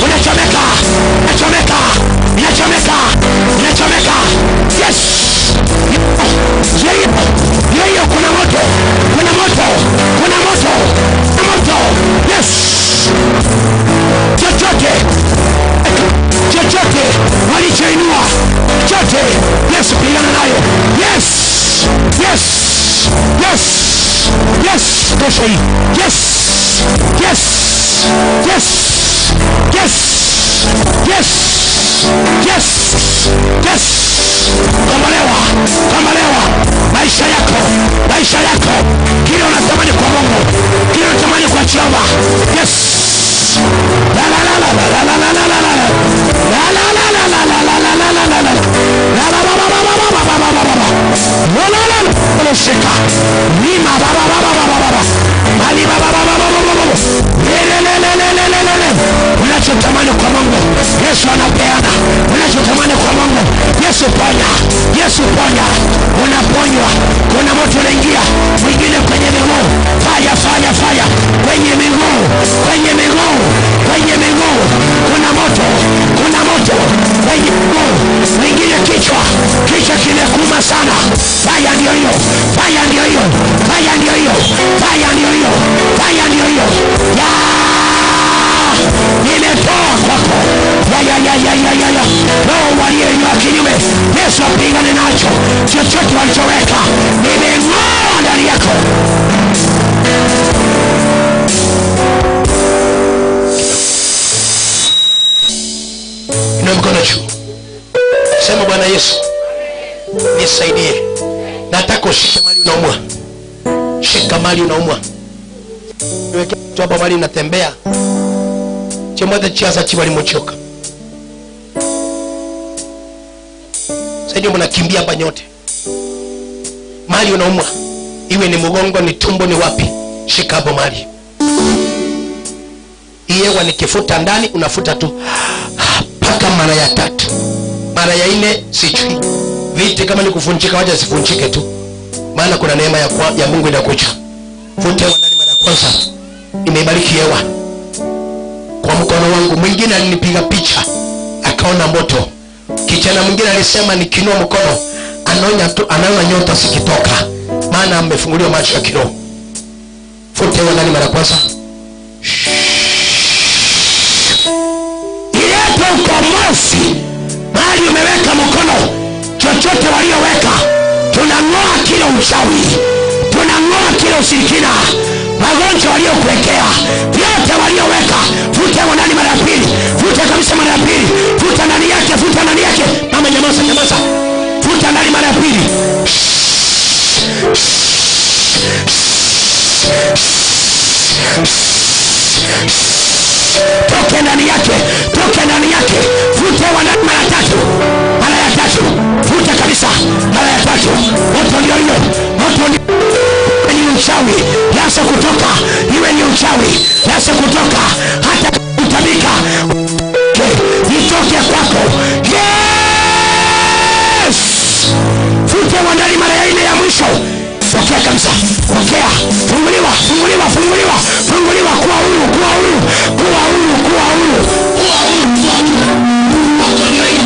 Unachomeka. Unachomeka. Unachomeka. Unachomeka. Yes. Yeye kuna moto. Kuna moto. Kuna moto. Kuna moto. Yes. Chochote. Chochote walichoinua. Chochote. Yes, pigana nayo. Yes. Yes. Yes. Yes. Tosha hii. Yes. Yes. Yes. Yes. Yes. Yes. Yes. Kombolewa. Kombolewa. Maisha yako. Maisha yako. Kile unatamani kwa Mungu. Kile unatamani kwa Jehova. Yes. La la la la la la la la la la la. La la la la la la la la la la la la. La la la la la la la la la la la. La la la la la shika. Lima ba ba ba ba ba ba ba. Mali ba ba ba ba ba ba ba. Le le le le le le le le. Unachotamani kwa Mungu, Yesu anapeana. Unachotamani kwa Mungu, Yesu ponya. Yesu ponya. Unaponywa. Kuna moto unaingia. Mwingine kwenye miguu. Fire fire fire. Kwenye miguu. Kwenye miguu. Kwenye miguu. Kuna moto. Kuna moto. Kwenye miguu. Mwingine kichwa. Kichwa kimekuma sana. Fire ndio hiyo. Fire ndio hiyo. Fire ndio hiyo. Fire ndio hiyo. Fire ndio hiyo. Ya! Nimetoa kwako. Ya. Roho walioinua kinyume, Yesu apigane nacho. Chochote walichoweka, nimeng'oa ndani yako. Inua mkono juu. Sema, Bwana Yesu, nisaidie. Nataka ushike mali unaumwa. Shika mali unaumwa. Niweke mtu hapa mali unatembea. Chemote chiaza chibali mochoka. Sasa mnakimbia hapa nyote. Mali unaumwa. Iwe ni mgongo, ni tumbo, ni wapi. Shika hapo mali. Iyewa nikifuta ndani, unafuta tu paka mara ya 3. Mara ya 4 sijui. Viti kama ni kuvunjika waje sivunjike tu. Maana kuna neema ya Mungu inakuja. Futa hewa ndani mara ya kwanza. Nimeibariki hewa kwa mkono wangu. Mwingine alinipiga picha akaona moto. Kijana mwingine alisema nikinua mkono anaona nyota sikitoka, maana amefunguliwa macho ya kiroho. Futa hewa ndani mara ya kwanza. Ilete ukombozi mahali umeweka mkono. Chochote walioweka, tunang'oa kila uchawi, tunang'oa kila ushirikina, magonjwa waliokuwekea, vyote walioweka. Futa hewa ndani mara ya pili. Futa kabisa mara ya pili. Futa ndani yake, futa ndani yake. Mama nyamaza, nyamaza. Futa ndani mara ya pili. Toke ndani yake, toke ndani yake. Futa wa ndani mara tatu. Mara ya tatu. Futa kabisa. Mara ya tatu. Moto ndio hiyo. Moto ndio ni uchawi. Yasa kutoka. Iwe ni uchawi. Yasa kutoka. Hata kutabika. Nitoke kwako. Yes! Futa wa ndani mara ya 4 ya mwisho. Pokea kabisa. Pokea. Funguliwa, funguliwa, funguliwa. Funguliwa, kuwa huru, kuwa huru. Kuwa huru, kuwa huru. Kuwa huru, kuwa huru. Moto ndio hiyo.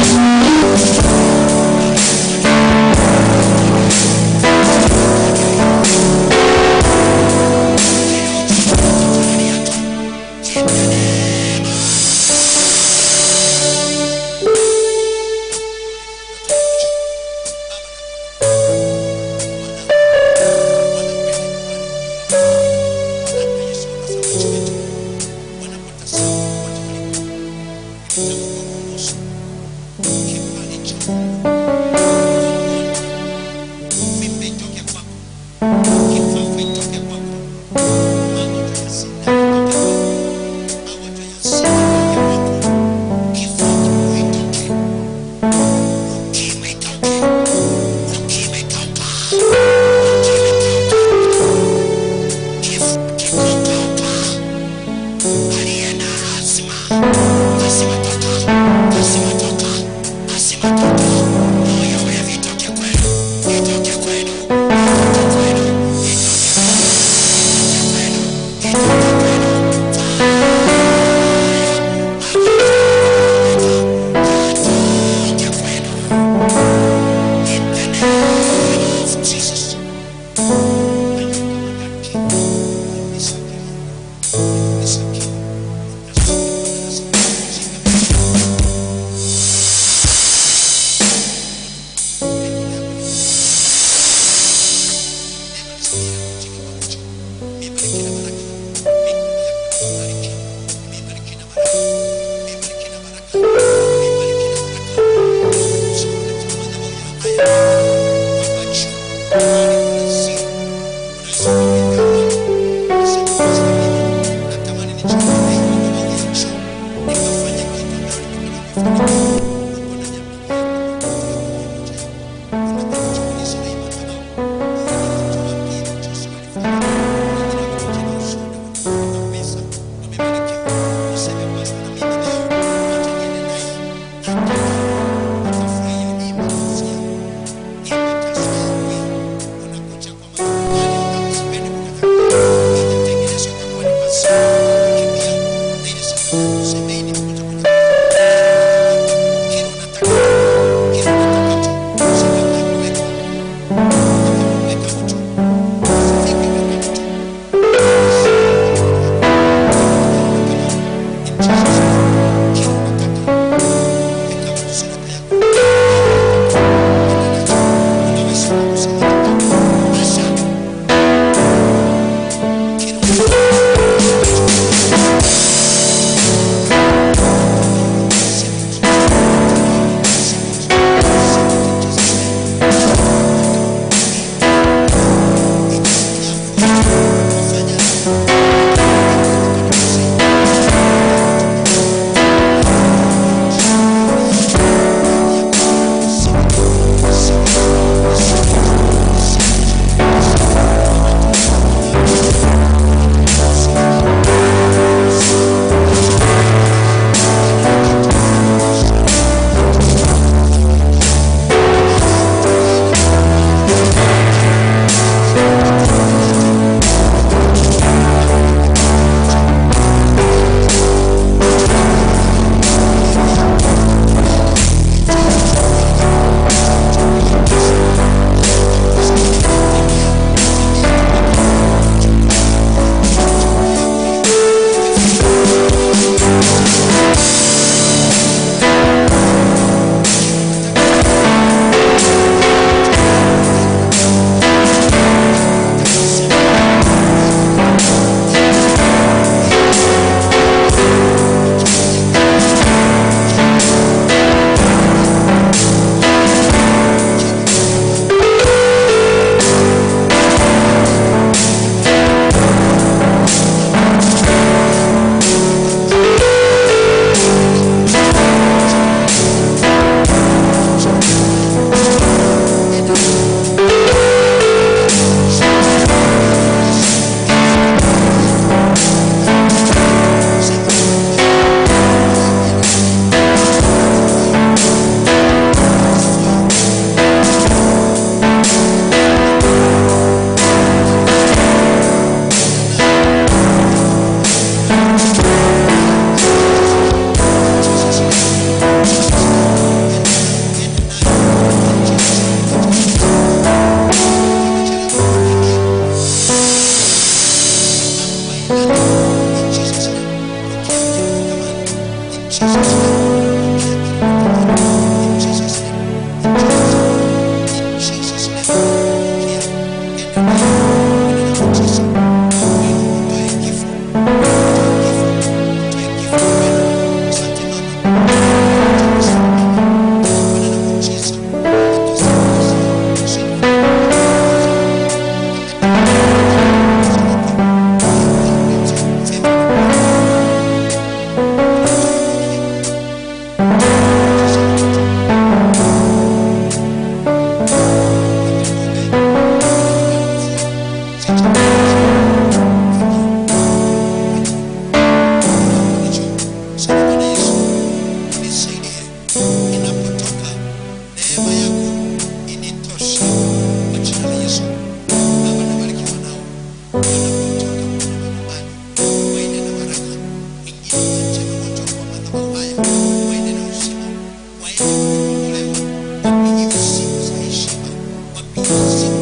Usiku